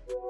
Yep.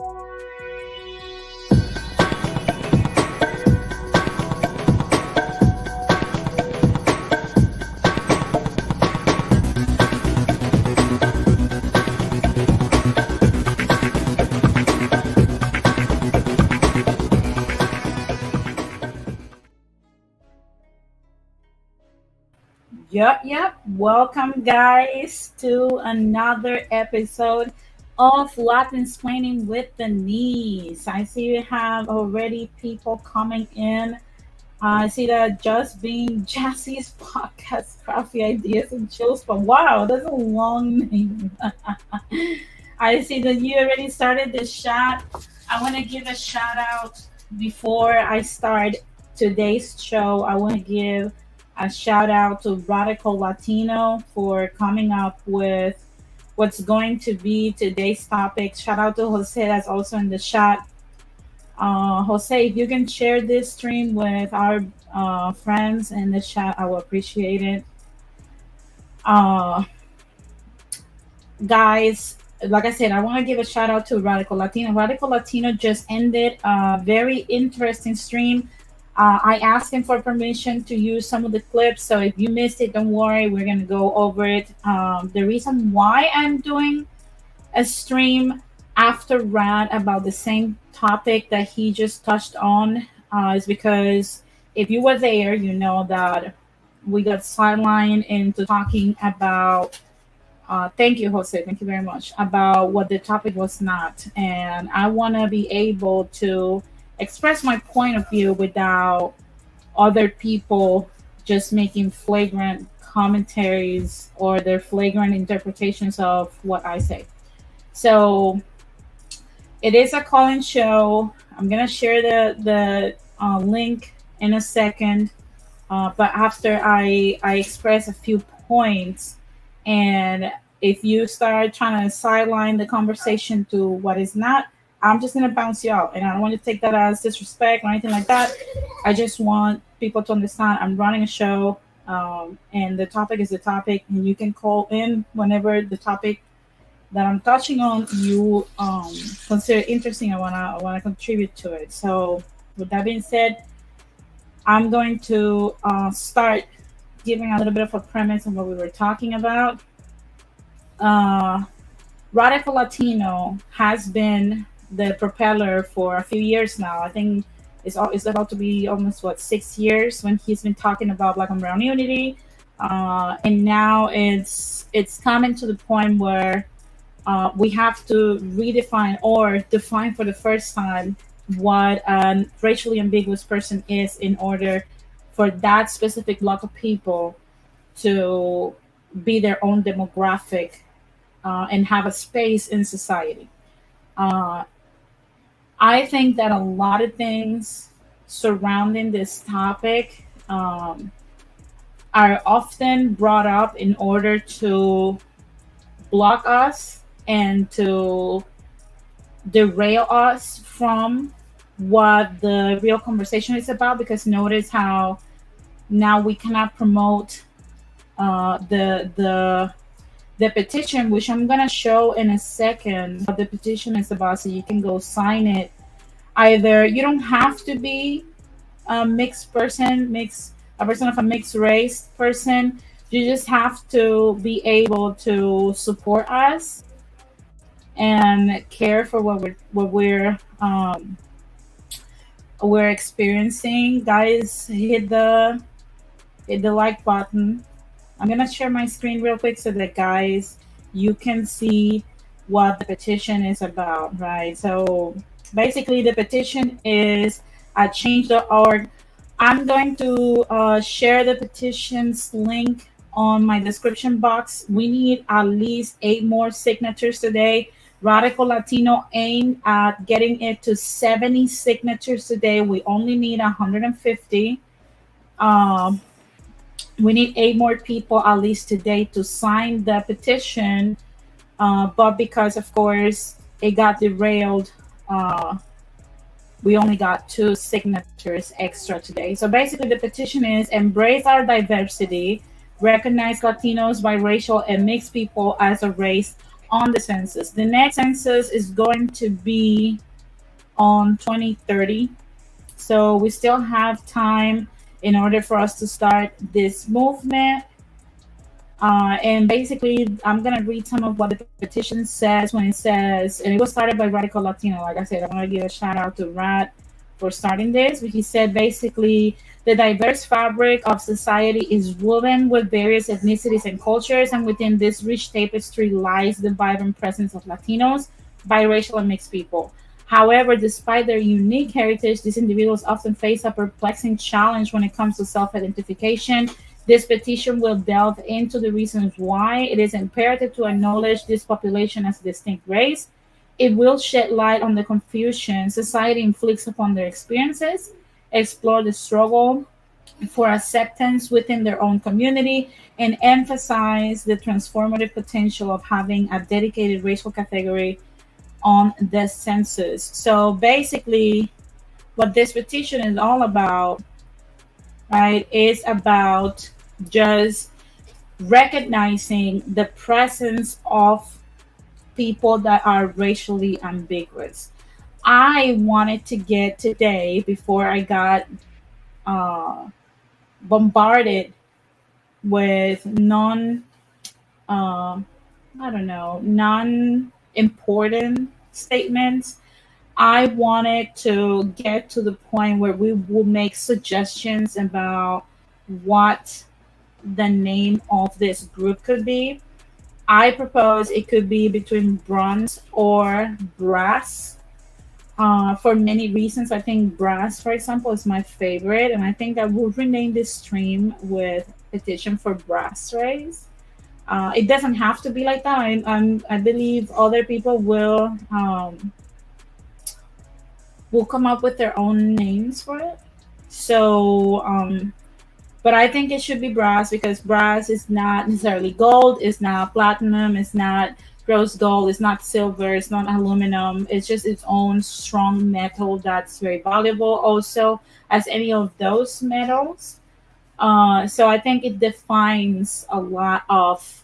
Welcome, guys, to another episode of Latin Explaining with the Knees. I see we have already people coming in. I see that Just Being Jesse's podcast, Coffee Ideas and Chills. But wow, that's a long name. I see that you already started the chat. I want to give a shout out before I start today's show. I want to give a shout out to Radical Latino for coming up with what's going to be today's topic. Shout out to Jose that's also in the chat. Jose, if you can share this stream with our friends in the chat, I will appreciate it. Uh, Guys, like I said, I want to give a shout out to Radical Latino. Radical Latino just ended a very interesting stream. I asked him for permission to use some of the clips, so if you missed it, don't worry, we're going to go over it. The reason why I'm doing a stream after Rad about the same topic that he just touched on is because if you were there, you know that we got sidelined into talking about thank you, Jose. Thank you very much. About what the topic was not. And I want to be able to express my point of view without other people just making flagrant commentaries or their flagrant interpretations of what I say. So it is a call-in show. I'm going to share the link in a second. But after I express a few points, and if you start trying to sideline the conversation to what is not, I'm just going to bounce you out. And I don't want to take that as disrespect or anything like that. I just want people to understand I'm running a show, and the topic is the topic, and you can call in whenever the topic that I'm touching on you consider interesting. I wanna contribute to it. So with that being said, I'm going to start giving a little bit of a premise on what we were talking about. Radical Latino has been the propeller for a few years now. I think it's about to be almost 6 years when he's been talking about Black and Brown unity, and now it's coming to the point where we have to redefine or define for the first time what a racially ambiguous person is in order for that specific block of people to be their own demographic and have a space in society. I think that a lot of things surrounding this topic are often brought up in order to block us and to derail us from what the real conversation is about, because notice how now we cannot promote the petition, which I'm gonna show in a second what the petition is about, so you can go sign it. Either you don't have to be a mixed person, a person of a mixed race person. You just have to be able to support us and care for we're experiencing. Guys, hit the like button. I'm gonna share my screen real quick so that guys you can see what the petition is about, right? So basically the petition is at change.org. I'm going to share the petition's link on my description box. We need at least 8 more signatures today. Radical Latino aimed at getting it to 70 signatures today. We only need 150. We need 8 more people at least today to sign the petition. But because, of course, it got derailed, we only got 2 signatures extra today. So basically the petition is embrace our diversity, recognize Latinos, biracial, and mixed people as a race, on the census. The next census is going to be on 2030. So we still have time in order for us to start this movement. And basically, I'm going to read some of what the petition says when it says, and it was started by Radical Latino. Like I said, I want to give a shout out to Rad for starting this. He said basically, the diverse fabric of society is woven with various ethnicities and cultures, and within this rich tapestry lies the vibrant presence of Latinos, biracial, and mixed people. However, despite their unique heritage, these individuals often face a perplexing challenge when it comes to self identification. This petition will delve into the reasons why it is imperative to acknowledge this population as a distinct race. It will shed light on the confusion society inflicts upon their experiences, explore the struggle for acceptance within their own community, and emphasize the transformative potential of having a dedicated racial category on the census. So basically, what this petition is all about, right, is about just recognizing the presence of people that are racially ambiguous. I wanted to get today, before I got uh, bombarded with uh, I don't know, non important statements. I wanted to get to the point where we will make suggestions about what the name of this group could be. I propose it could be between bronze or brass. For many reasons, I think brass, for example, is my favorite, and I think I will rename this stream with petition for brass race. It doesn't have to be like that. I believe other people will come up with their own names for it. So, but I think it should be brass because brass is not necessarily gold, it's not platinum, it's not rose gold, it's not silver, it's not aluminum. It's just its own strong metal that's very valuable, also, as any of those metals. So I think it defines a lot of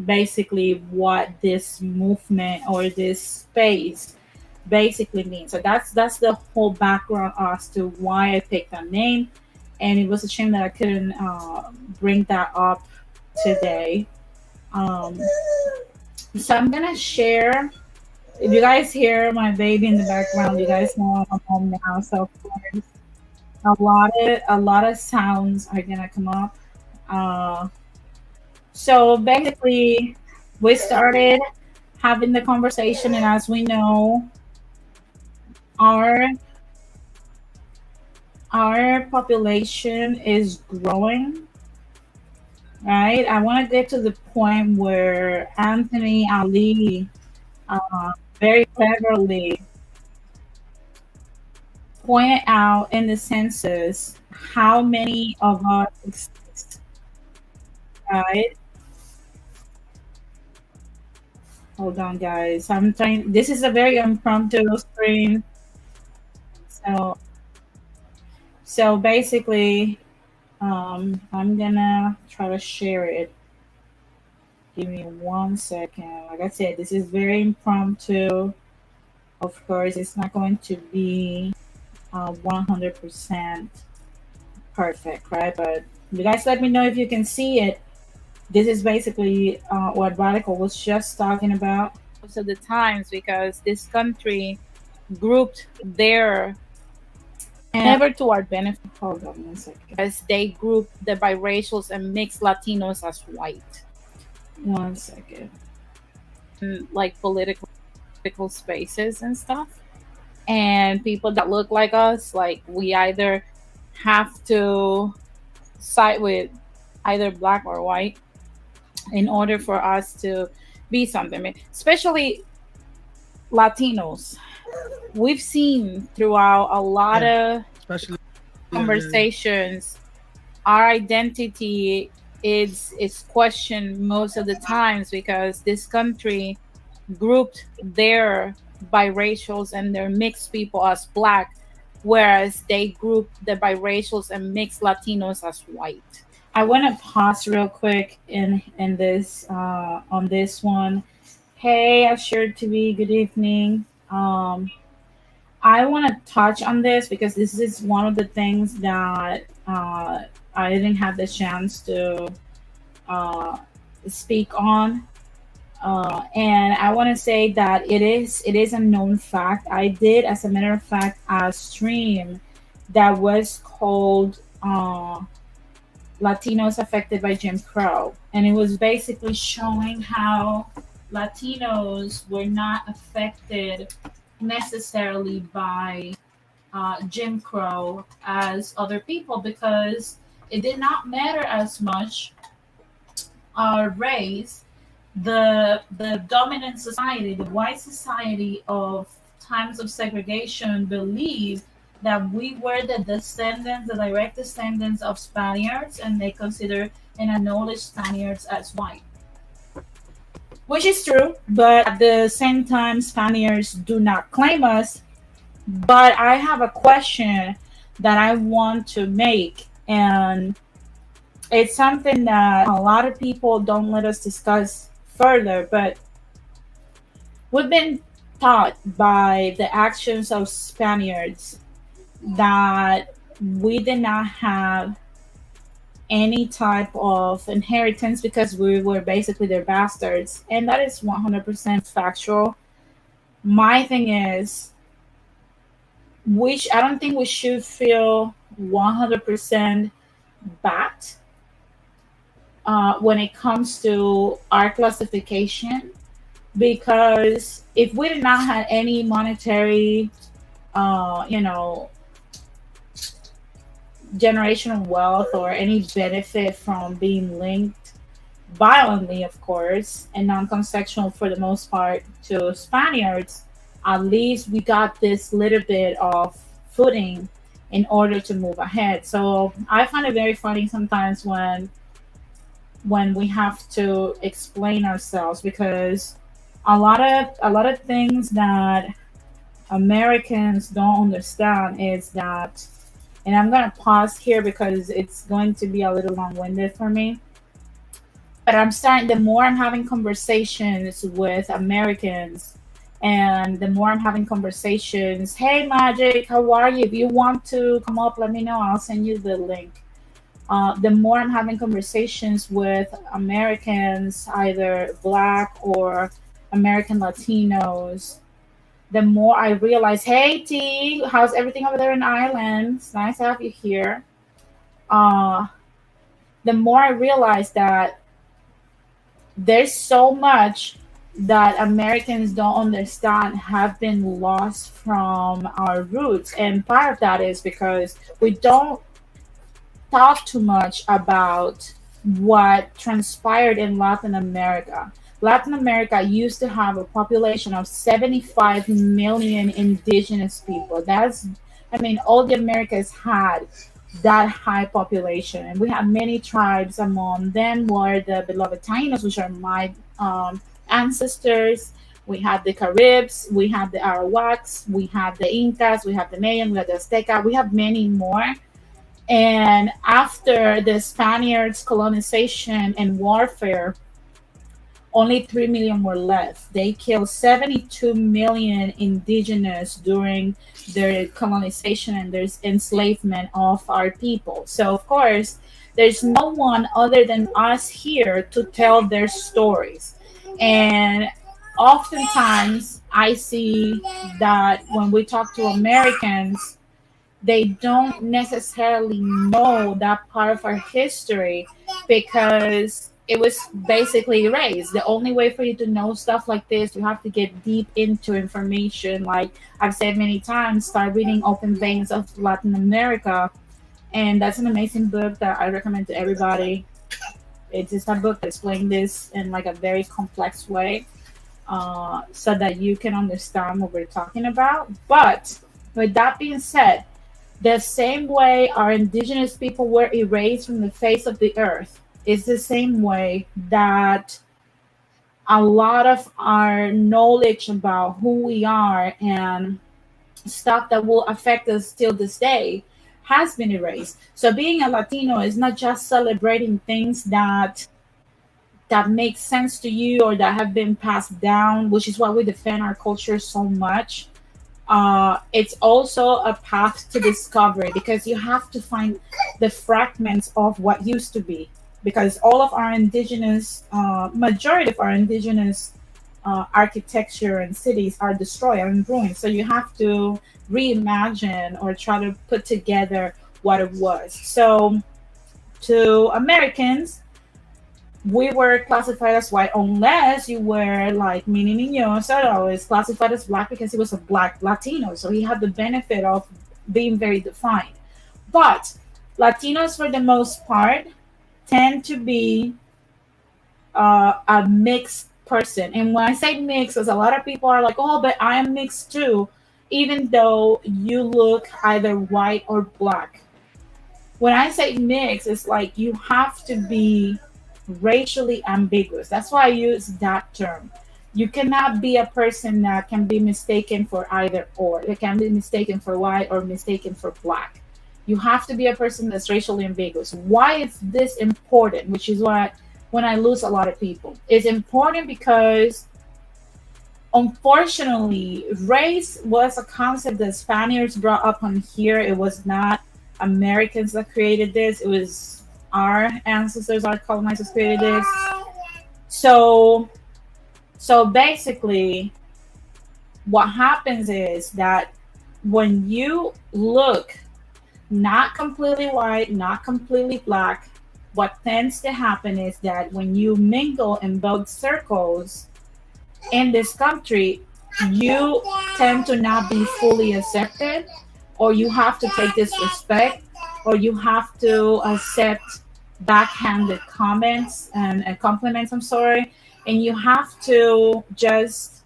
basically what this movement or this space basically means. So that's the whole background as to why I picked that name, and it was a shame that I couldn't bring that up today. Um, so I'm gonna share. If you guys hear my baby in the background, you guys know I'm home now. So of course, a lot of sounds are gonna come up. Uh, so basically, we started having the conversation, and as we know, our our population is growing, right? I want to get to the point where Anthony Ali very cleverly pointed out in the census how many of us exist, right? Hold on, guys. I'm trying. This is a very impromptu screen, so basically, I'm gonna try to share it. Give me 1 second. Like I said, this is very impromptu. Of course, it's not going to be 100% perfect, right? But you guys let me know if you can see it. This is basically what Radical was just talking about. Most of the times, because this country grouped their never to our benefit. Hold on 1 second. As they group the biracials and mixed Latinos as white. 1 second. Like political spaces and stuff. And people that look like us, like we either have to side with either black or white in order for us to be something. I mean, especially Latinos. We've seen throughout a lot of especially conversations, our identity is questioned most of the times because this country grouped their biracials and their mixed people as black, whereas they group the biracials and mixed Latinos as white. I want to pause real quick in this on this one. Hey, Assured to be good evening. I want to touch on this because this is one of the things that I didn't have the chance to uh, speak on. And I want to say that it is a known fact. I did, as a matter of fact, a stream that was called Latinos affected by Jim Crow. And it was basically showing how Latinos were not affected necessarily by Jim Crow as other people because it did not matter as much our race. The dominant society, the white society of times of segregation, believed that we were the descendants, the direct descendants of Spaniards, and they consider and acknowledge Spaniards as white, which is true. But at the same time, Spaniards do not claim us. But I have a question that I want to make, and it's something that a lot of people don't let us discuss further, but we've been taught by the actions of Spaniards that we did not have any type of inheritance because we were basically their bastards. And that is 100% factual. My thing is, which I don't think we should feel 100% bad when it comes to our classification, because if we did not have any monetary, uh, you know, generational wealth or any benefit from being linked violently, of course, and non-consensual for the most part to Spaniards, at least we got this little bit of footing in order to move ahead. So I find it very funny sometimes when we have to explain ourselves, because a lot of things that Americans don't understand is that, and I'm gonna pause here because it's going to be a little long-winded for me. But I'm starting, the more I'm having conversations with Americans, and the more I'm having conversations, hey Magic, how are you? If you want to come up, let me know. I'll send you the link. The more I'm having conversations with Americans, either Black or American Latinos, the more I realize, hey T, how's everything over there in Ireland? It's nice to have you here. Uh, the more I realize that there's so much that Americans don't understand have been lost from our roots. And part of that is because we don't talk too much about what transpired in Latin America. Latin America used to have a population of 75 million indigenous people. That's, I mean, all the Americas had that high population. And we have many tribes. Among them were the beloved Taínos, which are my ancestors. We have the Caribs, we have the Arawaks, we have the Incas, we have the Mayan, we have the Azteca, we have many more. And after the Spaniards' colonization and warfare, only 3 million were left. They killed 72 million indigenous during their colonization and their enslavement of our people. So, of course, there's no one other than us here to tell their stories. And oftentimes, I see that when we talk to Americans, they don't necessarily know that part of our history because it was basically erased. The only way for you to know stuff like this, you have to get deep into information. Like I've said many times, start reading Open Veins of Latin America. And that's an amazing book that I recommend to everybody. It's just a book that explains this in like a very complex way, so that you can understand what we're talking about. But with that being said, the same way our indigenous people were erased from the face of the earth is the same way that a lot of our knowledge about who we are and stuff that will affect us till this day has been erased. So being a Latino is not just celebrating things that make sense to you or that have been passed down, which is why we defend our culture so much. It's also a path to discovery because you have to find the fragments of what used to be. Because all of our indigenous, majority of our indigenous architecture and cities are destroyed and ruined. So you have to reimagine or try to put together what it was. So to Americans, we were classified as white unless you were like Mini Nino Soto is classified as black because he was a black Latino. So he had the benefit of being very defined. But Latinos, for the most part, tend to be a mixed person. And when I say mixed, because a lot of people are like, oh, but I am mixed too, even though you look either white or black. When I say mixed, it's like you have to be racially ambiguous. That's why I use that term. You cannot be a person that can be mistaken for either or. It can be mistaken for white or mistaken for black. You have to be a person that's racially ambiguous. Why is this important? Which is why when I lose a lot of people, it's important because unfortunately, race was a concept that Spaniards brought up on here. It was not Americans that created this. It was our ancestors, our colonizers created this. So, so basically, what happens is that when you look not completely white, not completely black, what tends to happen is that when you mingle in both circles in this country, you tend to not be fully accepted, or you have to take disrespect, or you have to accept backhanded comments and compliments. I'm sorry, and you have to just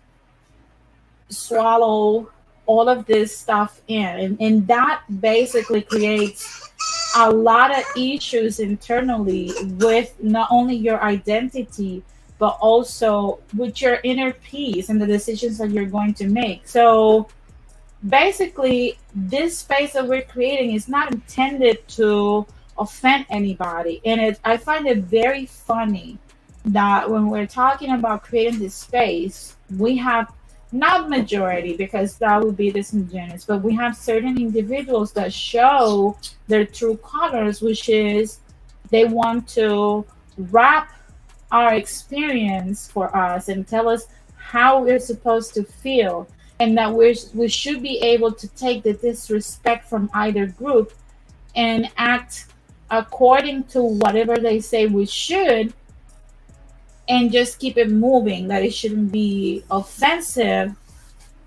swallow all of this stuff in, and that basically creates a lot of issues internally with not only your identity but also with your inner peace and the decisions that you're going to make. So basically, this space that we're creating is not intended to offend anybody. And I find it very funny that when we're talking about creating this space, we have not majority because that would be disingenuous, but we have certain individuals that show their true colors, which is they want to wrap our experience for us and tell us how we're supposed to feel, and that we should be able to take the disrespect from either group and act according to whatever they say we should, and just keep it moving, that it shouldn't be offensive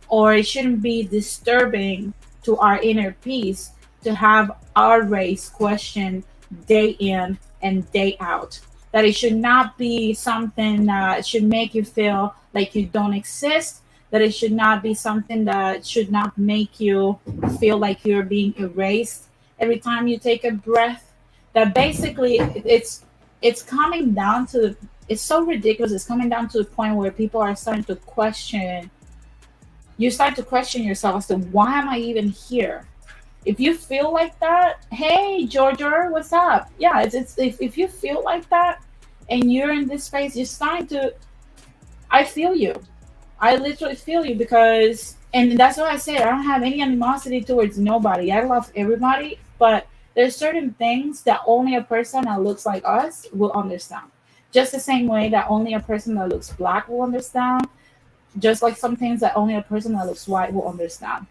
or it shouldn't be disturbing to our inner peace to have our race questioned day in and day out. That it should not be something that should make you feel like you don't exist. That it should not be something that should not make you feel like you're being erased every time you take a breath. That basically it's coming down to, it's so ridiculous. It's coming down to the point where people are starting to question. You start to question yourself as to why am I even here? If you feel like that, hey Georgia, what's up? Yeah, it's if you feel like that and you're in this space, you're starting to. I feel you. I literally feel you because, and that's why I say I don't have any animosity towards nobody. I love everybody, but there's certain things that only a person that looks like us will understand. Just the same way that only a person that looks black will understand. Just like some things that only a person that looks white will understand.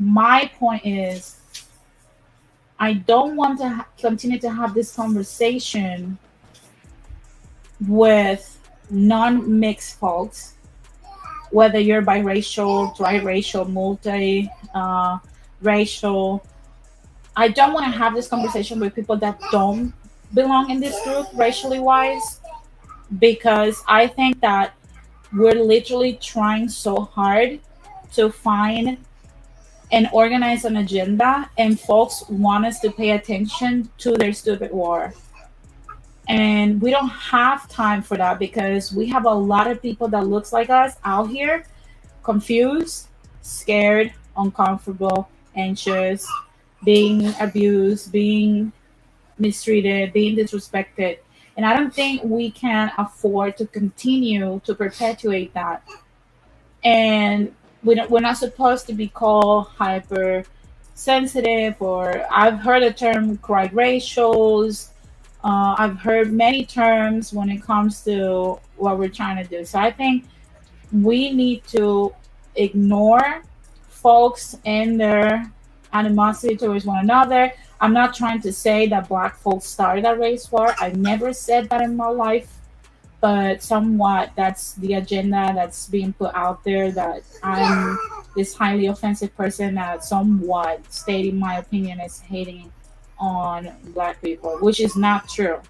My point is, I don't want to continue to have this conversation with non-mixed folks, whether you're biracial, triracial, multi-racial. I don't want to have this conversation with people that don't belong in this group racially wise, because I think that we're literally trying so hard to find and organize an agenda, and folks want us to pay attention to their stupid war. And we don't have time for that because we have a lot of people that looks like us out here, confused, scared, uncomfortable, anxious, being abused, being mistreated, being disrespected. And I don't think we can afford to continue to perpetuate that. And we're not supposed to be called hyper sensitive, or I've heard the term cry ratios. I've heard many terms when it comes to what we're trying to do. So I think we need to ignore folks and their animosity towards one another. I'm not trying to say that black folks started a race war. I never said that in my life, but somewhat that's the agenda that's being put out there, that I'm this highly offensive person that somewhat stating my opinion is hating on black people, which is not true.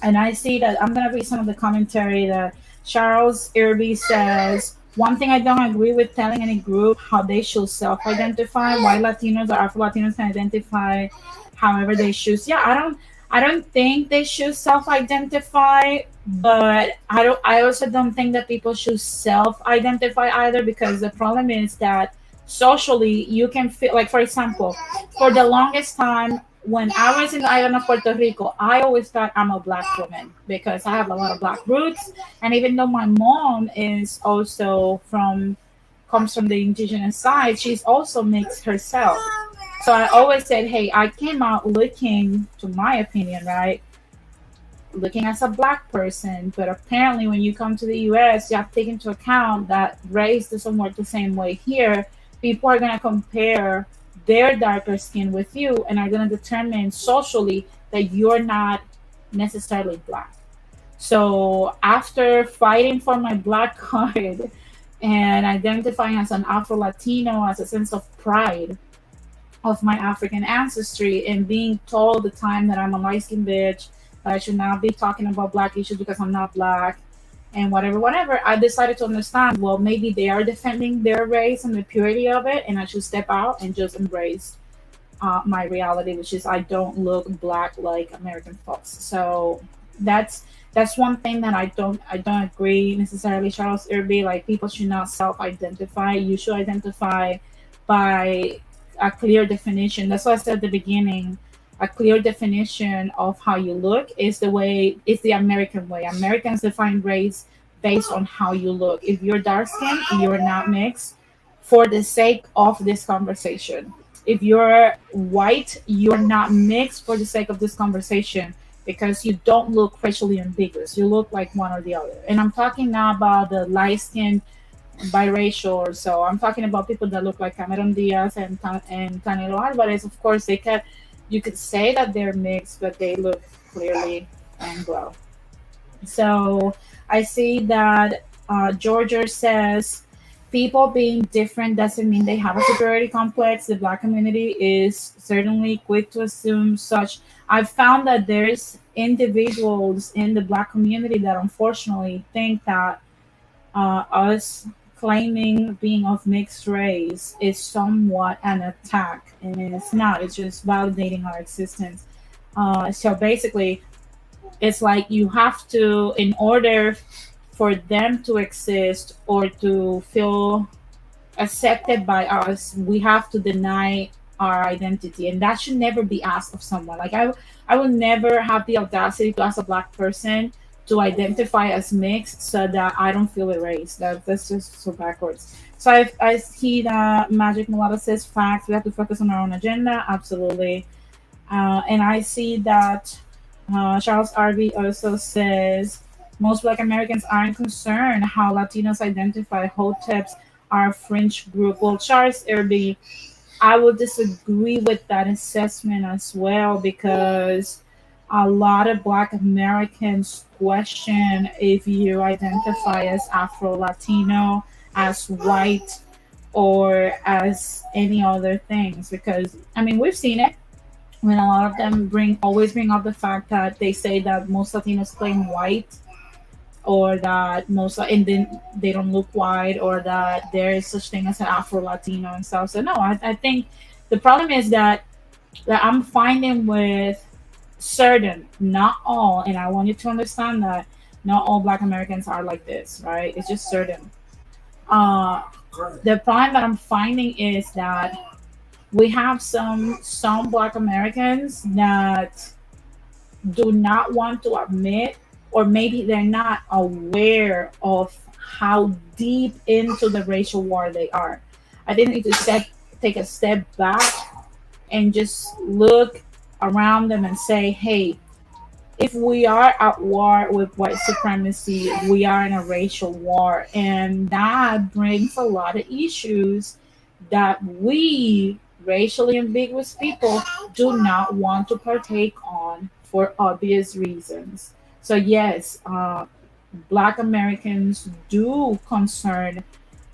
And I see that I'm gonna read some of the commentary that Charles Irby says. One thing I don't agree with telling any group how they should self-identify. White Latinos or Afro Latinos can identify however they choose. Yeah, I don't think they should self-identify, but I also don't think that people should self-identify either, because the problem is that socially you can feel like, for example, for the longest time when I was in the island of Puerto Rico, I always thought I'm a black woman because I have a lot of black roots. And even though my mom is also comes from the indigenous side, she's also mixed herself. So I always said, hey, I came out looking, to my opinion, right, looking as a black person. But apparently, when you come to the US, you have to take into account that race doesn't work the same way here. People are going to compare their darker skin with you and are going to determine socially that you're not necessarily black. So after fighting for my black card and identifying as an Afro Latino, as a sense of pride of my African ancestry, and being told the time that I'm a light skinned bitch, that I should not be talking about black issues because I'm not black, and whatever, I decided to understand, well, maybe they are defending their race and the purity of it, and I should step out and just embrace my reality, which is I don't look black like American folks. So that's that's one thing that I don't agree necessarily, Charles Irby. Like, people should not self-identify. You should identify by a clear definition. That's what I said at the beginning. A clear definition of how you look is the American way. Americans define race based on how you look. If you're dark skinned, you're not mixed for the sake of this conversation. If you're white, you're not mixed for the sake of this conversation, because you don't look racially ambiguous. You look like one or the other. And I'm talking now about the light skinned biracial or so. I'm talking about people that look like Cameron Diaz and Canelo Alvarez. Of course, you could say that they're mixed, but they look clearly Anglo. So I see that Georgia says people being different doesn't mean they have a superiority complex. The black community is certainly quick to assume such. I've found that there's individuals in the black community that unfortunately think that us claiming being of mixed race is somewhat an attack, and it's not. It's just validating our existence. So basically, it's like you have to, in order for them to exist or to feel accepted by us, we have to deny our identity, and that should never be asked of someone. Like, I will never have the audacity to ask a black person to identify as mixed so that I don't feel erased. That's just so backwards. So I see that Magic Mulatto says facts. We have to focus on our own agenda. Absolutely. And I see that Charles Arby also says most Black Americans aren't concerned how Latinos identify. Hoteps are a fringe group. Well, Charles Arby, I would disagree with that assessment as well, because a lot of Black Americans question if you identify as Afro Latino, as white, or as any other things. Because I mean, we've seen it when a lot of them always bring up the fact that they say that most Latinos claim white, or that most, and then they don't look white, or that there is such thing as an Afro Latino and stuff. So no, I think the problem is that I'm finding with certain, not all, and I want you to understand that not all Black Americans are like this, right? It's just certain. Uh, the problem that I'm finding is that we have some Black Americans that do not want to admit, or maybe they're not aware of how deep into the racial war they are. I think they need to take a step back and just look around them and say, hey, if we are at war with white supremacy, we are in a racial war. And that brings a lot of issues that we, racially ambiguous people, do not want to partake on for obvious reasons. So, yes, Black Americans do concern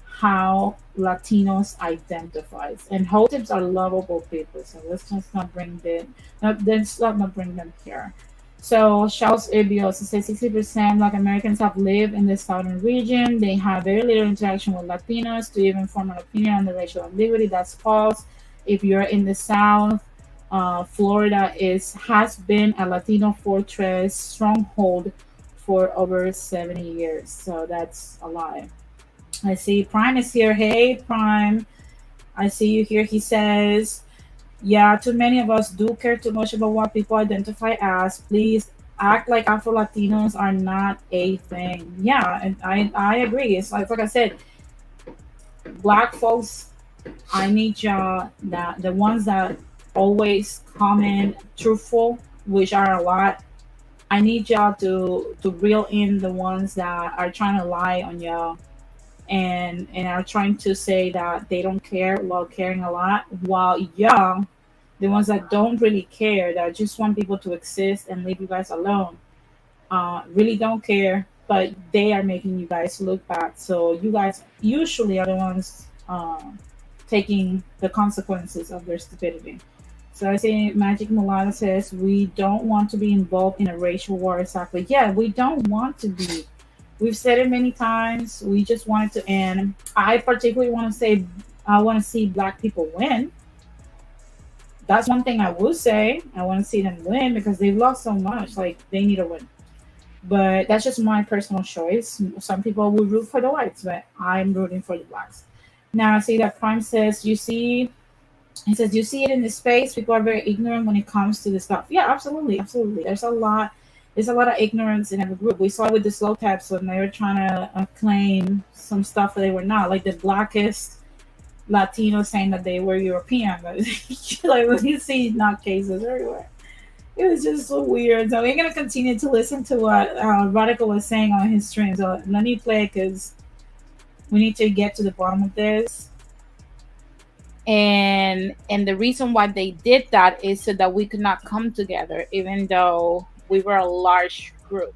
how Latinos identifies. And Hotips are lovable people, so let's just not bring them. Let's not bring them here. So Charles Ibios says 60% Black Americans have lived in the southern region. They have very little interaction with Latinos to even form an opinion on the racial ambiguity. That's false. If you're in the South, Florida has been a Latino fortress stronghold for over 70 years. So that's a lie. I see Prime is here. Hey, Prime. I see you here. He says, yeah, too many of us do care too much about what people identify as. Please act like Afro Latinos are not a thing. Yeah, and I agree. It's like I said, Black folks, I need y'all, that the ones that always comment truthful, which are a lot. I need y'all to reel in the ones that are trying to lie on y'all, and are trying to say that they don't care while caring a lot, while y'all, the ones that don't really care, that just want people to exist and leave you guys alone, really don't care, but they are making you guys look bad. So you guys usually are the ones taking the consequences of their stupidity. So I say Magic Mulata says we don't want to be involved in a racial war. Exactly. Yeah, we don't want to be. We've said it many times. We just want it to end. I particularly want to say I want to see Black people win. That's one thing I will say. I want to see them win because they've lost so much. Like they need to win. But that's just my personal choice. Some people will root for the whites, but I'm rooting for the blacks. Now I see that Prime says, you see, he says, you see it in the space. People are very ignorant when it comes to this stuff. Yeah, absolutely, absolutely. There's a lot of ignorance in every group. We saw it with the slow taps when they were trying to claim some stuff that they were not, like the blackest Latino saying that they were European. But like when you see not cases everywhere, it was just so weird. So we're gonna continue to listen to what Radical was saying on his stream. So let me play because we need to get to the bottom of this. And the reason why they did that is so that we could not come together, even though we were a large group.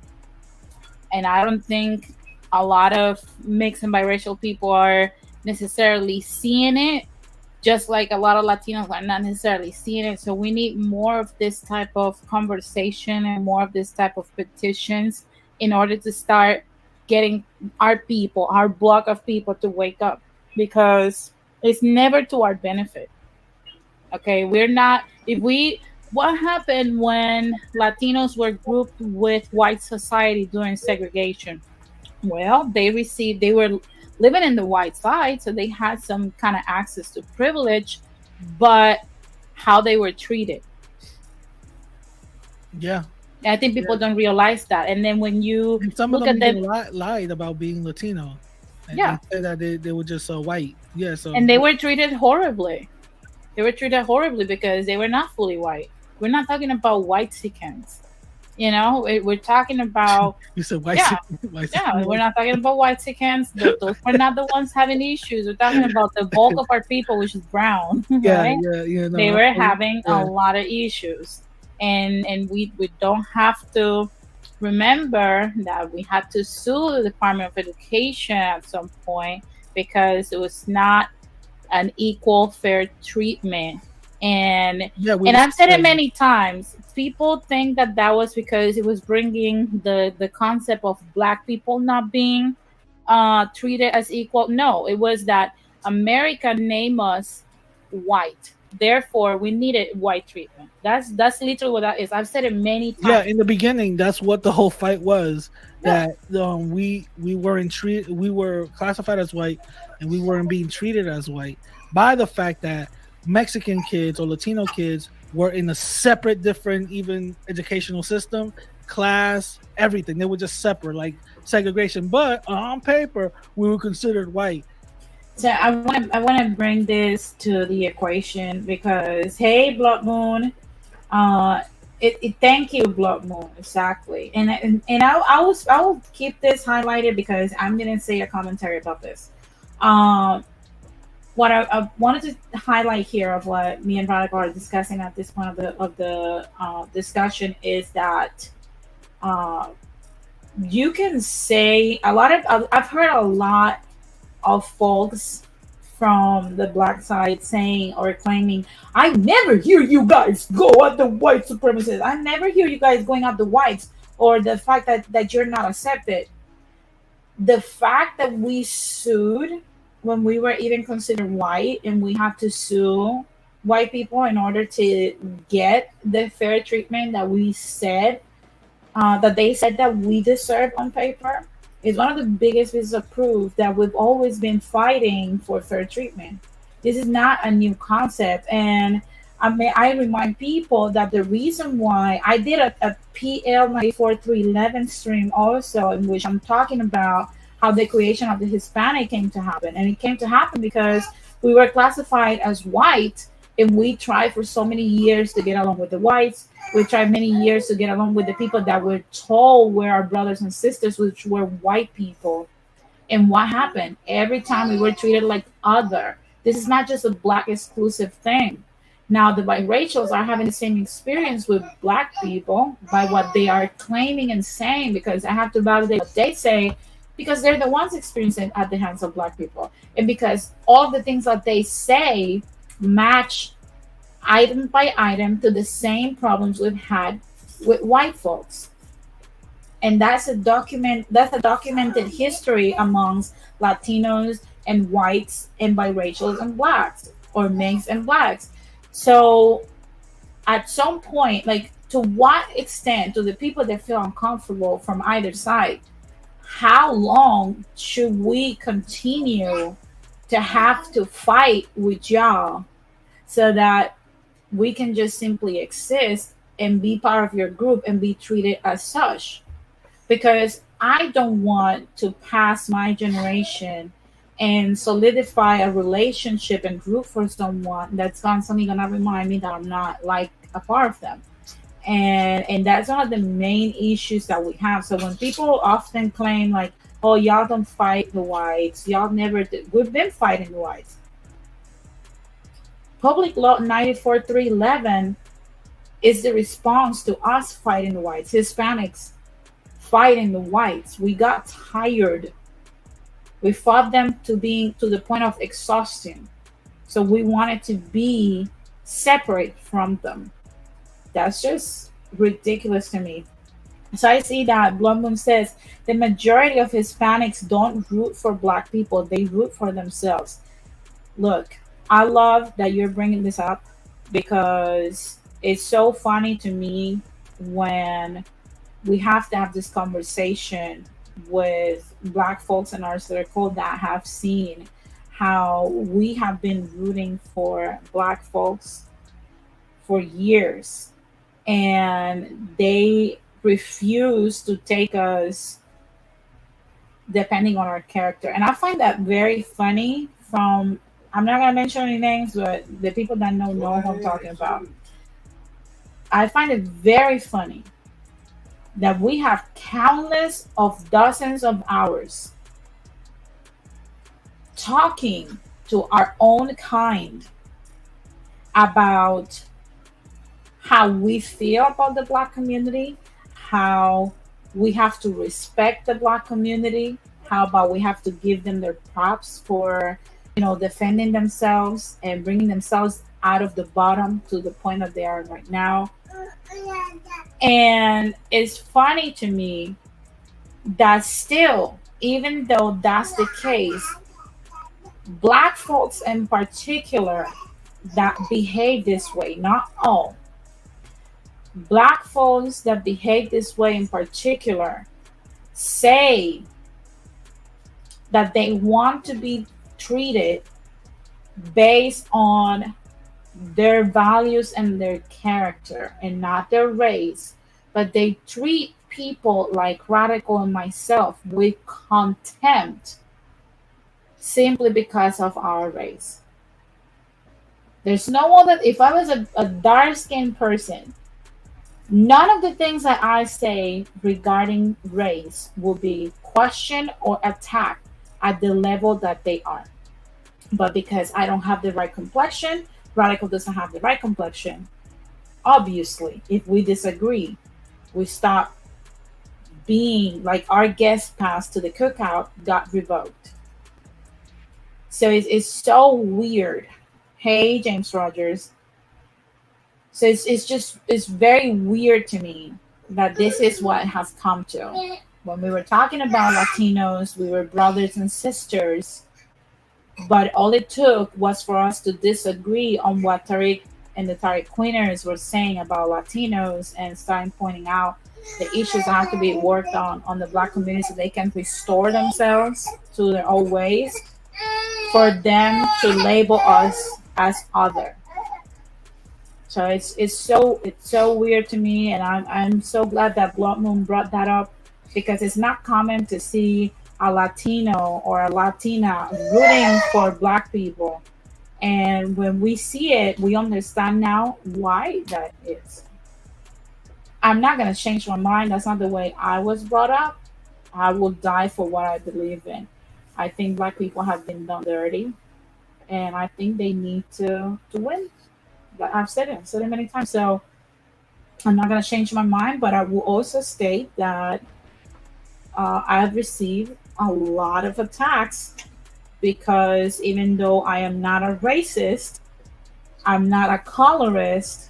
And I don't think a lot of mixed and biracial people are necessarily seeing it, just like a lot of Latinos are not necessarily seeing it. So we need more of this type of conversation and more of this type of petitions in order to start getting our people, our block of people to wake up, because it's never to our benefit. Okay, we're not, what happened when Latinos were grouped with white society during segregation? Well, they were living in the white side, so they had some kind of access to privilege, but how they were treated. Yeah. I think people don't realize that. And then when you some look of them, at them, lied about being Latino. And yeah, said that they were just white. Yeah, so and they were treated horribly. They were treated horribly because they were not fully white. We're not talking about white chickens. We're talking about, you said white. yeah, White yeah. We're not talking about white chickens. Those were not the ones having issues. We're talking about the bulk of our people, which is brown. Yeah, right? yeah. No, they were having a lot of issues, and we don't have to remember that we had to sue the Department of Education at some point because it was not an equal, fair treatment. And I've said it many times. People think that was because it was bringing the concept of Black people not being treated as equal. No, it was that America named us white. Therefore, we needed white treatment. That's literally what that is. I've said it many times. Yeah, in the beginning, that's what the whole fight was. Yeah. That we weren't treated. We were classified as white, and we weren't being treated as white by the fact that Mexican kids or Latino kids were in a separate, different, even educational system, class, everything. They were just separate, like segregation. But on paper, we were considered white. So I wanna bring this to the equation because hey, Blood Moon, uh, thank you, Blood Moon, exactly. And I will keep this highlighted because I'm gonna say a commentary about this. Um, what I wanted to highlight here of what me and Radical are discussing at this point of the discussion is that uh, you can say a lot of I've heard a lot of folks from the black side saying or claiming, I never hear you guys go at the white supremacists. I never hear you guys going at the whites or the fact that you're not accepted. The fact that we sued when we were even considered white and we have to sue white people in order to get the fair treatment that we said that they said that we deserve on paper is one of the biggest pieces of proof that we've always been fighting for fair treatment. This is not a new concept. And I remind people that the reason why I did a PL 94311 stream also, in which I'm talking about how the creation of the Hispanic came to happen. And it came to happen because we were classified as white and we tried for so many years to get along with the whites. We tried many years to get along with the people that were told were our brothers and sisters, which were white people. And what happened? Every time we were treated like other. This is not just a black exclusive thing. Now the biracials are having the same experience with black people by what they are claiming and saying because I have to validate what they say because they're the ones experiencing it at the hands of black people. And because all the things that they say match item by item to the same problems we've had with white folks. And that's a documented history amongst Latinos and whites and biracials and blacks or mixed and blacks. So at some point, like to what extent do the people that feel uncomfortable from either side, how long should we continue to have to fight with y'all so that we can just simply exist and be part of your group and be treated as such? Because I don't want to pass my generation and solidify a relationship and group for someone that's constantly gonna remind me that I'm not like a part of them. And that's one of the main issues that we have. So when people often claim like, oh, y'all don't fight the whites, y'all never did. We've been fighting the whites. Public Law 94311 is the response to us fighting the whites, Hispanics fighting the whites. We got tired. We fought them to being to the point of exhaustion. So we wanted to be separate from them. That's just ridiculous to me. So I see that Blood Moon says the majority of Hispanics don't root for black people, they root for themselves. Look, I love that you're bringing this up because it's so funny to me when we have to have this conversation with black folks in our circle that have seen how we have been rooting for black folks for years and they refuse to take us depending on our character. And I find that very funny from, I'm not going to mention any names, but the people that know who I'm talking about. I find it very funny that we have countless of dozens of hours talking to our own kind about how we feel about the black community, how we have to respect the black community, how about we have to give them their props for, defending themselves and bringing themselves out of the bottom to the point that they are right now. And it's funny to me that still, even though that's the case, black folks in particular that behave this way, not all, black folks that behave this way in particular say that they want to be treated based on their values and their character and not their race, but they treat people like Radical and myself with contempt simply because of our race. There's no other, if I was a dark skinned person, none of the things that I say regarding race will be questioned or attacked at the level that they are. But because I don't have the right complexion, Radical doesn't have the right complexion. Obviously, if we disagree, we stop being like our guest pass to the cookout got revoked. So it's so weird. Hey, James Rogers. So it's just it's very weird to me that this is what has come to. When we were talking about Latinos, we were brothers and sisters, but all it took was for us to disagree on what Tariq and the Tariq Queeners were saying about Latinos and starting pointing out the issues that have to be worked on the black community so they can restore themselves to their old ways for them to label us as other. So it's so weird to me, and I'm so glad that Blood Moon brought that up because it's not common to see a Latino or a Latina rooting for Black people, and when we see it, we understand now why that is. I'm not gonna change my mind. That's not the way I was brought up. I will die for what I believe in. I think Black people have been done dirty, and I think they need to win. Like I've said it many times. So I'm not gonna change my mind, but I will also state that I've received a lot of attacks because even though I am not a racist, I'm not a colorist,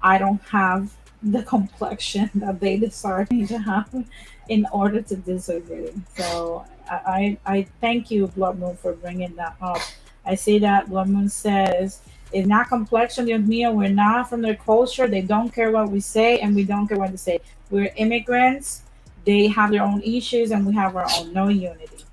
I don't have the complexion that they desire me to have in order to disagree. So I thank you, Blood Moon, for bringing that up. I see that Blood Moon says, it's not complexion, Dios mío. We're not from their culture. They don't care what we say, and we don't care what they say. We're immigrants. They have their own issues, and we have our own. No unity.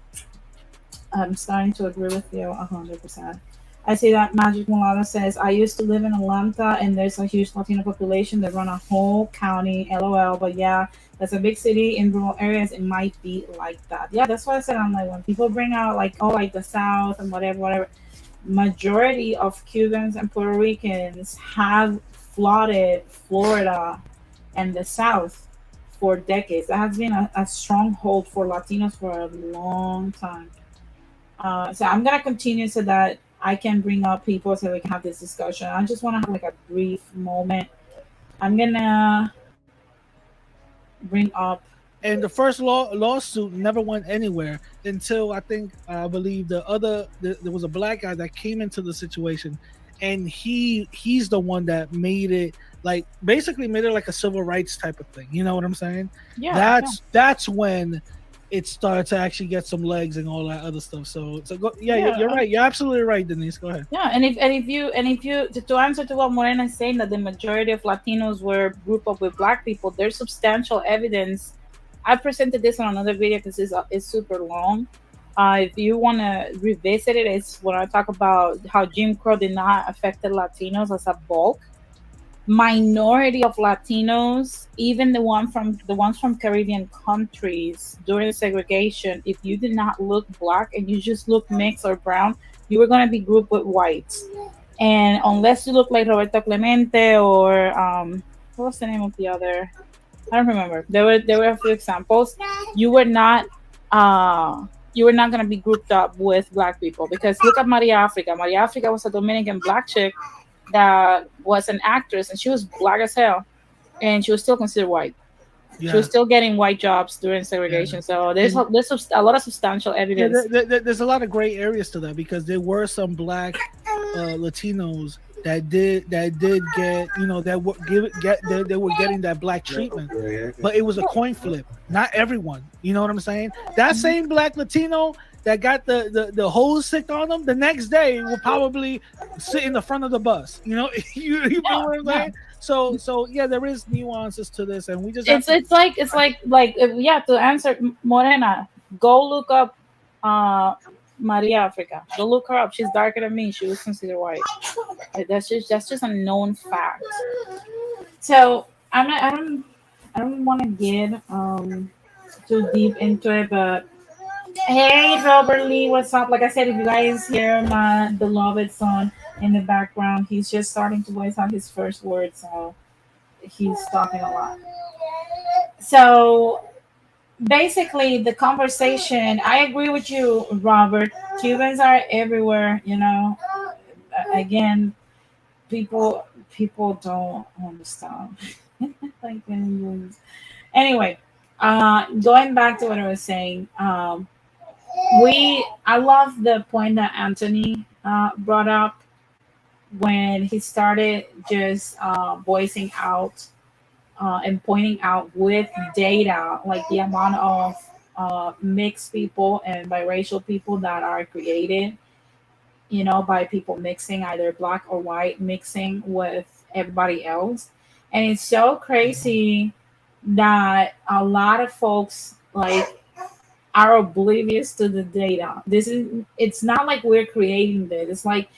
I'm starting to agree with you 100%. I see that Magic Mulata says, I used to live in Atlanta and there's a huge Latino population that run a whole county, LOL. But yeah, that's a big city in rural areas. It might be like that. Yeah, that's why I said I'm like, when people bring out like, oh, like the South and whatever, whatever, majority of Cubans and Puerto Ricans have flooded Florida and the South for decades. That has been a stronghold for Latinos for a long time. So I'm gonna continue so that I can bring up people so we can have this discussion. I just want to have like a brief moment. I'm gonna bring up. And the first lawsuit never went anywhere until I think I believe there was a black guy that came into the situation, and he's the one that made it like basically made it like a civil rights type of thing. You know what I'm saying? Yeah, That's when it started to actually get some legs and all that other stuff. So go, yeah, yeah, you're right. You're absolutely right, Denise. Go ahead. yeah. And if you to answer to what Morena is saying that the majority of Latinos were grouped up with Black people, there's substantial evidence. I presented this on another video because it's super long. If you want to revisit it, it's when I talk about how Jim Crow did not affect the Latinos as a bulk. Minority of Latinos, even the ones from Caribbean countries during segregation, if you did not look black and you just look mixed or brown, you were gonna be grouped with whites. And unless you look like Roberto Clemente or what was the name of the other? I don't remember. There were a few examples. You were not gonna be grouped up with black people because look at Maria Africa. Maria Africa was a Dominican black chick that was an actress and she was black as hell and she was still considered white. She was still getting white jobs during segregation. So there's a lot of substantial evidence. There's a lot of gray areas to that because there were some black Latinos that did get they were getting that black treatment, but it was a coin flip. Not everyone. You know what I'm saying? That same black Latino that got the hose sick on them, the next day will probably sit in the front of the bus. You know, you know what I'm saying? So yeah, there is nuances to this, and we just it's like yeah. To answer Morena, go look up Maria Africa. Go look her up. She's darker than me. She was considered white. That's just a known fact. So I'm not, I don't want to get too deep into it, but hey, Robert Lee, what's up? Like I said, if you guys hear my beloved son in the background, he's just starting to voice out his first words, so he's talking a lot. So basically, the conversation, I agree with you, Robert. Cubans are everywhere, Again, people don't understand. Like, anyway, going back to what I was saying, I love the point that Anthony brought up when he started just voicing out and pointing out with data, like the amount of mixed people and biracial people that are created, by people mixing, either black or white, mixing with everybody else. And it's so crazy that a lot of folks like are oblivious to the data. It's not like we're creating this. It's like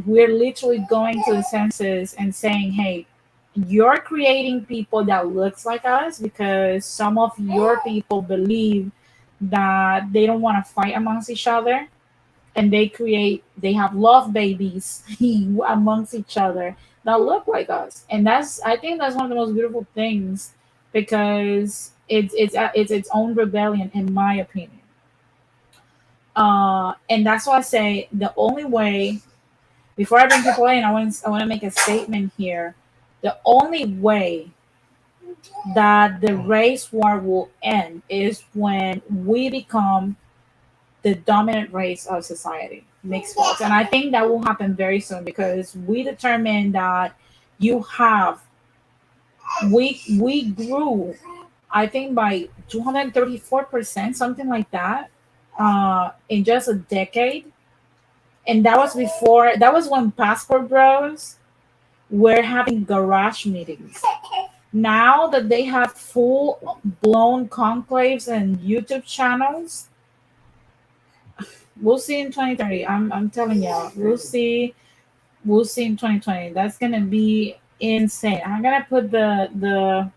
we're literally going to the census and saying, hey, you're creating people that looks like us because some of your people believe that they don't want to fight amongst each other, and they have love babies amongst each other that look like us. And I think that's one of the most beautiful things, because it's its own rebellion, in my opinion. And that's why I say the only way, before I bring people in, I want to make a statement here. The only way that the race war will end is when we become the dominant race of society, mixed folks. And I think that will happen very soon, because we determined that you have we grew, I think, by 234%, something like that, in just a decade. And that was when passport bros were having garage meetings. Now that they have full blown conclaves and YouTube channels, we'll see in 2030. I'm telling y'all, we'll see in 2020. That's gonna be insane. I'm gonna put the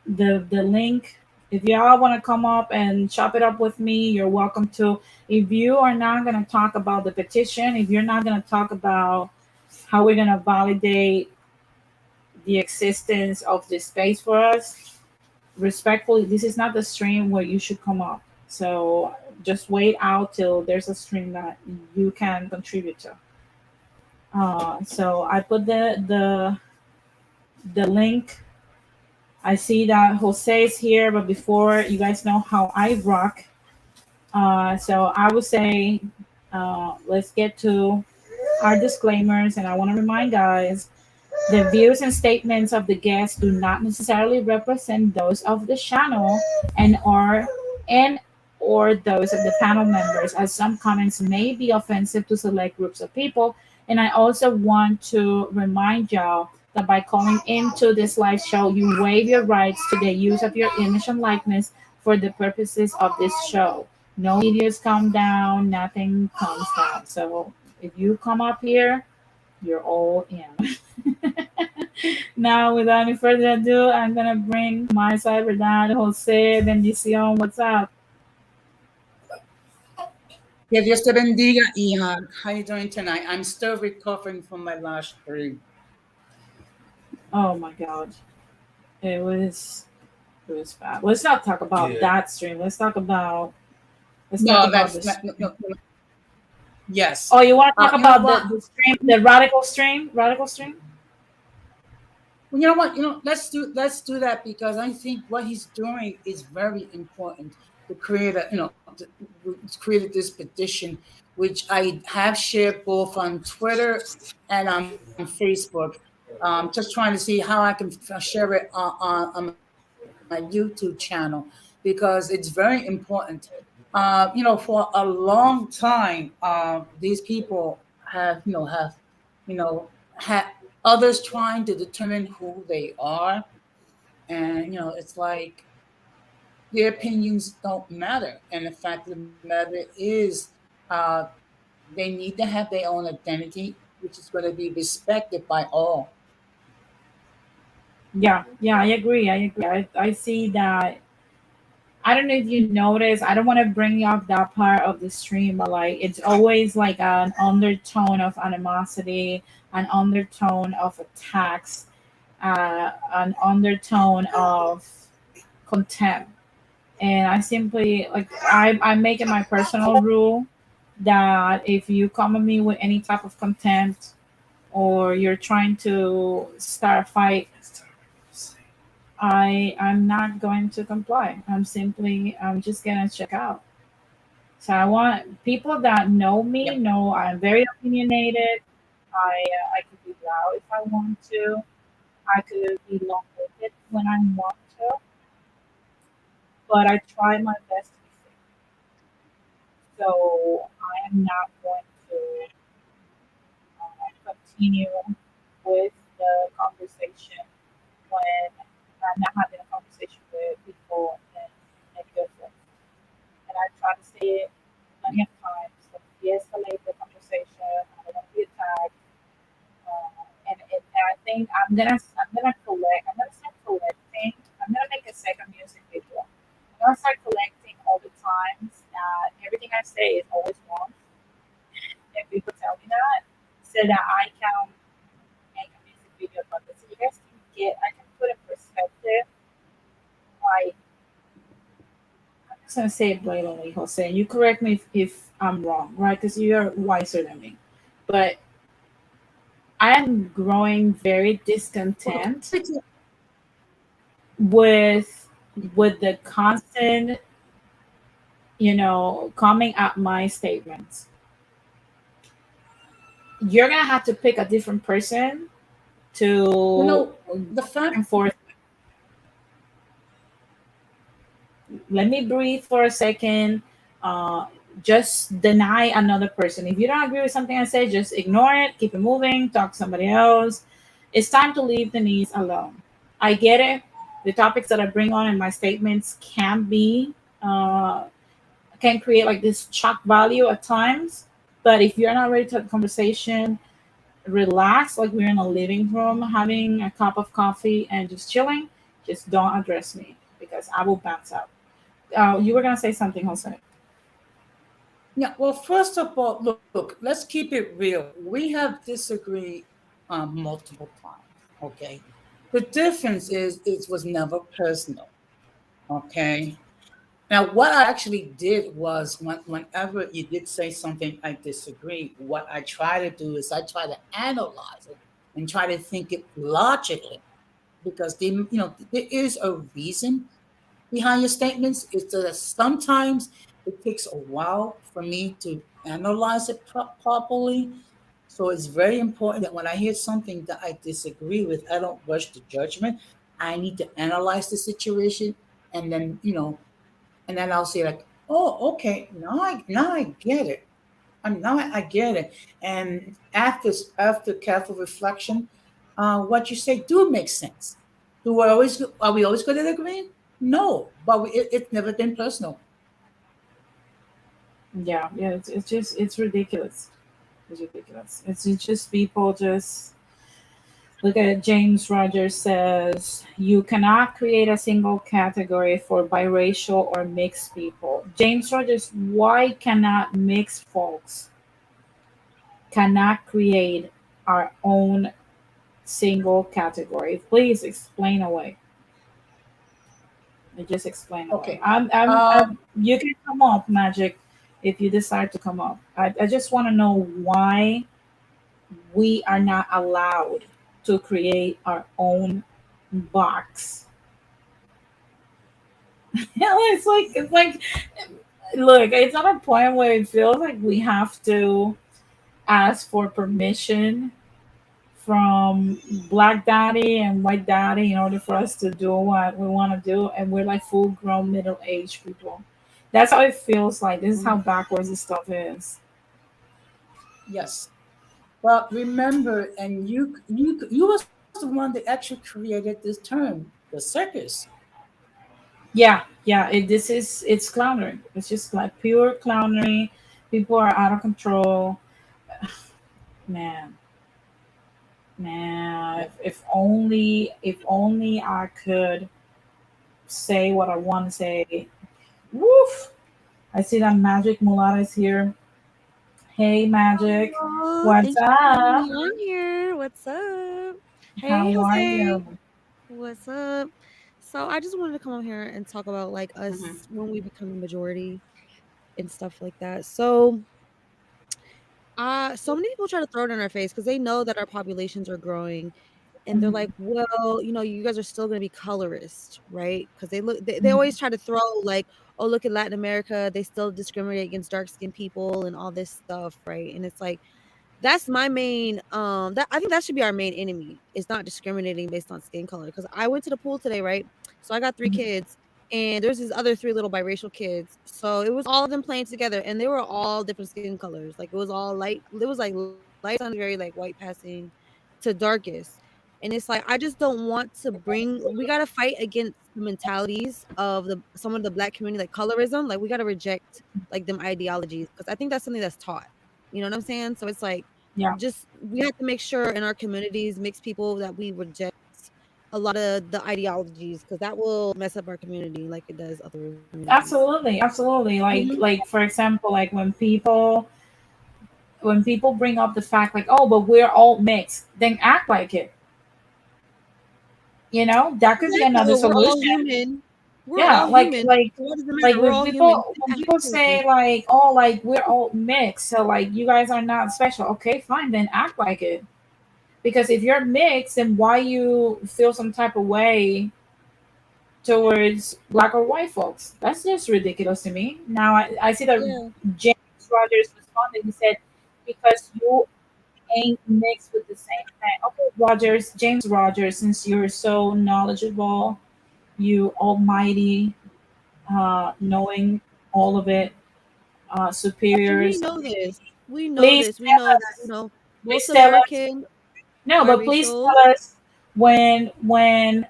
link. If y'all want to come up and chop it up with me, you're welcome to. If you are not going to talk about the petition, if you're not going to talk about how we're going to validate the existence of this space for us, respectfully, this is not the stream where you should come up. So just wait out till there's a stream that you can contribute to. So I put the link. I see that Jose is here, but before, you guys know how I rock. So I would say, let's get to our disclaimers. And I want to remind guys, the views and statements of the guests do not necessarily represent those of the channel and or those of the panel members, as some comments may be offensive to select groups of people. And I also want to remind y'all that by calling into this live show, you waive your rights to the use of your image and likeness for the purposes of this show. No videos come down, nothing comes down. So if you come up here, you're all in. Now, without any further ado, I'm gonna bring my cyber dad, Jose Bendición. What's up? Que Dios te bendiga, hija. How you doing tonight? I'm still recovering from my last stream. Oh my god, it was bad. Let's not talk about that stream. Let's talk about No, this. no. Yes. Oh, you want to talk You know about what? the stream, the radical stream? Radical stream? Well, you know what? Let's do that, because I think what he's doing is very important to create created this petition, which I have shared both on Twitter and on Facebook. Just trying to see how I can share it on my YouTube channel, because it's very important. For a long time, these people had others trying to determine who they are, and it's like their opinions don't matter. And the fact of the matter is, uh, they need to have their own identity, which is going to be respected by all. Yeah, yeah, I agree. I agree. I see that. I don't know if you notice. I don't want to bring up that part of the stream, but like it's always like an undertone of animosity, an undertone of attacks, an undertone of contempt. And I simply like I make it my personal rule that if you come at me with any type of contempt or you're trying to start a fight, I'm not going to comply. I'm just gonna check out. So I want people that know me Yep. know I'm very opinionated. I could be loud if I want to. I could be long winded when I want to, but I try my best to be fair. So I am not going to continue with the conversation when I'm not having a conversation with people in good faith. And I try to say it plenty of times to de-escalate the conversation. I don't want to be attacked. And I think I'm gonna start collecting. I'm gonna make a second music video. I'm gonna start collecting all the times that everything I say is always wrong, and people tell me that, so that I can make a music video about this. So you guys can get, I can put in perspective, like, I'm just gonna say it blatantly, Jose. And you correct me if I'm wrong, right? Because you're wiser than me. But I am growing very discontent with the constant, coming at my statements. You're gonna have to pick a different person You to know, the go back fact, and forth. Let me breathe for a second. Uh, just deny another person. If you don't agree with something I say, just ignore it, keep it moving, talk to somebody else. It's time to leave Denise alone. I get it. The topics that I bring on in my statements uh, can create like this shock value at times. But if you're not ready to have a conversation, relax, like we're in a living room having a cup of coffee and just chilling, just don't address me because I will bounce out. You were gonna say something, Jose. yeah, well, first of all, look, let's keep it real. We have disagreed multiple times, okay? The difference is it was never personal, okay? Now, what I actually did was whenever you did say something I disagree, what I try to do is I try to analyze it and try to think it logically because there is a reason behind your statements. It's that sometimes it takes a while for me to analyze it properly. So it's very important that when I hear something that I disagree with, I don't rush to judgment. I need to analyze the situation, and then and then I'll say like, "Oh, okay, now I get it. I get it." And after careful reflection, what you say do make sense. Do we always Are we always good at agreeing? No, but it's never been personal. Yeah, yeah, it's just it's ridiculous. It's ridiculous. It's just people just look at it. James Rogers says you cannot create a single category for biracial or mixed people. James Rogers, why cannot mixed folks cannot create our own single category? Please explain away. Just explain away. Okay. Um, You can come up, Magic, if you decide to come up. I just want to know why we are not allowed to create our own box. Yeah, it's like look, it's at a point where it feels like we have to ask for permission from Black Daddy and White Daddy in order for us to do what we want to do, and we're like full grown middle aged people. That's how it feels like. This is how backwards this stuff is. yes. But remember, and you was the one that actually created this term, the circus. Yeah, Yeah, it's clownery. It's just like pure clownery. People are out of control. Man, man, if only I could say what I want to say. Woof! I see that Magic Mulata is here. Hey, Magic, Oh, what's thank you for having up? me on here. What's up? Hey, How are Jose. you? What's up? So I just wanted to come on here and talk about like Mhm. us when we become the majority and stuff like that. So many people try to throw it in our face because they know that our populations are growing, and they're Mhm, like, "Well, you guys are still going to be colorist, right?" Because they mhm. always try to throw like, "Oh, look at Latin America, they still discriminate against dark skinned people and all this stuff, right?" And it's like that's my main that I think that should be our main enemy is not discriminating based on skin color. Because I went to the pool today, right? So I got three kids, and there's these other three little biracial kids. So it was all of them playing together, and they were all different skin colors. Like it was all light. It was like light sun, very like white passing to darkest. And it's like I just don't want to bring. We gotta fight against the mentalities of the some of the black community, like colorism. Like we gotta reject like them ideologies because I think that's something that's taught. You know what I'm saying? So it's like Yeah, just we have to make sure in our communities, mixed people, that we reject a lot of the ideologies because that will mess up our community like it does other communities. absolutely, absolutely. Like, Mhm. like for example, like when people bring up the fact like, oh, but we're all mixed, then act like it. That could be Exactly. another Well, we're all solution. human. We're Yeah, all like human. like So what does it like matter? We're when all human. people Just when act people like it. say like, oh, like we're all mixed, so like you guys are not special. Okay, fine, then act like it. Because if you're mixed, then why you feel some type of way towards black or white folks? That's just ridiculous to me. Now I see that Yeah. James Rogers responded. He said, because you ain't mixed with the same thing. Okay, Rogers, James Rogers, since you're so knowledgeable, you almighty, knowing all of it, And we superiors. know this. We know Please this. We tell know that, us. Please most tell us. American No, but please biracial. tell us when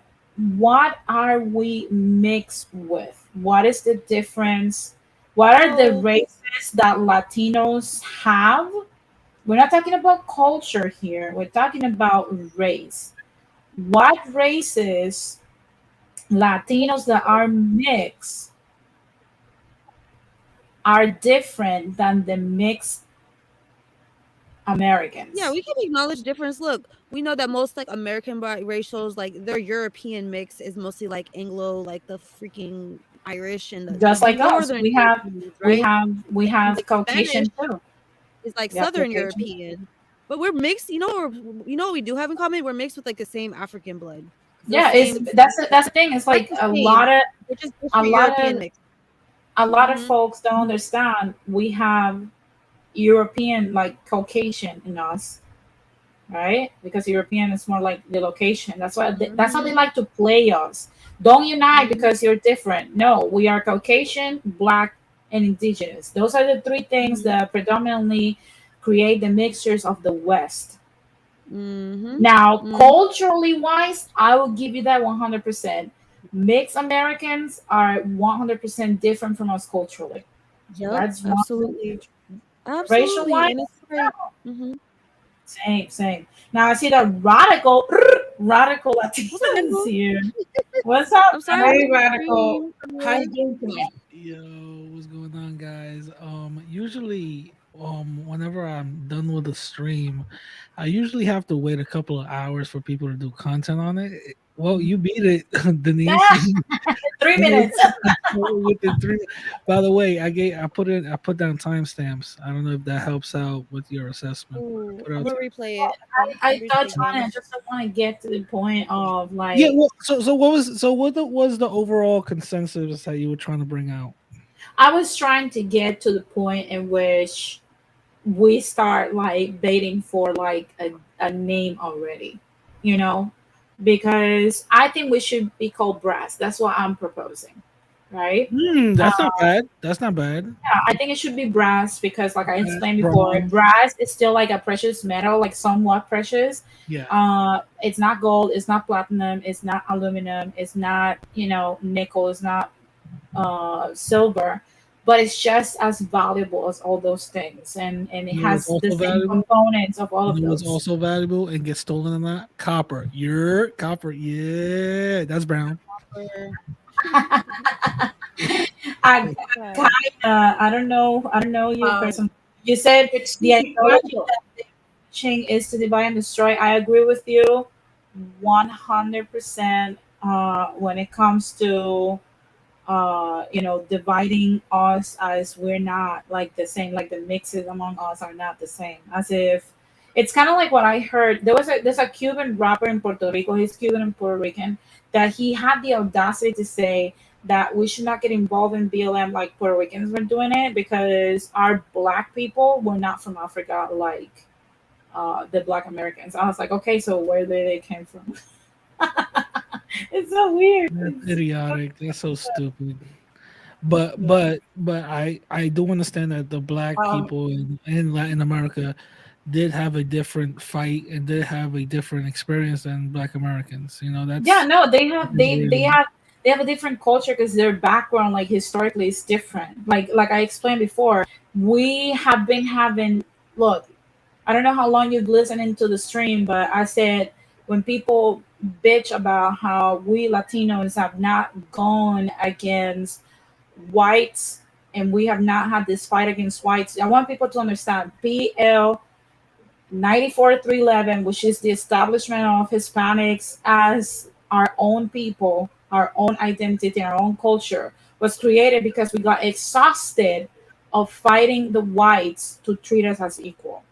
what are we mixed with? What is the difference? What are the So races that Latinos have? We're not talking about culture here. We're talking about race. What races Latinos that are mixed are different than the mixed yeah, Americans? we can acknowledge difference. Look, we know that most like American biracials, like their European mix is mostly like Anglo, like the freaking Irish and the Just like us, northern we have Europeans, we right? have we And have like Spanish Caucasian too. is like We have southern Caucasian. European. But we're mixed, what we do have in common? We're mixed with like the same African blood. The Yeah, it's same that's the thing. It's not like the a same. lot of We're just a different lot European of mix. a lot of Mhm. folks don't understand. We have European, like Caucasian in us, right? Because European is more like the location. That's how they Mhm. like to play us. Don't unite Mhm. because you're different. No, we are Caucasian, black, and indigenous. Those are the three things Mhm. that predominantly create the mixtures of the West. Mhm. Now, Mhm. culturally wise, I will give you that 100%. Mixed Americans are 100% different from us culturally. Yep, That's absolutely. 100%. Racial Absolutely. wise, And it's like mhm. same, same. Now I see that radical, radical What's up, Latinas Nicole? here. What's up, I'm sorry we man? Hey, didn't Radical. stream How earlier. you doing tonight? Yo, what's going on, guys? Usually, whenever I'm done with a stream, I usually have to wait a couple of hours for people to do content on it. Well, you beat it, Denise. Ah, 3 minutes. Within three. By the way, I put down timestamps. I don't know if that helps out with your assessment, but I Ooh, put I'm out. gonna replay it. I'm I touch on it. I rethinking. just don't want to get to the point of Yeah. like, Well, what was the overall consensus that you were trying to bring out? I was trying to get to the point in which we start like baiting for like a name already, you know, because I think we should be called brass. That's what I'm proposing, right? That's not bad. That's not bad. Yeah, I think it should be brass because, like I Brass, explained before, bronze. brass is still like a precious metal, like somewhat precious. Yeah. It's not gold, it's not platinum, it's not aluminum, it's not nickel, it's not silver, but it's just as valuable as all those things, and it You know what's has the also same valuable? components of all You of know what's those. also valuable and gets stolen a lot? Copper. You're copper. Yeah, that's brown. Or- I Right. kinda, I don't know you Um, person. You said it's the super ideology valuable. that teaching is to divide and destroy. I agree with you 100%. When it comes to dividing us, as we're not like the same, like the mixes among us are not the same, as if it's kind of like what I heard. There's a Cuban rapper in Puerto Rico, he's Cuban and Puerto Rican, that he had the audacity to say that we should not get involved in BLM like Puerto Ricans were doing it, because our black people were not from Africa like the black Americans. I was like, okay, so where they came from? It's so weird. That's idiotic. That's so stupid. But I do understand that the black Um, people in Latin America did have a different fight and did have a different experience than black Americans. You know, Yeah, that's no, is real. they have a different culture because their background, like historically, is different. Like I explained before, we have been having, look, I don't know how long you've listened to the stream, but I said when people bitch about how we Latinos have not gone against whites and we have not had this fight against whites, I want people to understand PL 94-311, which is the establishment of Hispanics as our own people, our own identity, our own culture, was created because we got exhausted of fighting the whites to treat us as equal.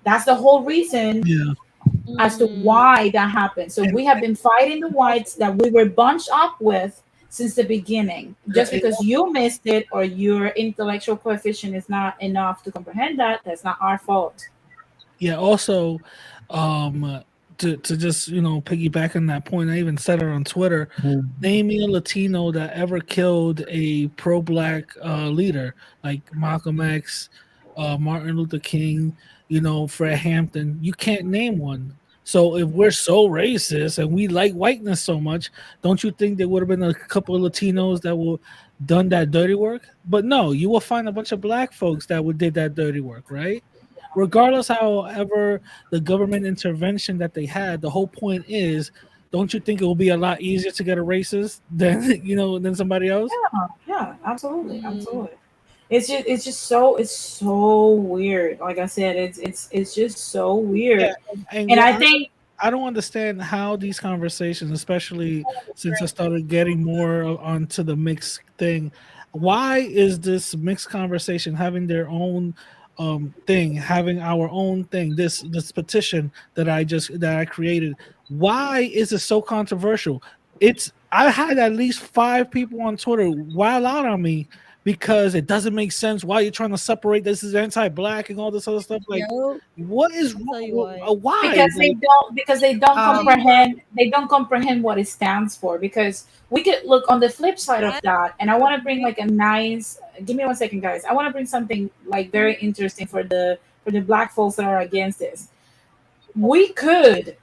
That's the whole reason Yeah. as to Mm, why that happened. So And we have been fighting the whites that we were bunched up with since the beginning. Just it, because you missed it or your intellectual coefficient is not enough to comprehend that, that's not our fault. yeah, also, to just piggyback on that point, I even said it on Twitter. Name me a Latino that ever killed a pro-black leader like Malcolm X, Martin Luther King, Fred Hampton. You can't name one. So if we're so racist and we like whiteness so much, don't you think there would have been a couple of Latinos that would done that dirty work? But no, you will find a bunch of black folks that would did that dirty work, right? Regardless, however, the government intervention that they had, the whole point is, don't you think it will be a lot easier to get a racist than than somebody else? Yeah, yeah, absolutely, mm, absolutely. It's so weird. Like I said, it's just so Yeah, weird. and And what I think I don't understand how these conversations, especially since I started getting more onto the mixed thing, why is this mixed conversation having their own thing, having our own thing, this petition that I created? Why is it so controversial? I had at least 5 people on Twitter wild out on me because it doesn't make sense why you're trying to separate this is anti-black and all this other stuff. Like, yo, what is I'll tell you wrong? why. Why? because Like, they don't I'll tell you why. comprehend what it stands for. Because we could look on the flip side of I that, and I want to bring agree. like a nice. Give me 1 second, guys. I want to bring something like very interesting for the black folks that are against this. We could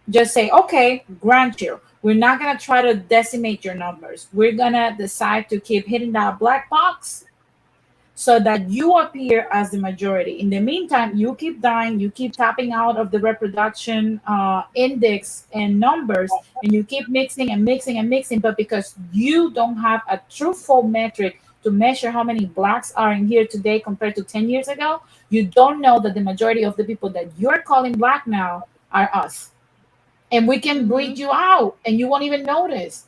just say, okay, grant you. We're not gonna try to decimate your numbers. We're gonna decide to keep hitting that black box so that you appear as the majority. In the meantime, you keep dying, you keep tapping out of the reproduction index and numbers, and you keep mixing and mixing and mixing. But because you don't have a truthful metric to measure how many blacks are in here today compared to 10 years ago, you don't know that the majority of the people that you're calling black now are us. And we can Mm-hmm. breed you out and you won't even notice.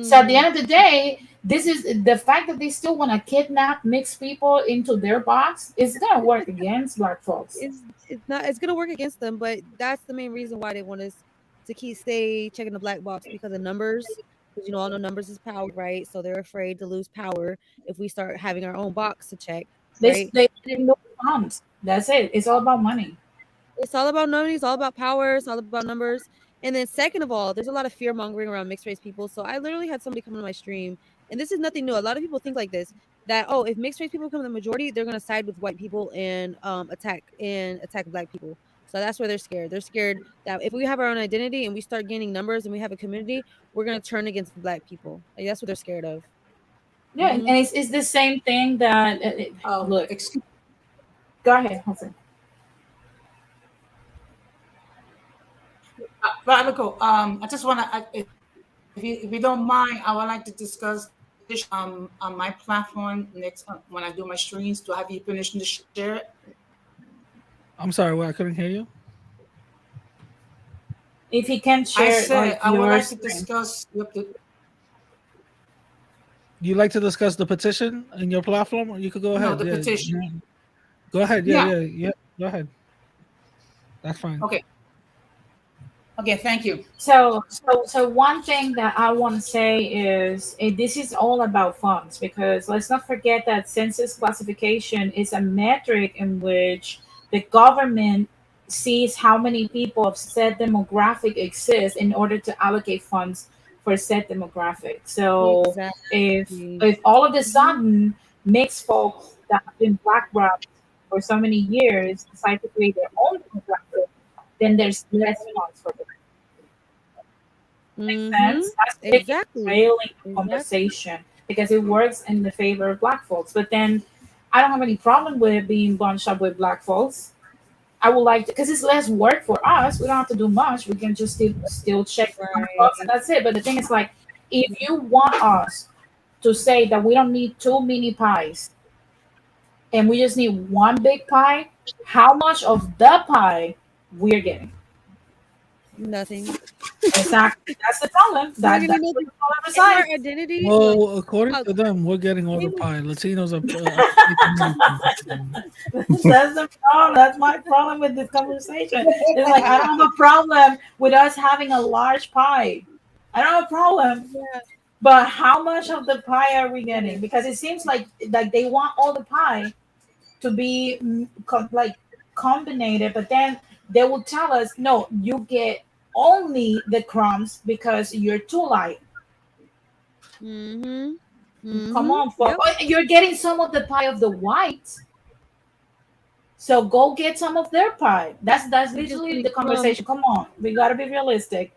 So at the Mm. end of the day, this is the fact that they still want to kidnap mixed people into their box is gonna work against black folks. It's not. It's gonna work against them, but that's the main reason why they want us to keep stay checking the black box because of numbers. Because all know numbers is power, right? So they're afraid to lose power if we start having our own box to check, right? They know funds. That's it. It's all about money. It's all about numbers, it's all about power, it's all about numbers. And then second of all, there's a lot of fear mongering around mixed race people. So I literally had somebody come on my stream, and this is nothing new. A lot of people think like this that oh, if mixed race people become the majority, they're gonna side with white people and attack black people. So that's where they're scared. They're scared that if we have our own identity and we start gaining numbers and we have a community, we're gonna turn against black people. Like that's what they're scared of. Yeah, and it's the same thing that look. Excuse Go ahead, Jose. Radical. I just want to, if you don't mind, I would like to discuss on my platform next when I do my streams. To have you permission to share it? I'm sorry, what? I couldn't hear you. If you can I share said like I would your like to screen. discuss with the. You like to discuss the petition in your platform, or you could go No, ahead. the Yeah, petition. yeah. Go ahead. Yeah, Yeah. yeah, yeah. Go ahead. That's fine. Okay. Okay. Thank you. So one thing that I want to say is this is all about funds, because let's not forget that census classification is a metric in which the government sees how many people of said demographic exist in order to allocate funds for said demographic. So Exactly. if all of a Mhm. sudden mixed folks that have been black wrapped for so many years decide to create their own demographic, then there's less funds for them. Makes Mhm. sense. That's making Exactly. railing Exactly. conversation because it works in the favor of black folks. But then I don't have any problem with being bunched up with black folks. I would like to, because it's less work for us. We don't have to do much. We can just still check the box and Right. that's it. But the thing is, like, if you want us to say that we don't need two mini pies and we just need one big pie, how much of the pie we're getting? Nothing. Exactly. That's the problem. We're gonna That's know what the the problem in our resides. identities. Like, Well, according how to them, we're getting all the name pie. Latinos are taking everything. That's the problem. That's my problem with this conversation. It's like I don't have a problem with us having a large pie. I don't have a problem. yeah, But how much of the pie are we getting? Because it seems like they want all the pie to be like combined, but then they will tell us, no, you get only the crumbs because you're too light. mm-hmm. Come Mm-hmm. on, folks. Yep. Oh, you're getting some of the pie of the whites. So go get some of their pie. That's We're just literally getting the crumbs. conversation. Come on, we gotta be realistic.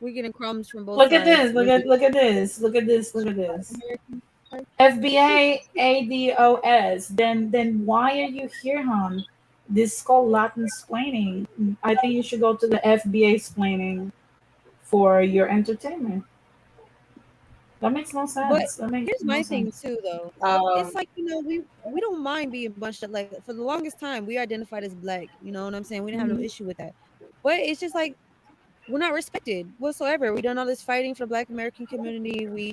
We're getting crumbs from both Look at sides. this. Look Really. at this. Look at this. Look at this. American side. FBA ADOS. Then why are you here, hon? This is called Latin explaining. I think you should go to the FBA explaining for your entertainment. That makes no But sense. That makes here's no my thing sense. too, though. It's Um, like, we don't mind being bunched up. Like, for the longest time, we identified as black. You know what I'm saying? We didn't have no Mhm. issue with that. But it's just like we're not respected whatsoever. We done all this fighting for the Black American community. We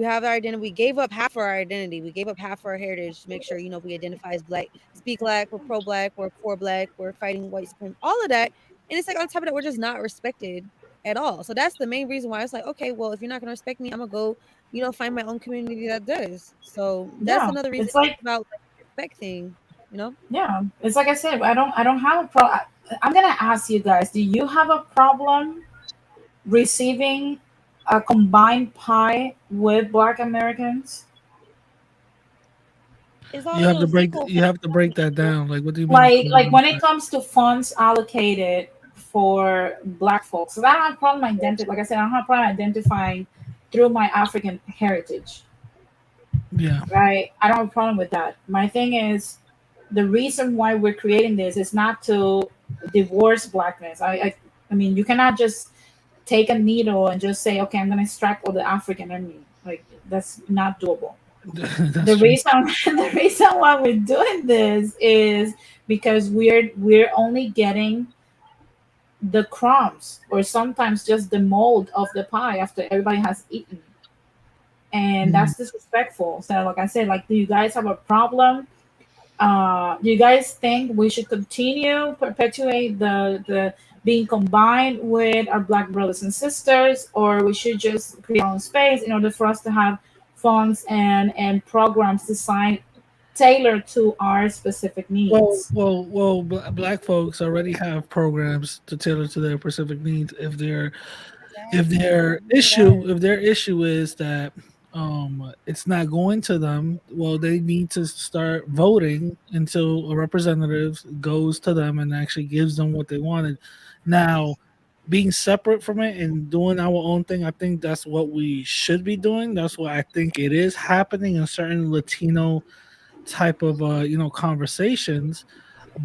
have our identity. We gave up half of our identity. We gave up half of our heritage to make sure, we identify as black, speak black, we're pro black, we're for black, we're fighting white supremacy, all of that. And it's like on top of that, we're just not respected at all. So that's the main reason why it's like, okay, well, if you're not gonna respect me, I'm gonna go, find my own community that does. So that's Yeah, another reason it's like about like the respect thing, you know? yeah, it's like I said. I don't have a problem. I'm gonna ask you guys. Do you have a problem receiving a combined pie with Black Americans? It's all those equal You have to break that down. Like, what do you mean? Like when it comes to funds allocated for Black folks, 'cause I don't have a problem like I said, I don't have a problem identifying through my African heritage, Yeah. right? I don't have a problem with that. My thing is the reason why we're creating this is not to divorce blackness. I mean, you cannot just take a needle and just say, okay, I'm going to extract all the African in me. Like that's not doable. That's The true. reason the reason why we're doing this is because we're only getting the crumbs or sometimes just the mold of the pie after everybody has eaten, and Mhm. that's disrespectful. So like I said, like, do you guys have a problem? Do you guys think we should continue perpetuate the being combined with our black brothers and sisters, or we should just create our own space in order for us to have funds and programs designed tailored to our specific needs? Black folks already have programs to tailor to their specific needs. exactly. Look at that. If their issue is that it's not going to them, well, they need to start voting until a representative goes to them and actually gives them what they wanted. Now, being separate from it and doing our own thing, I think that's what we should be doing. That's what I think it is happening in certain Latino type of conversations.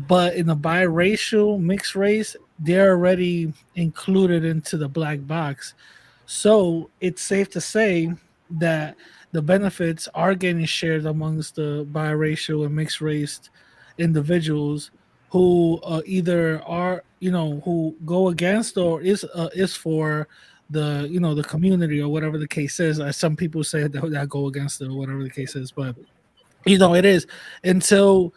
But in the biracial mixed race, they're already included into the black box. So it's safe to say that the benefits are getting shared amongst the biracial and mixed race individuals who either are who go against or is for the the community or whatever the case is. As some people say that go against it or whatever the case is, but it is until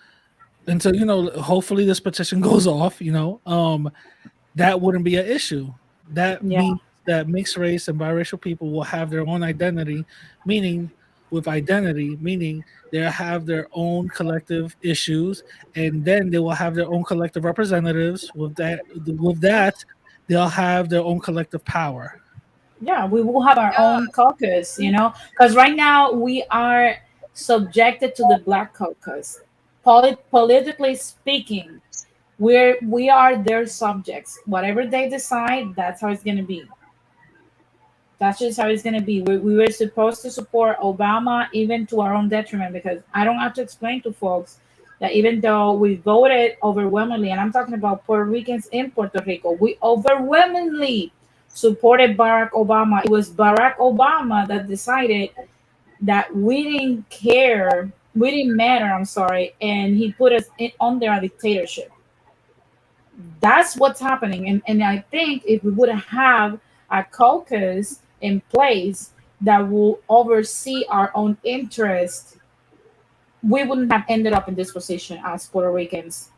hopefully this petition goes off. That wouldn't be an issue. That Yeah. means that mixed race and biracial people will have their own identity, meaning meaning they'll have their own collective issues, and then they will have their own collective representatives. With that, they'll have their own collective power. Yeah, we will have our Yeah. own caucus, because right now we are subjected to the black caucus. Politically speaking, we are their subjects. Whatever they decide, that's how it's gonna be. That's just how it's gonna be. We were supposed to support Obama even to our own detriment, because I don't have to explain to folks that even though we voted overwhelmingly, and I'm talking about Puerto Ricans in Puerto Rico, we overwhelmingly supported Barack Obama. It was Barack Obama that decided that we didn't care, we didn't matter. I'm sorry, and he put us under a dictatorship. That's what's happening, and I think if we would have a caucus in place that will oversee our own interest, we wouldn't have ended up in this position as Puerto Ricans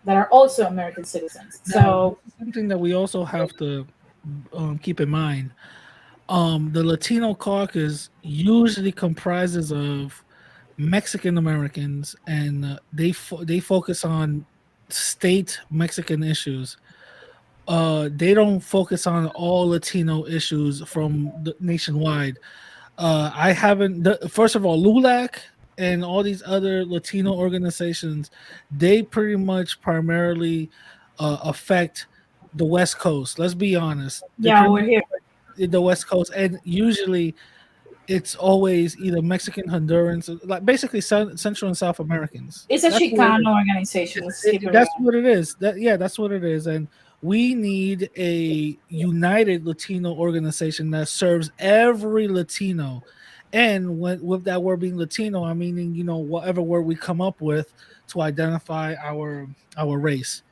that are also American citizens. So Something that we also have to keep in mind. The Latino caucus usually comprises of Mexican Americans, and they focus on state Mexican issues. They don't focus on all Latino issues from the nationwide. I haven't. First of all, LULAC and all these other Latino organizations, they pretty much primarily affect the West Coast. Let's be honest. They yeah, pretty we're here. much the West Coast, and usually it's always either Mexican, Hondurans, like basically Central and South Americans. It's a That's what it is. Chicano organization. Let's keep it That's real. what it is. That's what it is. And we need a united Latino organization that serves every Latino. And with that word being Latino, I'm meaning whatever word we come up with to identify our race.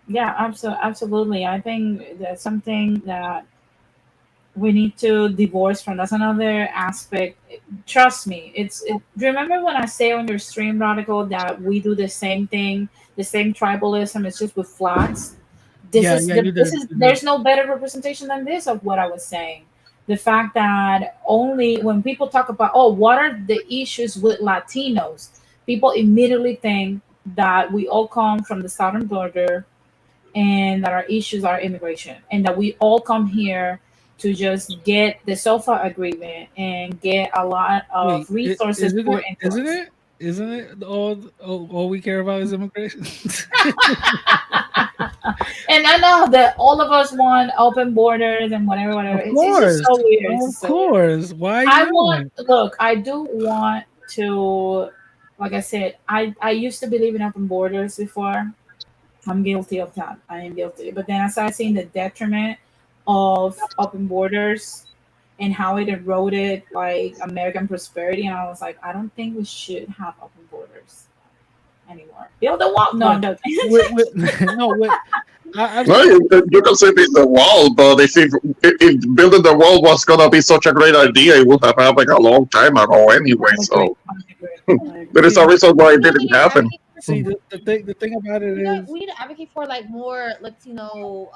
Yeah, absolutely. I think that's something that we need to divorce from. That's another aspect. Trust me. Remember when I say on your stream, Radical, that we do the same thing, the same tribalism. It's just with flags. This Yeah, is yeah, the you this did. is You did. There's no better representation than this of what I was saying. The fact that only when people talk about, oh, what are the issues with Latinos, people immediately think that we all come from the southern border and that our issues are immigration, and that we all come here to just get the SOFA agreement and get a lot of Wait, resources isn't for it? Isn't influence. it? Isn't it all we care about is immigration? And I know that all of us want open borders and whatever, whatever. Of It's just course, so weird. It's of just so weird. course. Why I want, not? look, I do want to, like I said, I used to believe in open borders before. I'm guilty of that. I am guilty. But then I started seeing the detriment of open borders and how it eroded like American prosperity. And I was like, I don't think we should have open borders anymore. Build a wall. No, But I'm joking. no, I've No, seen. you can say build the wall, but if building the wall was gonna be such a great idea, it would have happened a long time ago anyway. I agree. So I agree. I there is agree. a reason why it We also didn't need to happen. advocate for See, the thing about it is we need to advocate for like more Latino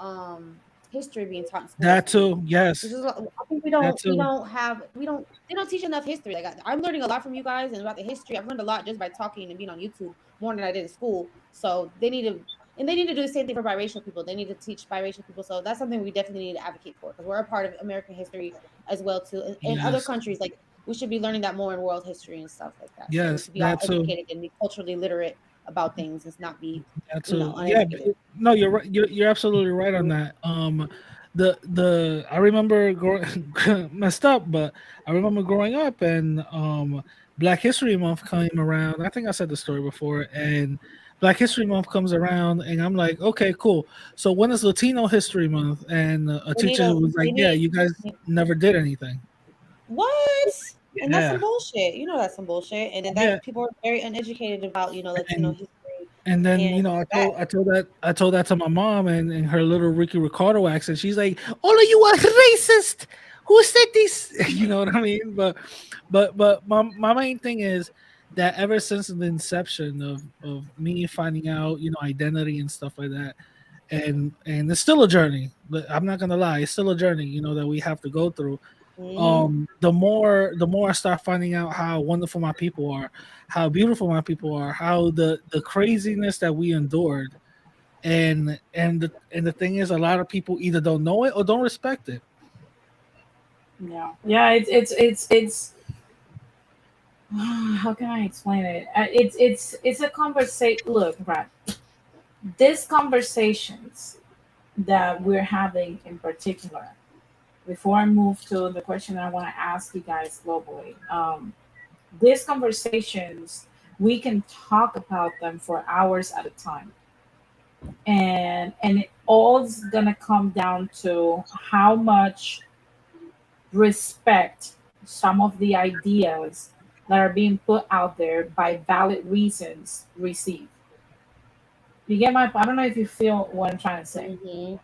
history being taught in schools that too. too. Yes, Which is, I think that we too. don't have they don't teach enough history. Like I'm learning a lot from you guys and about the history. I've learned a lot just by talking and being on YouTube more than I did in school. So they need to do the same thing for biracial people. They need to teach biracial people. So that's something we definitely need to advocate for because we're a part of American history as well too. And other Yes, countries, like we should be learning that more in world history and stuff like that. So we yes, should be all that too. educated and be culturally literate about things and not be, That too. Yeah, uneducated. no, you're right. You're absolutely right on that. the I remember growing messed up, but I remember growing up and Black History Month came around. I think I said the story before, and Black History Month comes around, and I'm like, okay, cool. So when is Latino History Month? And a They need teacher a was they like, yeah, need you guys never did anything. what? And that's some Yeah, bullshit. You know that's some bullshit. And then yeah. that people are very uneducated about, Latino And history and then and that. I told that to my mom and in her little Ricky Ricardo accent. She's like, "All of you are racist. Who said this?" You know what I mean? But my main thing is that ever since the inception of me finding out, identity and stuff like that, and it's still a journey. But I'm not gonna lie, it's still a journey, that we have to go through. Hmm. The more I start finding out how wonderful my people are, how beautiful my people are, how the craziness that we endured, and the thing is, a lot of people either don't know it or don't respect it. Yeah, yeah. It's how can I explain it? It's a conversation. Look, right. These conversations that we're having in particular. Before I move to the question I want to ask you guys globally, these conversations we can talk about them for hours at a time, and it all's gonna come down to how much respect some of the ideas that are being put out there by valid reasons receive. You get my? I don't know if you feel what I'm trying to say. Hmm.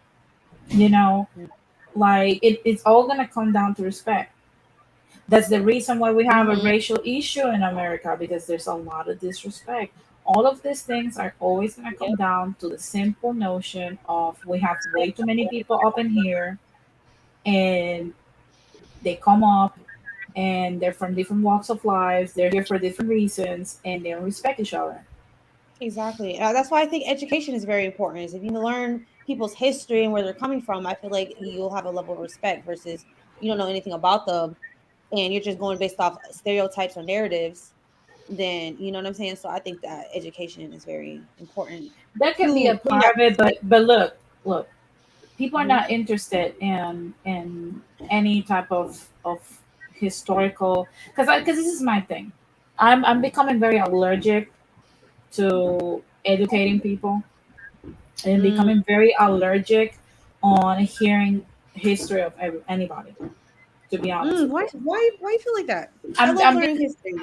You know, like it's all gonna come down to respect. That's the reason why we have a Hmm. racial issue in America because there's a lot of disrespect. All of these things are always going to come Yep. down to the simple notion of we have way too many people up in here and they come up and they're from different walks of life. They're here for different reasons and they don't respect each other. Exactly. That's why I think education is very important. Is if you learn people's history and where they're coming from, I feel like you'll have a level of respect versus you don't know anything about them and you're just going based off stereotypes or narratives. Then you know what I'm saying. So I think that education is very important That can be a to bring part that of it, respect. but look, people are Mhm. not interested in any type of historical because this is my thing. I'm becoming very allergic to educating people and Mm. becoming very allergic on hearing history of anybody. To be honest Mm. with you, Why you feel like that? I I'm love I'm learning bec- history.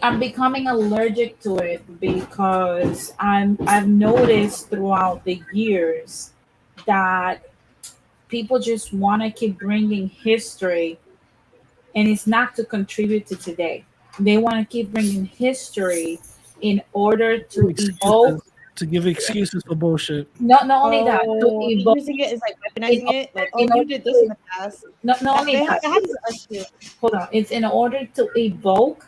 I'm becoming allergic to it because I've noticed throughout the years that people just want to keep bringing history, and it's not to contribute to today. They want to keep bringing history in order to Excuses evoke. to give excuses for bullshit. Not only that, to Oh, evoke using it is like in weaponizing it. order Like, oh, in you order did this in to the past. not only that. It happens to us too. Hold on, it's in order to evoke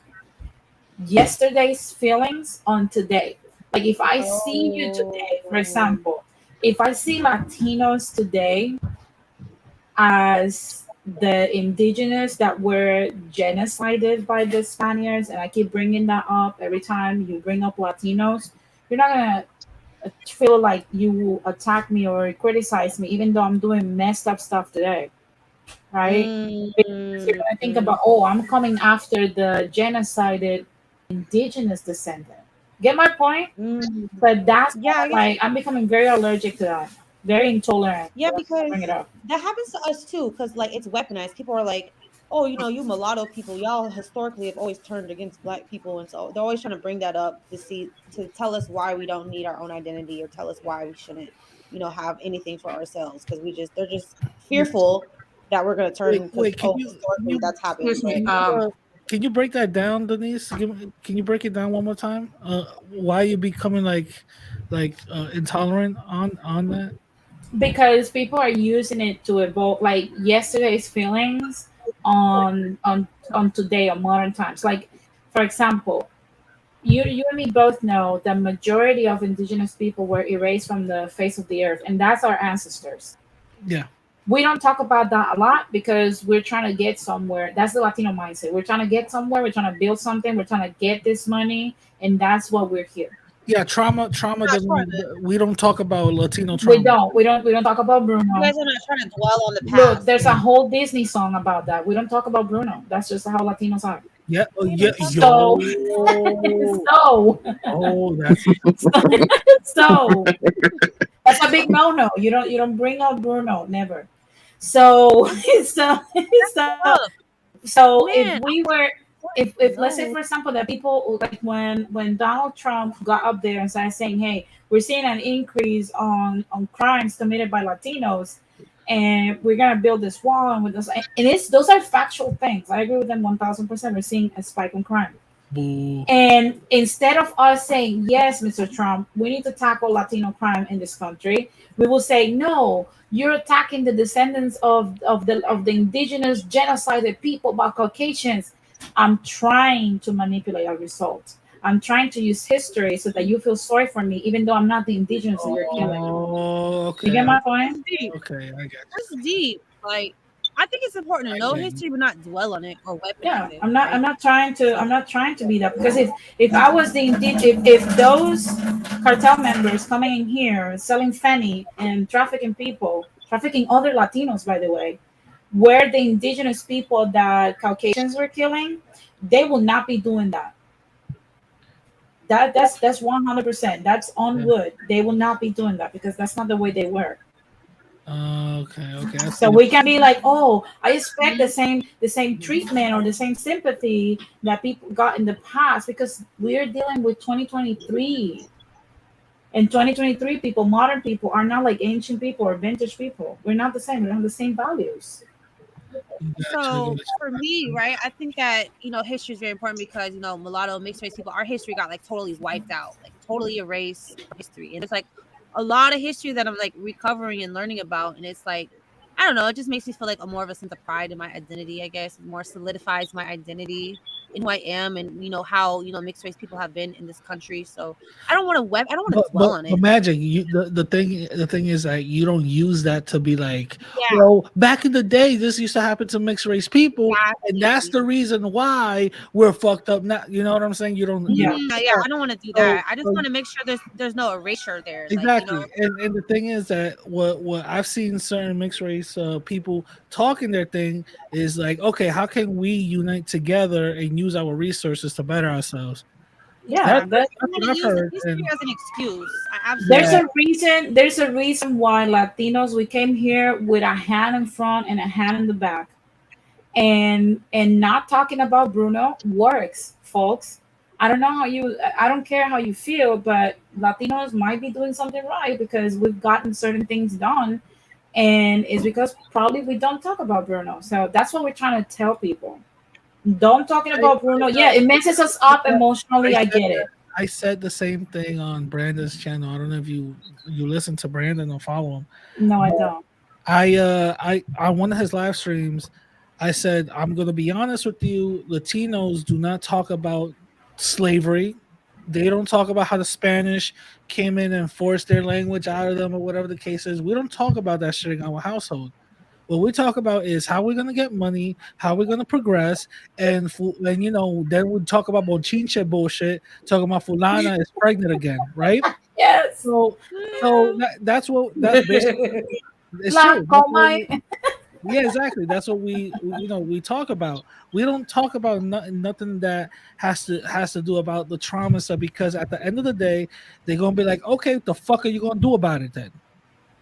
yesterday's feelings on today. Like if I see you today, for Oh. example, if I see Latinos today as the indigenous that were genocided by the Spaniards, and I keep bringing that up every time you bring up Latinos, you're not gonna feel like you attack me or criticize me, even though I'm doing messed up stuff today, right? Because you're gonna think Mm. about, oh, I'm coming after the genocided indigenous descendant. Get my point? Mm. But that's Yeah, I why, get like, I'm becoming very allergic to that, very intolerant. yeah, So that's why I bring it because up. that happens to us too. Because like it's weaponized. People are like, "Oh, you mulatto people, y'all historically have always turned against black people," and so they're always trying to bring that up to tell us why we don't need our own identity or tell us why we shouldn't, have anything for ourselves because they're just fearful that we're gonna turn because Wait, can oh you can historically you that's happened, Excuse but me. can you break that down, Denise? Can you break it down one more time? Why you becoming like intolerant on that? Because people are using it to evoke like yesterday's feelings on today on modern times. Like, for example, you and me both know the majority of indigenous people were erased from the face of the earth, and that's our ancestors. Yeah, We don't talk about that a lot because we're trying to get somewhere. That's the Latino mindset. We're trying to get somewhere. We're trying to build something. We're trying to get this money, and that's what we're here. Yeah, trauma Not part of it. doesn't. We don't talk about Latino We trauma. don't. We don't talk about Bruno. You guys are not trying to dwell on the Look, past. there's a whole Disney song about that. We don't talk about Bruno. That's just how Latinos are. Yeah, oh, We yeah, don't talk So, yo, so, oh, that's so that's a big no-no. You don't bring up Bruno, never. So, so, so, Look, so if man, we were, if let's say no. for example that people like when Donald Trump got up there and started saying, hey, we're seeing an increase on crimes committed by Latinos, and we're gonna build this wall and with this, and it's those are factual things. I agree with them 1,000%. We're seeing a spike in crime. boo. And instead of us saying, yes, Mr. Trump, we need to tackle Latino crime in this country, we will say, no, you're attacking the descendants of the indigenous genocided people by Caucasians. I'm trying to manipulate our results. I'm trying to use history so that you feel sorry for me, even though I'm not the indigenous that you're killing. Oh, You get okay, my That's point? deep. okay, I get That's deep. Like, I think it's important to I know get you. history, but not dwell on it or Yeah, weaponize it. I'm not. Right? I'm not trying to be that, because if I was if those cartel members coming in here selling fentanyl and trafficking people, trafficking other Latinos, by the way, were the indigenous people that Caucasians were killing, they will not be doing that. That's 100%. That's on Yeah. wood. They will not be doing that because that's not the way they work. Okay, okay, I So see. we can be like, oh, I expect the same treatment or the same sympathy that people got in the past, because we're dealing with 2023. And 2023 people, modern people, are not like ancient people or vintage people. We're not the same. We don't have the same values. Gotcha, So gotcha. for me, right, I think that history is very important because mulatto mixed race people, our history got like totally wiped out, like totally erased from history, and there's like a lot of history that I'm like recovering and learning about, and it's like I don't know, it just makes me feel like a more of a sense of pride in my identity. I guess it more solidifies my identity in who I am, and how mixed race people have been in this country. So I don't want to dwell on But it. Magic, the thing is that you don't use that to be like, Yeah, well, back in the day, this used to happen to mixed race people, and that's exactly. the reason why we're fucked up now. You know what I'm saying? You don't, you Yeah. don't do Yeah, that. I don't want to do So, that. I just so want to make sure there's no erasure there. Like, exactly, and the thing is that what I've seen certain mixed race people talking their thing is like, okay, how can we unite together and use our resources to better ourselves? Yeah, That, that I don't that's want what to I've use heard, history and as an excuse. I there's yeah, absolutely a reason. There's a reason why Latinos, we came here with a hand in front and a hand in the back, and not talking about Bruno works, folks. I don't care how you feel, but Latinos might be doing something right because we've gotten certain things done, and it's because probably we don't talk about Bruno. So that's what we're trying to tell people. Don't talking I, about Bruno. Yeah, it messes us up I emotionally. I said get that it. I said the same thing on Brandon's channel. I don't know if you listen to Brandon or follow him. No, I But don't. I on one of his live streams, I said I'm gonna be honest with you. Latinos do not talk about slavery. They don't talk about how the Spanish came in and forced their language out of them or whatever the case is. We don't talk about that shit in our household. What we talk about is how we're gonna get money, how we're gonna progress, and then we talk about bochinche bullshit, talking about fulana is pregnant again, right? Yes. So, so that's basically it's La true. That's what coma. yeah, exactly. That's what we talk about. We don't talk about nothing that has to do about the trauma stuff because at the end of the day, they're gonna be like, okay, what the fuck are you gonna do about it then?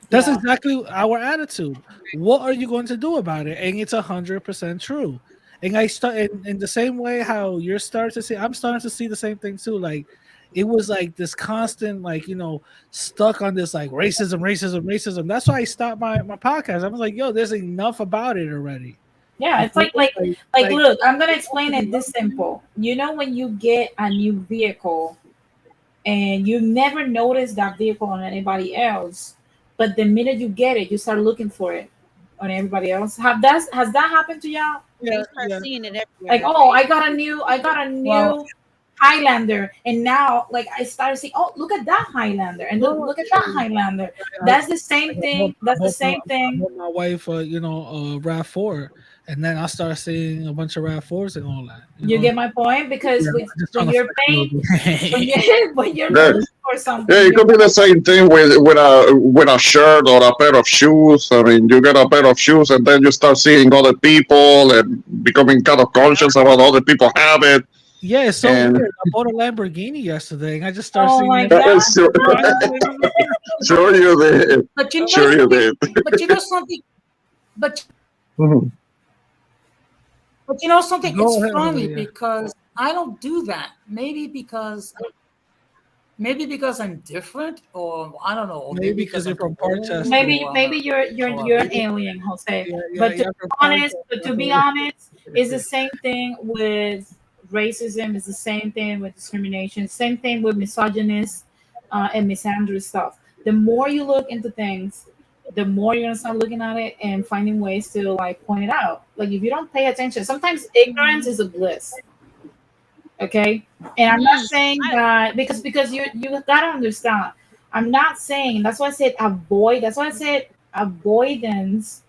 That's Yeah. exactly our attitude. What are you going to do about it? And it's 100% true. And I start in the same way how you're starting to see, I'm starting to see the same thing too. Like it was like this constant, like stuck on this like racism, racism, racism. That's why I stopped my podcast. I was like, yo, there's enough about it already. Yeah, You it's feel like me? like like Like look, I'm gonna explain it this simple. You know when you get a new vehicle and you never notice that vehicle on anybody else, but the minute you get it, you start looking for it on everybody else. Has that happened to y'all? you yeah, start yeah. seeing it Like, everywhere, oh, right? I got a new Well, Highlander, and now like I started saying, oh, look at that Highlander, and look at that Highlander. That's the same thing. That's the same I thing. bought my wife, RAV4, and then I start seeing a bunch of RAV4s and all that. You get my point? Because Yeah, with just when trying to you're flex a paying, little when bit. you when you're Yeah, looking for yeah, something, it you're could be the same thing with a shirt or a pair of shoes. I mean, you get a pair of shoes, and then you start seeing other people and becoming kind of conscious about other people have it. Yeah, it's so And weird. I bought a Lamborghini yesterday, and I just started oh seeing my everybody god. sure, driving it. sure you did. But you know Sure you something. did. But you know something. But Mhm. but you know something. It's Go ahead, funny yeah. because I don't do that. Maybe because I'm different, or I don't know, or Maybe maybe because because you're I'm too from old, Parchester. Maybe you're an maybe alien, Jose. Yeah, But to yeah, be from honest, Parchester. it's the same thing with racism. It's the same thing with discrimination. Same thing with misogynist and misandrous stuff. The more you look into things, the more you're gonna start looking at it and finding ways to like point it out. Like if you don't pay attention, sometimes ignorance is a bliss. Okay, and I'm not saying that because you gotta understand, I'm not saying, that's why I said avoid, that's why I said avoidance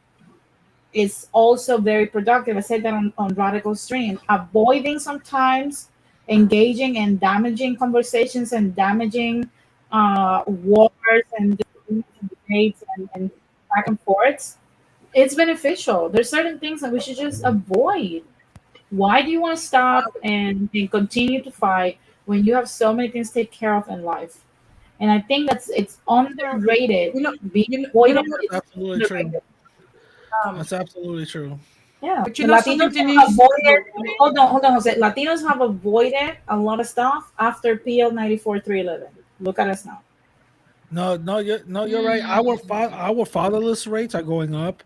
is also very productive. I said that on radical stream, avoiding sometimes engaging in damaging conversations and damaging wars and debates and back and forths, it's beneficial. There's certain things that we should just avoid. Why do you want to stop and continue to fight when you have so many things to take care of in life? And I think it's underrated. you know, Being you know avoidant what? is That's absolutely true. underrated. Um, That's absolutely true. Yeah, but the you know something, Latinos have Denise. avoided. Hold on, Jose. Latinos have avoided a lot of stuff after PL 94-311. Look at us now. No, you're right. Our fatherless rates are going up.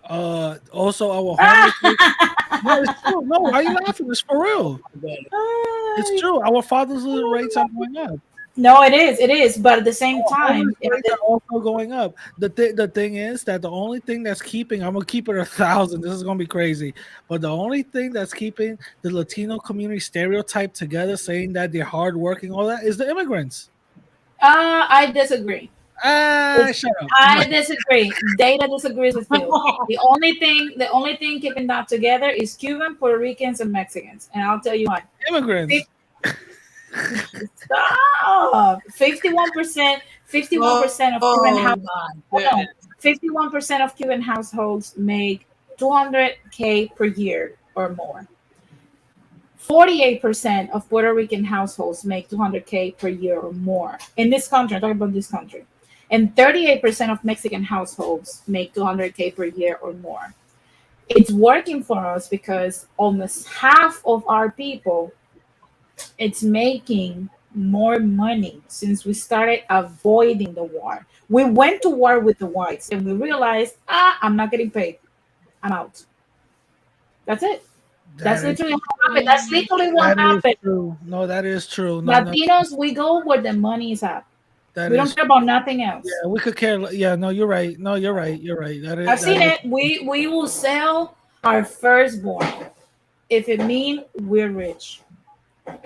Also our homeless rates. No, it's true. No, why are you laughing? It's for real. It's Ay. true. Our fatherless rates are going up. No, it is. It is. But at the same Our homeless time, rates are also going up. The thing is that the only thing that's keeping, I'm gonna keep it 1,000. This is gonna be crazy, but the only thing that's keeping the Latino community stereotype together, saying that they're hardworking, all that, is the immigrants. I disagree. Shut up. I disagree. Data disagrees with you. The only thing keeping that together is Cuban, Puerto Ricans, and Mexicans. And I'll tell you why. Immigrants. Stop. 51%. 51% of Cuban Oh households. my Hold on. goodness. 51% of Cuban households make 200K per year or more. 48% of Puerto Rican households make 200K per year or more in this country. I'm talking about this country. And 38% of Mexican households make 200K per year or more. It's working for us because almost half of our people, it's making more money since we started avoiding the war. We went to war with the whites and we realized, I'm not getting paid. I'm out. That's it. That's That is literally what happened. That's literally what that is happened. true. No, that is true. No, Latinos, we go where the money is at. that We don't is. care about nothing else. Yeah, we could care. Yeah, no, you're right. No, you're right. You're right. That I've is. That seen is. it. We will sell our firstborn if it means we're rich.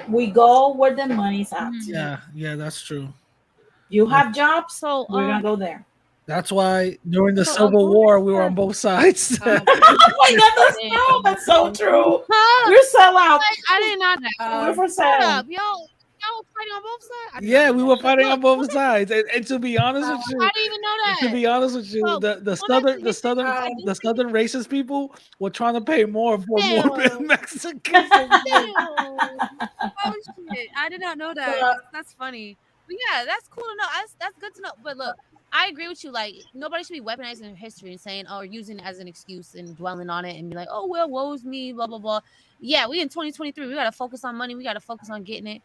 We go where the money's at. Yeah, that's true. You That's, have jobs, So we're gonna go there. that's why during the So, Civil going War we were back on both sides. to Oh my god, that's true. That's so true. We're sell out. I didn't know that. We're for Hold sale. up, y'all were fighting on both sides. I did Yeah, not we know were that. fighting on Look, both sides. And to be honest with you, I didn't even know to that. be honest with you, So the going back to southern the the history, southern I do the think southern racist people were trying to pay more for more damn. Mexicans. Oh shit! I did not know that. That's funny. But yeah, that's cool to know. That's good to know. But look, I agree with you. Like nobody should be weaponizing history and saying, or using it as an excuse and dwelling on it and be like, oh well, woe's me, blah blah blah. Yeah, we in 2023. We gotta focus on money. We gotta focus on getting it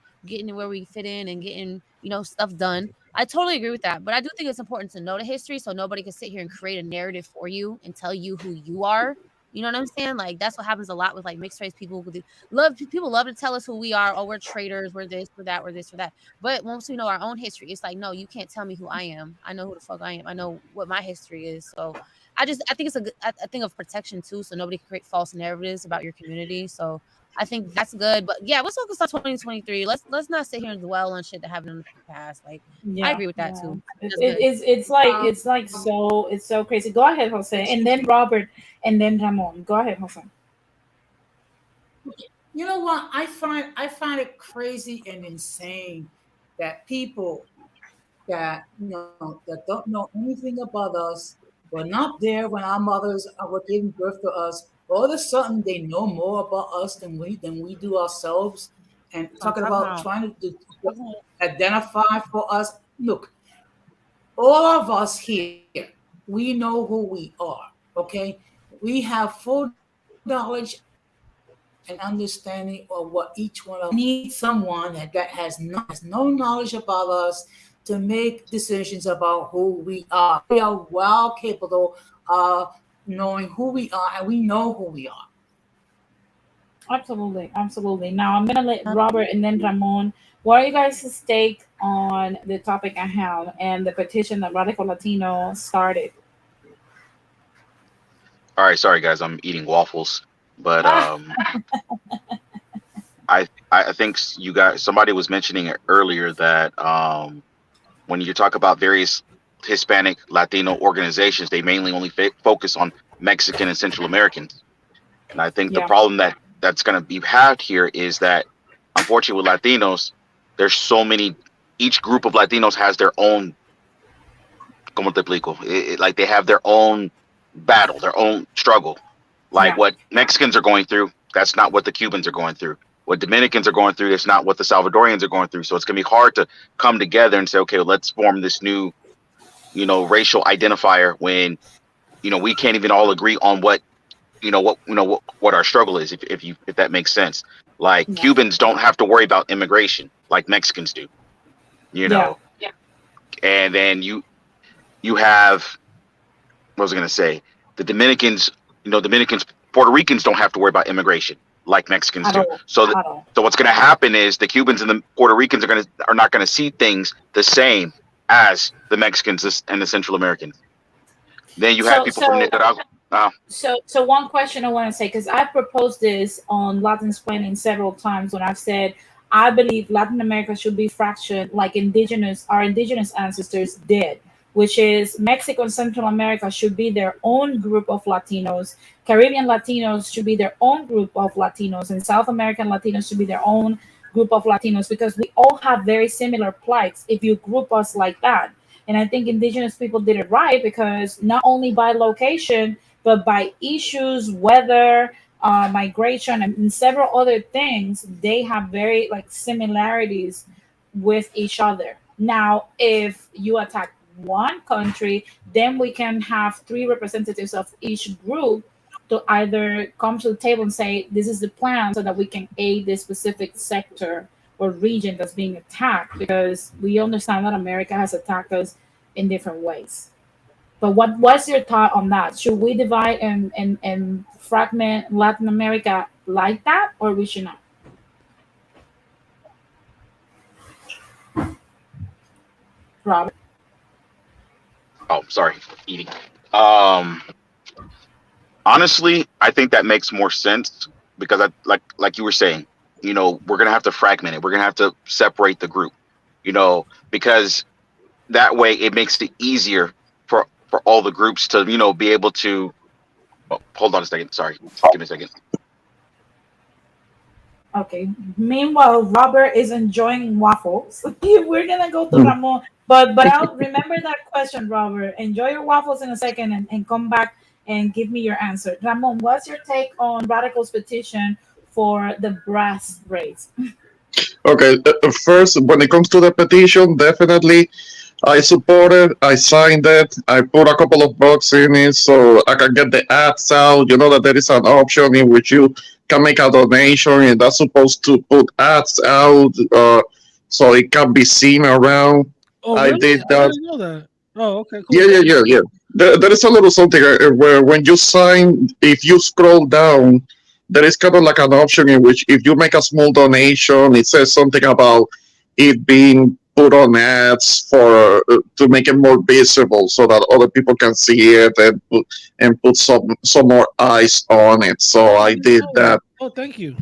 where we fit in and getting stuff done. I totally agree with that. But I do think it's important to know the history so nobody can sit here and create a narrative for you and tell you who you are. You know what I'm saying? Like that's what happens a lot with like mixed race people who love to tell us who we are. Oh, we're traitors, we're this, we're that, we're this, or that. But once we know our own history, it's like, no, you can't tell me who I am. I know who the fuck I am. I know what my history is. So I think it's a thing of protection too, so nobody can create false narratives about your community. So I think that's good. But yeah, let's focus on 2023. Let's not sit here and dwell on shit that happened in the past. Like I agree with that too. It's so crazy. Go ahead, Jose, and then Robert, and then Ramon. Go ahead, Jose. You know what? I find it crazy and insane that people that that don't know anything about us, were not there when our mothers were giving birth to us. All of a sudden, they know more about us than we do ourselves, and talking about trying to identify for us. Look, all of us here, we know who we are. Okay, we have full knowledge and understanding of what each one of us needs. Someone that has no knowledge about us to make decisions about who we are. We are well capable of knowing who we are, and we know who we are. Absolutely, absolutely. Now I'm gonna let Robert and then Ramon. What are you guys' take on the topic at hand and the petition that Radical Latino started? All right, sorry guys, I'm eating waffles, but I think you guys, somebody was mentioning it earlier that when you talk about various Hispanic Latino organizations, they mainly only focus on Mexican and Central Americans, and I think the problem that's going to be had here is that unfortunately with Latinos, there's so many. Each group of Latinos has their own. ¿Cómo te explico? Like they have their own battle, their own struggle. Like what Mexicans are going through, that's not what the Cubans are going through. What Dominicans are going through, it's not what the Salvadorians are going through. So it's going to be hard to come together and say, okay, let's form this new, racial identifier when, we can't even all agree on what our struggle is. If that makes sense. Like Cubans don't have to worry about immigration like Mexicans do, And then you have, what was I going to say? The Dominicans, Puerto Ricans don't have to worry about immigration like Mexicans do. So what's going to happen is the Cubans and the Puerto Ricans are not going to see things the same as the Mexicans and the Central Americans. Then you have people from Nicaragua. So one question I want to say, because I've proposed this on Latin Explaining several times when I've said I believe Latin America should be fractured like our indigenous ancestors did, which is Mexico and Central America should be their own group of Latinos. Caribbean Latinos should be their own group of Latinos, and South American Latinos should be their own group of Latinos, because we all have very similar plights if you group us like that. And I think indigenous people did it right, because not only by location, but by issues, weather, migration, and several other things, they have very similarities with each other. Now, if you attack one country, then we can have 3 representatives of each group to either come to the table and say, this is the plan, so that we can aid this specific sector or region that's being attacked, because we understand that America has attacked us in different ways. But what's your thought on that? Should we divide and fragment Latin America like that, or we should not? Robert? Oh, sorry, eating. Honestly, I think that makes more sense, because like you were saying, we're gonna have to fragment it. We're gonna have to separate the group, because that way it makes it easier for all the groups to be able to. Oh, hold on a second. Sorry, give me a second. Okay. Meanwhile, Robert is enjoying waffles. We're gonna go to Ramon, but I'll remember that question, Robert. Enjoy your waffles in a second, and come back and give me your answer. Ramon, what's your take on Radical's petition for the brass braids? Okay, first, when it comes to the petition, definitely I support it. I signed it. I put a couple of bucks in it so I can get the ads out. You know that there is an option in which you can make a donation, and that's supposed to put ads out so it can be seen around. Oh, really? I did that. I didn't know that. Oh, okay, cool. Yeah. There is a little something where when you sign, if you scroll down, there is kind of like an option in which if you make a small donation, it says something about it being put on ads for to make it more visible so that other people can see it and put some more eyes on it. So I did that. Oh, thank you.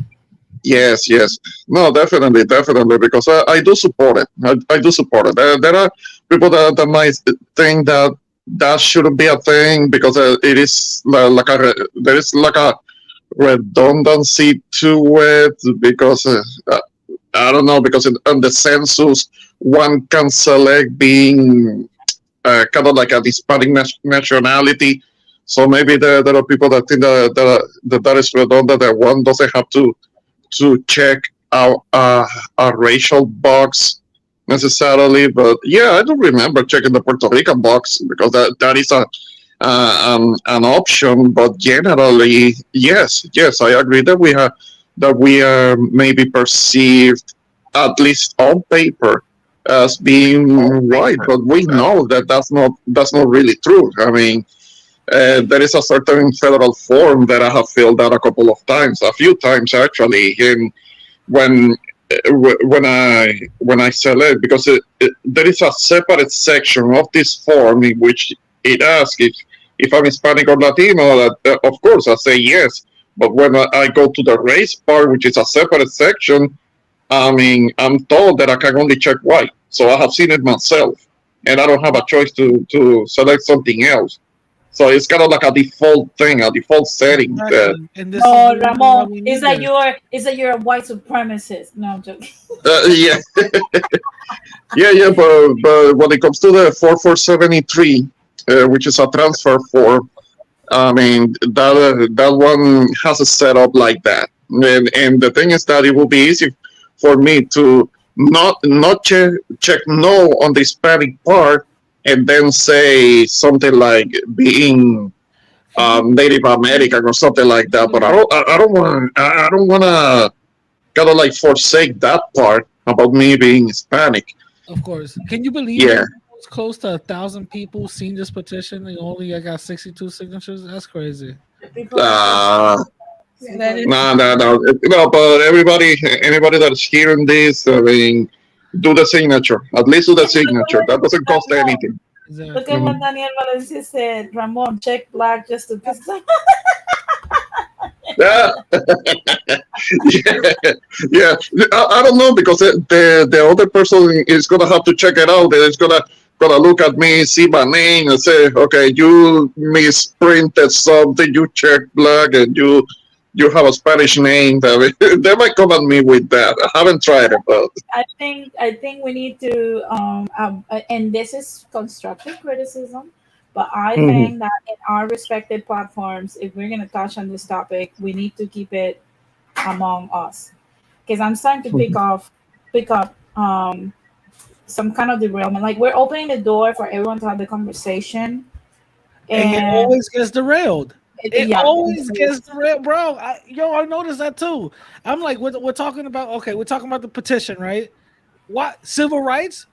Yes, yes. No, definitely, definitely, because I do support it. I do support it. There are people that might think that that shouldn't be a thing because it is like there is like a redundancy to it because I don't know because on the census one can select being kind of like a Hispanic nationality. So maybe there are people that think that is redundant. That one doesn't have to check out a racial box necessarily. But yeah, I don't remember checking the Puerto Rican box because that is an option. But generally, yes, I agree that we are maybe perceived, at least on paper, as being white, but we know that that's not really true. I mean, there is a certain federal form that I have filled out a few times actually, and when when I select because there is a separate section of this form in which it asks if I'm Hispanic or Latino. That of course I say yes, but when I go to the race part, which is a separate section, I mean I'm told that I can only check white. So I have seen it myself, and I don't have a choice to select something else. So it's kind of like a default thing, a default setting. Exactly. And this is Oh, the reason why Ramon, we it's need like this. you're a white supremacist. No, I'm joking. Yeah, yeah, but when it comes to the 4473, which is a transfer form, I mean that one has a setup like that, and the thing is that it will be easy for me to not check no on the Hispanic part, and then say something like being Can you Native American or something like that. But I don't want to kind of like forsake that part about me being Hispanic. Of course. Can you believe Yeah. it was close to 1,000 people seen this petition and only I got 62 signatures? That's crazy. People are so Uh, That is no, no, no. No, but anybody that's hearing this, I mean, do the signature. At least do the signature. That doesn't cost Ramon. anything. Look at Exactly. what Mhm. Daniel Valencia said. Ramon, check black just to piss them. Yeah, yeah, yeah. I don't know because the other person is gonna have to check it out. They're gonna look at me, see my name, and say, "Okay, you misprinted something. You checked black, and you have a Spanish name." They might come at me with that. I haven't tried it, but I think we need to and this is constructive criticism, but I Mhm. think that in our respective platforms, if we're gonna touch on this topic, we need to keep it among us. Because I'm starting to pick up some kind of derailment. Like we're opening the door for everyone to have the conversation, And it and always gets derailed. It yeah, always gets derailed, bro. I noticed that too. I'm like, we're talking about okay, we're talking about the petition, right? What civil rights?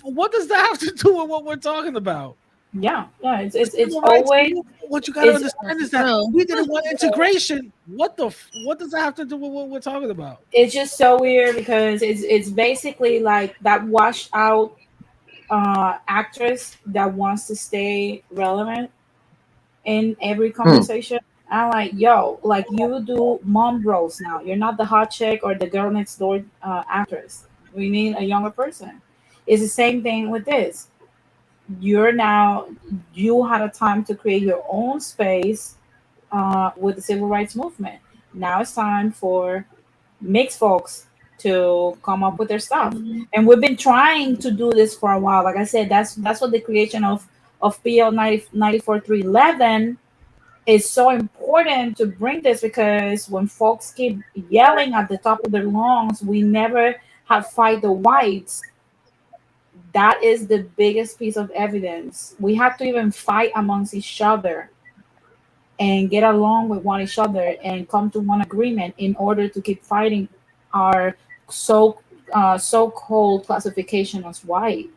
What does that have to do with what we're talking about? yeah. It's Civil rights. always What you got to it's understand is that Bro, we didn't want integration. What does that have to do with what we're talking about? it's just so weird because it's basically like that washed out actress that wants to stay relevant in every Hmm. conversation. I'm like, yo, like you do mom roles now. You're not the hot chick or the girl next door actress. We need a younger person. It's the same thing with this. You're now you had a time to create your own space with the civil rights movement. Now it's time for mixed folks to come up with their stuff. And we've been trying to do this for a while. Like I said, that's what the creation of PL 94311 is so important to bring this because when folks keep yelling at the top of their lungs, we never have fight the whites. That is the biggest piece of evidence. We have to even fight amongst each other and get along with one each other and come to one agreement in order to keep fighting our so so-called classification as white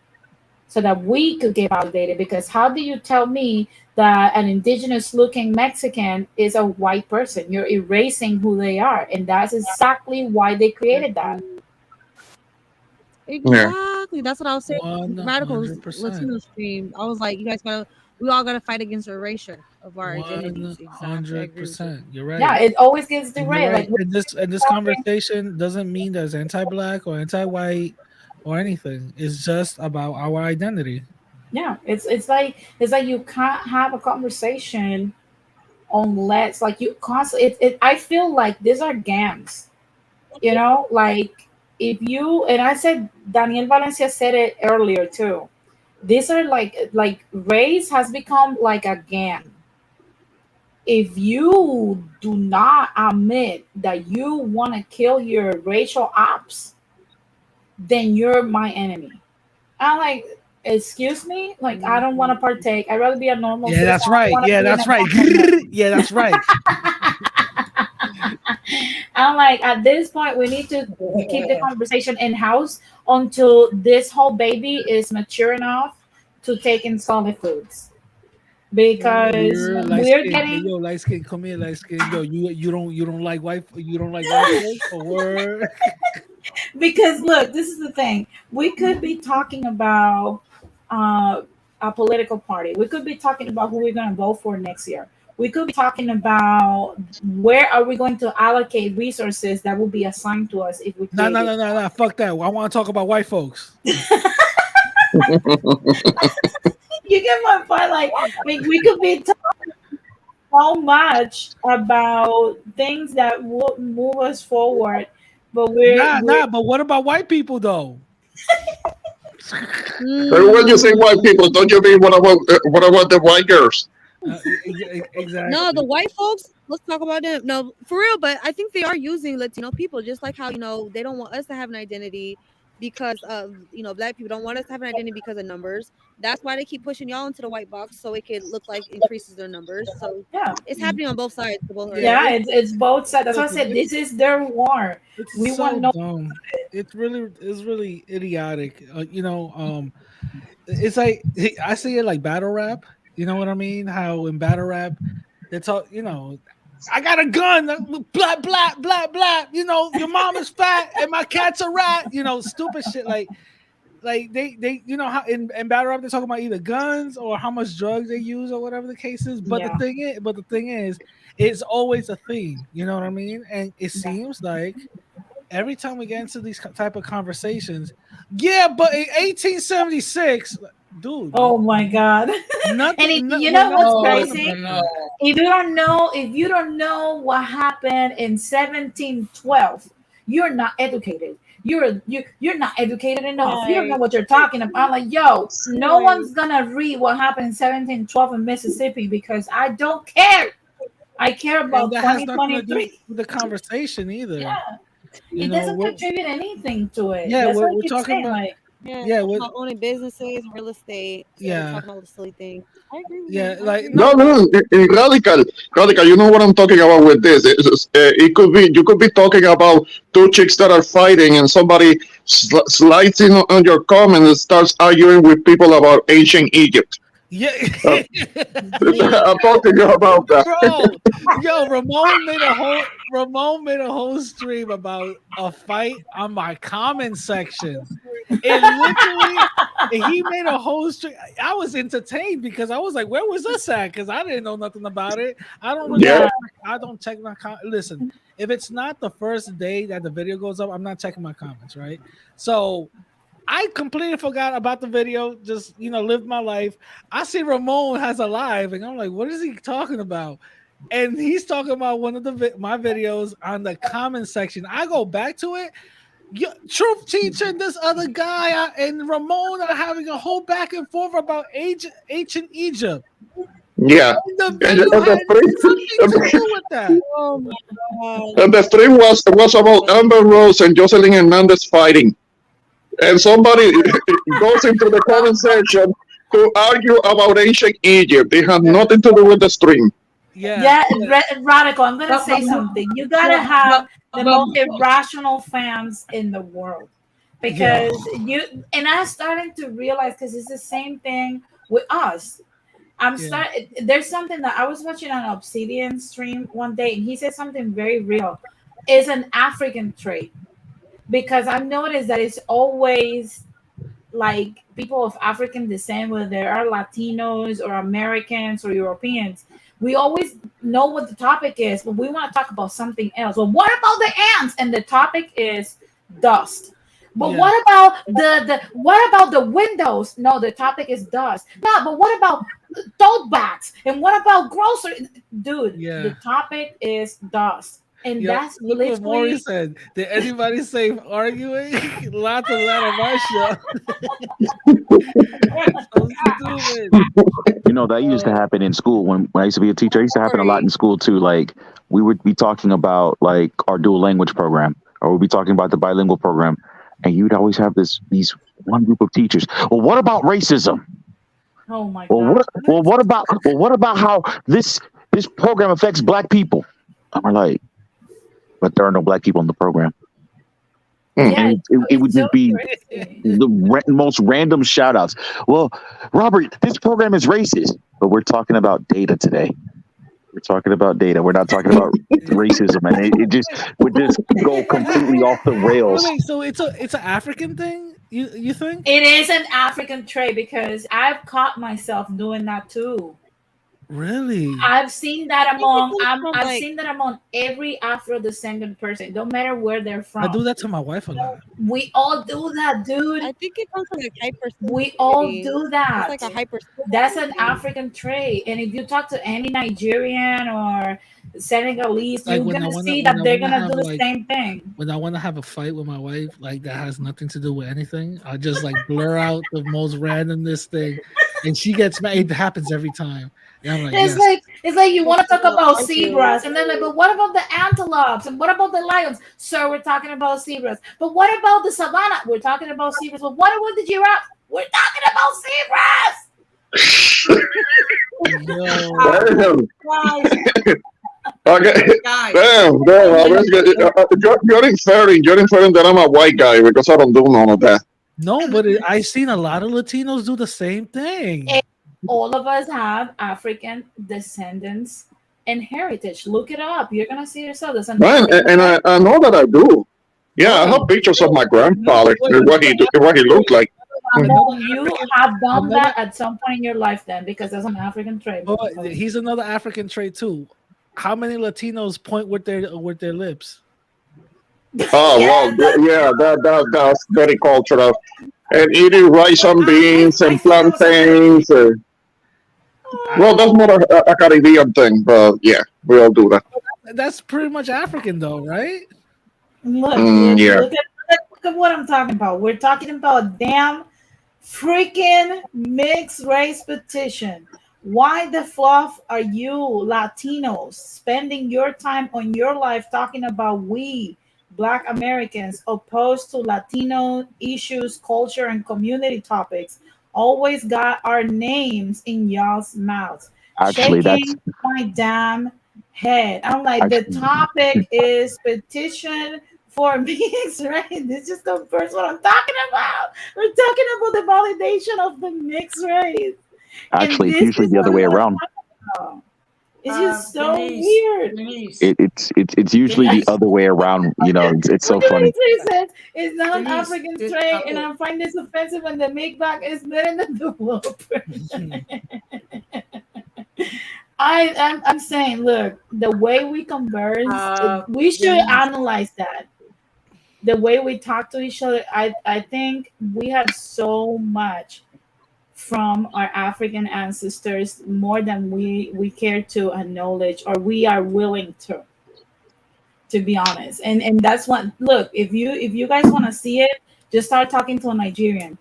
so that we could get validated. Because how do you tell me that an indigenous looking Mexican is a white person? You're erasing who they are, and that's exactly why they created that. Exactly. That's what I was saying. Radicals 100%. Latino stream. I was like, you guys gotta. We all gotta fight against erasure of our identities. Exactly. I agree with you. 100%. You're right. Yeah, it always gets And you're derailed. right. Like And this conversation doesn't mean that it's anti-black or anti-white or anything. It's just about our identity. yeah, it's like you can't have a conversation unless like you constantly. I feel like these are games. Like if you and I said Daniel Valencia said it earlier too. These are like race has become like a game. If you do not admit that you want to kill your racial ops, then you're my enemy. I'm like, excuse me, like I don't want to partake. I'd rather be a normal Yeah, that's citizen. I don't right. want to Yeah, be in that's a right. government. Yeah, that's right. I'm like, at this point, we need to keep the conversation in house until this whole baby is mature enough to take in solid foods. Because You're light we're skin. getting, Yo, light skin, come here, light skin. Yo, you don't like white folks or word. because look, this is the thing. We could be talking about uh, a political party. We could be talking about who we're going to vote for next year. We could be talking about where are we going to allocate resources that will be assigned to us if we No, create no, it. no, no, no. Fuck that. I want to talk about white folks. You get my point? Like, we could be talking so much about things that would move us forward, but we're But what about white people though? When you say Mm. white people, don't you mean what about the white girls? No, the Exactly. white folks. Let's talk about them. No, for real. But I think they are using Latino people, just like how they don't want us to have an identity because of black people don't want us to have an identity because of numbers. That's why they keep pushing y'all into the white box so it could look like increases their numbers. So yeah. it's happening on both sides. The both are Yeah, Yeah, happening. it's both sides. That's why I listen, said this is their war. We it's want so no. dumb. It's really idiotic. It's like I see it like battle rap. You know what I mean? How in battle rap, they talk. I got a gun. Blah blah blah blah. Your mom is fat and my cat's a rat. Stupid shit like they how in battle rap they talk about either guns or how much drugs they use or whatever the case is. But the Yeah, thing is, it's always a theme. You know what I mean? And it yeah. seems like every time we get into these type of conversations, yeah, but in 1876, dude, Oh my God. And nothing. you We're know not what's No, talking crazy? about no. that. If you don't know what happened in 1712, you're not educated. You're not educated enough. You don't know Right. what you're talking about. I'm like, yo, no Right. one's gonna read what happened in 1712 in Mississippi because I don't care. I care And about that has nothing to do 2023. with the conversation either. Yeah, it doesn't contribute anything to it. Yeah, That's what I we're keep talking saying. about Like, Yeah, yeah, talking we're about owning businesses, real estate, instead of yeah, talking about the silly things. I agree with yeah, you. I like agree with No, no, you. no, in radical. You know what I'm talking about with this? It could be you could be talking about two chicks that are fighting, and somebody slides in on your comment and starts arguing with people about ancient Egypt. yeah. Uh, See, I'm talking about that. Bro, yo, Ramon made a whole stream about a fight on my comment section. It literally, he made a whole stream. I was entertained because I was like, "Where was this at?" Because I didn't know nothing about it. I don't really Yeah, check. yeah, I don't check my listen. If it's not the first day that the video goes up, I'm not checking my comments. Right. So I completely forgot about the video. Just lived my life. I see Ramon has a live, and I'm like, what is he talking about? And he's talking about one of my videos on the comment section. I go back to it. Truth teacher and this other guy and Ramon are having a whole back and forth about ancient Egypt. yeah. And the And, video and had the nothing to stream, do with that. oh my god. and the stream was about Amber Rose and Jocelyn Hernandez fighting, and somebody goes into the comment section to argue about ancient Egypt. It had nothing to do with the stream. Yeah, yeah. Radical. I'm gonna But, say but, something. You gotta but, have but, the but, most irrational fans in the world yo, because you and I'm starting to realize because it's the same thing with us. yeah, There's something that I was watching on Obsidian stream one day, and he said something very real. It's an African trait. because I've noticed that it's always like people of African descent, whether they are Latinos or Americans or Europeans. We always know what the topic is, but we want to talk about something else. Well, what about the ants? And the topic is dust. But Yeah. what about the windows? No, the topic is dust. No, but what about tote bags? And what about grocery? Dude, Yeah. the topic is dust. And Yo, that's look what Maury literally said. Did anybody say arguing? Lots of that on my show. So stupid. You know, that used to happen in school when I used to be a teacher. It used to happen a lot in school too. Like we would be talking about like our dual language program, or we'd be talking about the bilingual program, and you'd always have these one group of teachers. Well, what about racism? oh my Well, god. what about how this program affects black people? And we're like, but there are no black people in the program. Yeah, And it would so just be crazy. the most random shout outs. Well, Robert, this program is racist, but we're talking about data today. We're talking about data. We're not talking about racism, and it just would just go completely off the rails. Wait, so it's an African thing? You think? It is an African trait because I've caught myself doing that too. Really? I've seen that among I've like, seen that among every Afro-descendant person, no matter where they're from. I do that to my wife a lot. We all do that, dude. I think it comes from like hyper. We all do that. It's like a hyper. That's an African trait. And if you talk to any Nigerian or Senegalese, Like you're when I gonna wanna- see when that I they're wanna gonna have, do the like- same thing. When I want to have a fight with my wife, like that has nothing to do with anything, I just like blur out the most randomness thing, and she gets mad. It happens every time. And I'm like, It's yes. like you want to talk about Thank you. zebras, and then like, but what about the antelopes? And what about the lions? Sir, we're talking about zebras. But what about the savannah? We're talking about zebras. But what about the giraffe? We're talking about zebras. Yo, Damn. Guys, Okay. guys, Damn, you're inferring that I'm a white guy because I don't do none of that. no, but I've seen a lot of Latinos do the same thing. All of us have African descendants and heritage. Look it up. You're gonna see yourself. There's an Right, and I know that I do. Yeah, I have pictures of my grandfather, what he looked like. You have done that at some point in your life, then, because that's an African trait. Oh, he's another African trait too. How many Latinos point with their lips? Oh well, yeah, that's very cultural. And eating rice and beans and plantains. Well, that's more a Caribbean thing, but yeah, we all do that. That's pretty much African, though, right? Look, yeah. look at what I'm talking about. We're talking about damn freaking mixed race petition. Why the fluff are you Latinos spending your time on your life talking about we Black Americans opposed to Latino issues, culture, and community topics? Always got our names in y'all's mouths. Actually, Shaking my damn head. I'm like, the topic is petition for mixed race. This just confirms what I'm talking about. We're talking about the validation of the mixed race. Actually, it's usually the other way around. It's just so Denise, weird. Denise, It's usually the other way around. You know, it's so funny. It's not an Denise, African this trait, topic- and I find this offensive when the make back is better than the whooper. I'm saying, look, the way we converse, we should Denise. analyze that. The way we talk to each other, I think we have so much from our African ancestors, more than we care to acknowledge, or we are willing to be honest. And that's what, look, if you guys want to see it, just start talking to a Nigerian.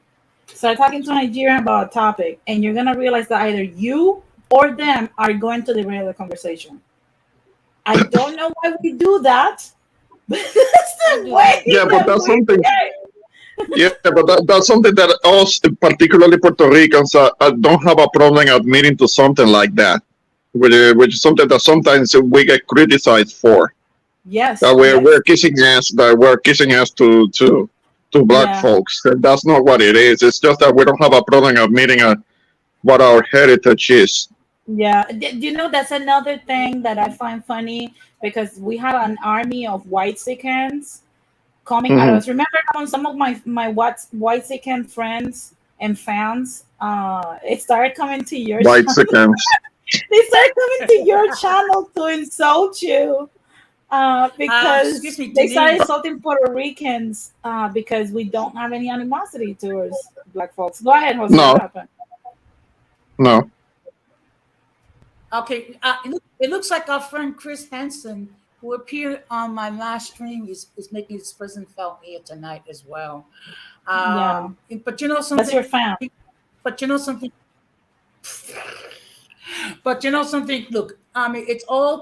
Start talking to a Nigerian about a topic, and you're gonna realize that either you or them are going to derail the conversation. I don't know why we do that, but that's the way. Yeah, but that's we something. behave. Yeah, but that's something that us, particularly Puerto Ricans, don't have a problem admitting to something like that, which is something that sometimes we get criticized for. Yes. That yes. we're kissing ass to black Yeah. folks. And that's not what it is. It's just that we don't have a problem admitting what our heritage is. Yeah, you know, that's another thing that I find funny, because we have an army of white Mexicans coming at us. Remember when some of my white chicken friends and fans, it started coming to your White channel. seconds. They started coming to your channel to insult you. Because Excuse me, they started Denise. insulting Puerto Ricans because we don't have any animosity towards black folks. Go ahead, Jose. No, What happened? no. Okay, it looks like our friend Chris Henson, who appeared on my last stream, is making his presence felt here tonight as well. Yeah, But you know that's your something. fan. But you know something. But you know something. Look, I mean, it's all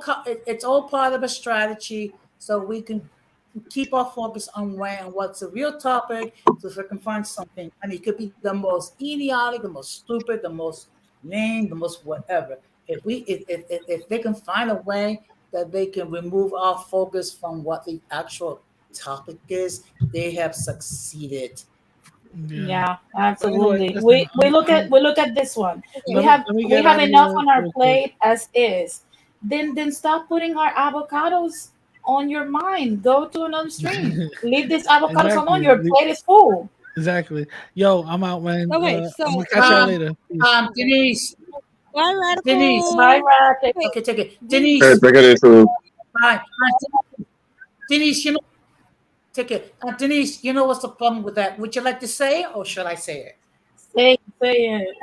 part of a strategy, so we can keep our focus on what's the real topic, so if we can find something. I mean, it could be the most idiotic, the most stupid, the most lame, the most whatever. If they can find a way that they can remove our focus from what the actual topic is, they have succeeded. Yeah. Yeah, But anyway, absolutely. listen, We look at this one. Okay. let me We get have out of enough here on our real quick. plate as is. Then stop putting our avocados on your mind. Go to another stream. Leave these avocados alone. Exactly. Your plate is full. Exactly. Yo, I'm out, man. Okay, I'm so gonna catch y'all Um, later. Peace. Denise, bye, Denise. Bye, radical. Racket. Wait, Okay, take it. Denise, Okay, Denise, take it easy. hi. Denise, take it. Denise, you know what's the problem with that? Would you like to say it or should I say it? Say it.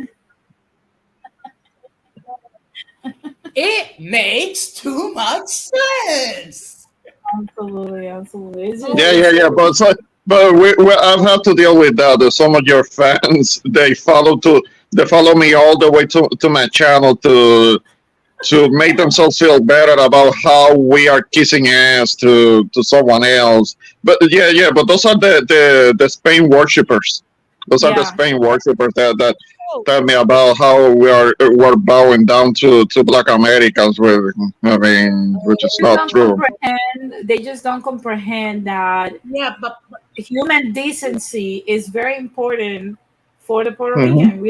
It makes too much sense. Absolutely, absolutely. Yeah. But I've had to deal with that. Some of your fans, they follow me all the way to my channel to make themselves feel better about how we are kissing ass to someone else. But but those are the Spain worshippers. Those are the Yeah. Spain worshippers that oh, tell me about how we're bowing down to Black Americans. I mean, which is not true. They just don't comprehend that Yeah, but human decency is very important for the Puerto Hmm. Rican.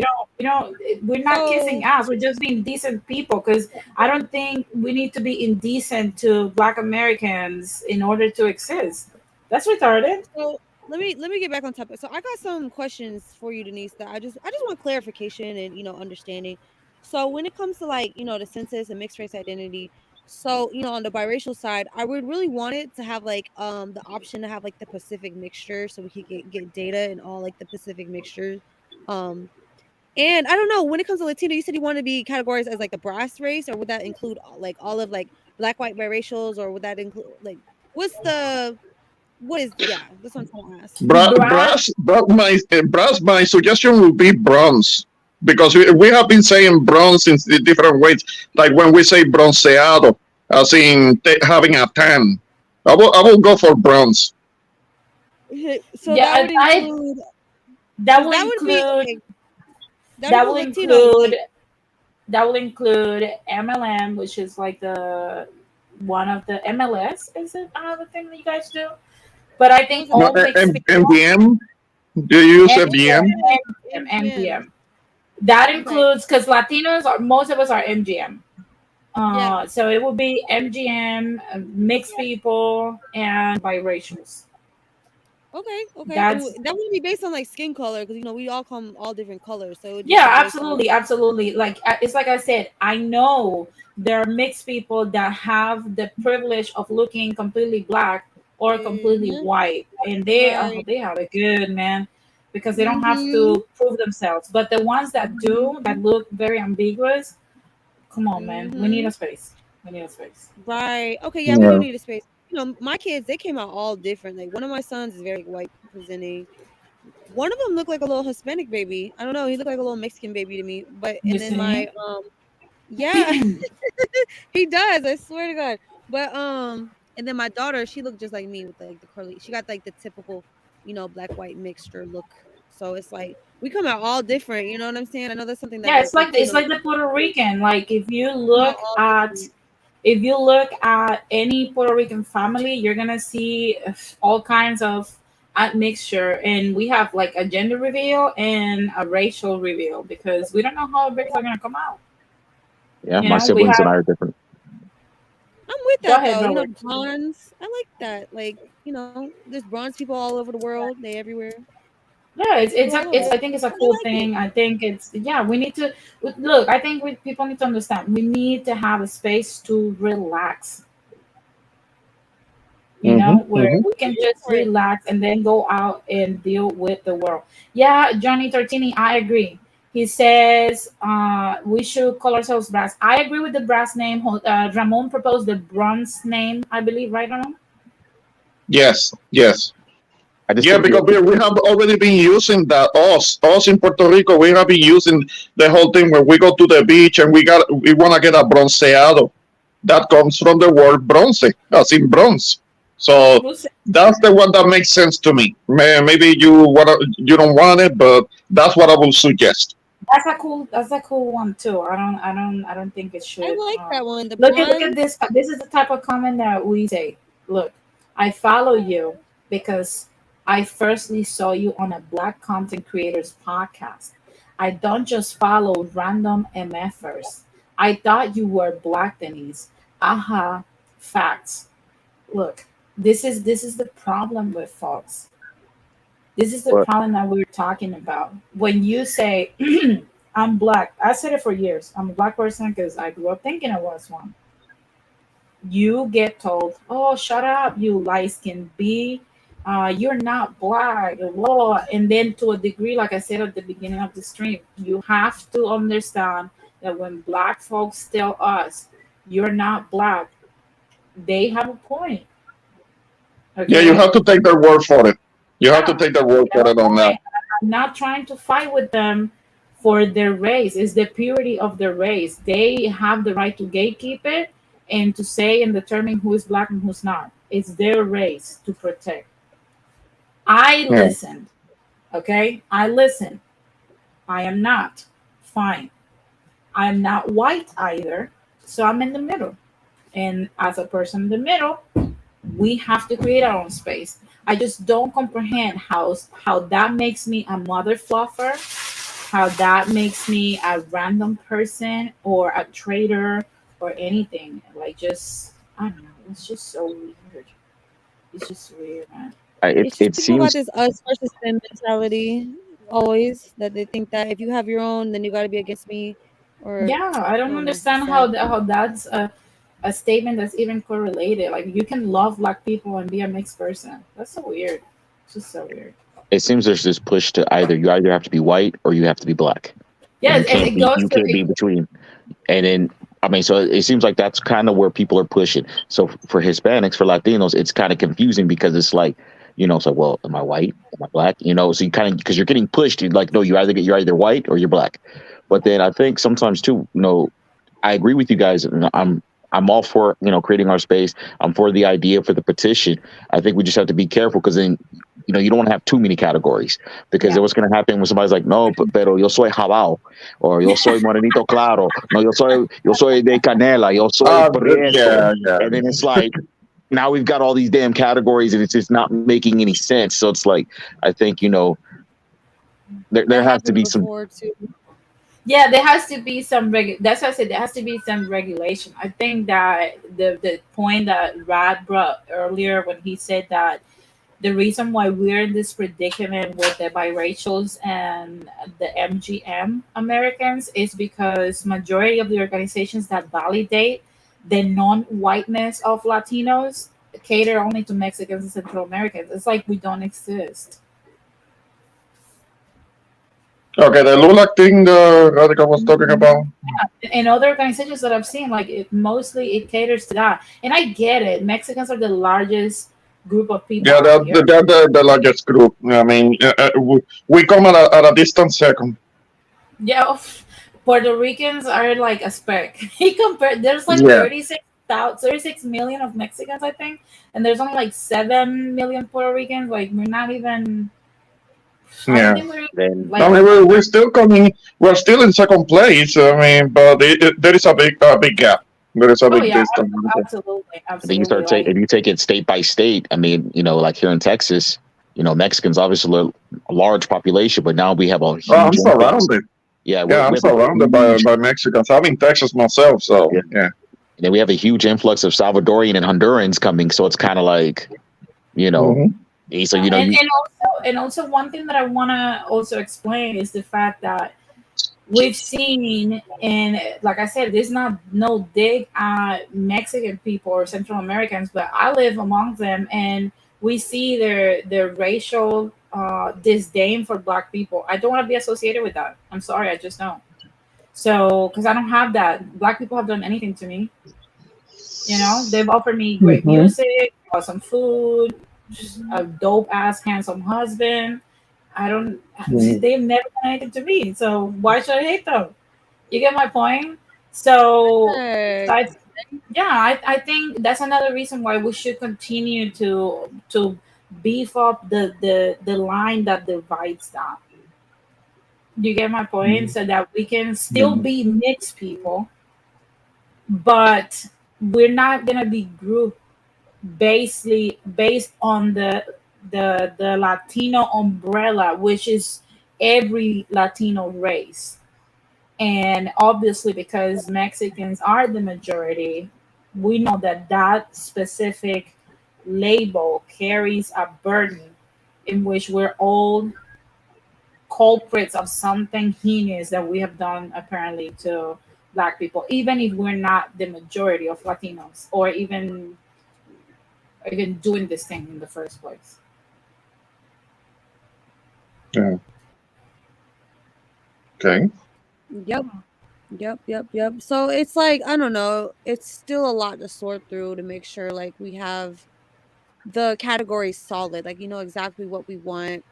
We're not kissing so ass. We're just being decent people. Because I don't think we need to be indecent to Black Americans in order to exist. That's retarded. so let me get back on topic. So I got some questions for you, Denise, that I just want clarification and understanding. So when it comes to like the census and mixed race identity, so on the biracial side, I would really want it to have like the option to have like the Pacific mixture, so we could get data and all like the Pacific mixtures. Um, and I don't know, when it comes to Latino, you said you want to be categorized as like the brass race, or would that include like all of like black, white biracials, or would that include like what's the what is yeah? That's what I'm trying to ask. Brad, My suggestion would be bronze because we have been saying bronze in the different ways. Like when we say bronceado, as in having a tan. I will go for bronze. So yeah, that will that would be include okay. that will Latino. include that will include MLM, which is like the one of the MLS. Is it another thing that you guys do? But I think No, all mixed people, MDM? Do you use MDM? MGM. That includes because Latinos are most of us are MGM. Yeah. So it would be MGM, mixed people, and biracials. Okay. That's That would be based on like skin color, because we all come all different colors. So it would just yeah, be based on absolutely. Like it's like I said, I know there are mixed people that have the privilege of looking completely black or completely Mhm. white, and they Right. they have it good, man, because they don't have Mhm. to prove themselves. But the ones that do, that look very ambiguous, come on, man, we need Mhm. a space. We need a space. Right. Okay. Yeah, we do Yeah. need a space. My kids, they came out all different. Like one of my sons is very white presenting. One of them looked like a little Hispanic baby. I don't know. He looked like a little Mexican baby to me. But You and then my see? yeah, he does. I swear to God. But and then my daughter, she looked just like me with like the curly. She got like the typical, black white mixture look. So it's like we come out all different. You know what I'm saying? I know that's something that Yeah, like it's Latino like the Puerto Rican. Like come out all different. if you look at any Puerto Rican family, you're gonna see all kinds of admixture, and we have like a gender reveal and a racial reveal because we don't know how our babies are gonna come out. Yeah, You my know, we siblings and have I are different. I'm with Go that ahead, though. You know, Robert. bronze. I like that. Like, you know, there's bronze people all over the world. They everywhere. Yeah, People all over. I think it's a I cool like it. thing. I think it's yeah. We need to look. I think people need to understand. We need to have a space to relax. You Mm-hmm, know, where mm-hmm. we can Go just for it. relax and then go out and deal with the world. Yeah, Johnny Tortini, I agree. He says we should call ourselves brass. I agree with the brass name. Ramon proposed the bronze name, I believe, right, Ramon? Yes, yes. I just Yeah, think because that we have already been using that. Us in Puerto Rico, we have been using the whole thing when we go to the beach and we want to get a bronceado. That comes from the word bronce, as in bronze. So We'll see. that's the one that makes sense to me. Maybe you don't want it, but that's what I will suggest. That's a cool one too. I don't think it I should. like that one. The Look at bronze. this. This is the type of comment that we say. Look, I follow you because I firstly saw you on a Black content creators podcast. I don't just follow random MFers. I thought you were Black, Denise. Aha, facts. Look, this is the problem with folks. This is the but problem that we're talking about. When you say, I'm black, I said it for years. I'm a black person because I grew up thinking I was one. You get told, oh, shut up, you light skinned B. You're not black. Blah. And then, to a degree, like I said at the beginning of the stream, you have to understand that when black folks tell us, you're not black, they have a point. Yeah, you Okay? have to take their word for it. You have to Yeah, take their word have for a it on that. point. I'm not trying to fight with them for their race. It's the purity of their race. They have the right to gatekeep it and to say and determine who is black and who's not. It's their race to protect. I Yeah. listened. Okay? I listened. I am not. Fine. I'm not white either. So I'm in the middle. And as a person in the middle, we have to create our own space. I just don't comprehend how that makes me a mother fluffer, how that makes me a random person or a traitor or anything. Like just I don't know. It's just so weird. It's just weird, man. It's just it people got seems this us versus them mentality always that they think that if you have your own, then you got to be against me, or Yeah, I I don't don't know. It's understand sad. how that's a statement that's even correlated. Like you can love black people and be a mixed person. That's so weird. It's just so weird. there's this push to you either have to be white or you have to be black, and Yes, it goes you to can't be in between. And then I mean, so it seems like that's kind of where people are pushing. So for Hispanics, for Latinos, it's kind of confusing because it's like, it's like, well, am I white? Am I black? So you kind of because you're getting pushed. You're like, no, you're either white or you're black. But then I think sometimes too, I agree with you guys. And I'm all for creating our space. I'm for the idea for the petition. I think we just have to be careful because then you don't want to have too many categories because yeah. then what's going to happen when somebody's like, no, pero yo soy jabao or yo soy morenito claro, no, yo soy de canela, yo soy prieto, Yeah, yeah. and then it's like now we've got all these damn categories and it's just not making any sense. So it's like I think there That has to happened be some. before too. Yeah, there has to be some that's why I said there has to be some regulation. I think that the point that Rad brought earlier when he said that the reason why we're in this predicament with the biracials and the MGM Americans is because majority of the organizations that validate the non-whiteness of Latinos cater only to Mexicans and Central Americans. It's like we don't exist. Okay, the LULAC thing Radical was talking about. And other organizations that I've seen, like it caters to that. And I get it. Mexicans are the largest group of people Yeah, on the earth. they're the largest group. I mean, we come at a distant second. Yeah, Puerto Ricans are like a speck. He compared. There's like Yeah, 36 million of Mexicans, I think, and there's only like 7 million Puerto Ricans. Like we're not even. I don't yeah. think we're Then I like. mean, we're still coming. We're still in second place. I mean, but there is a big gap. There is a Oh big yeah, distance. absolutely, then you absolutely. start Like if you take it state by state. I mean, like here in Texas, Mexicans obviously a large population, but now we have a Oh, I'm huge influx. surrounded. Yeah, Yeah, I'm we have a surrounded huge. by Mexicans. I'm in Texas myself, so Yeah, yeah. And then we have a huge influx of Salvadorian and Hondurans coming, so it's kind of like, you know, so you know, and also one thing that I want to also explain is the fact that we've seen, and like I said, there's not no dig at Mexican people or Central Americans, but I live among them, and we see their racial disdain for Black people. I don't want to be associated with that. I'm sorry, I just don't. So, because I don't have that. Black people have done anything to me. You know, they've offered me great music, awesome food, just a dope ass handsome husband. I don't. They've never done anything to me. So why should I hate them? You get my point. So, I think that's another reason why we should continue to beef up the line that divides that. You get my point, so that we can still be mixed people, but we're not gonna be grouped based on the Latino umbrella, which is every Latino race. And obviously, because Mexicans are the majority, we know that that specific label carries a burden in which we're all culprits of something heinous that we have done apparently to Black people, even if we're not the majority of Latinos, or even doing this thing in the first place. Yeah. Okay. Yep. So it's like, I don't know, it's still a lot to sort through to make sure like we have the categories solid, like, you know, exactly what we want,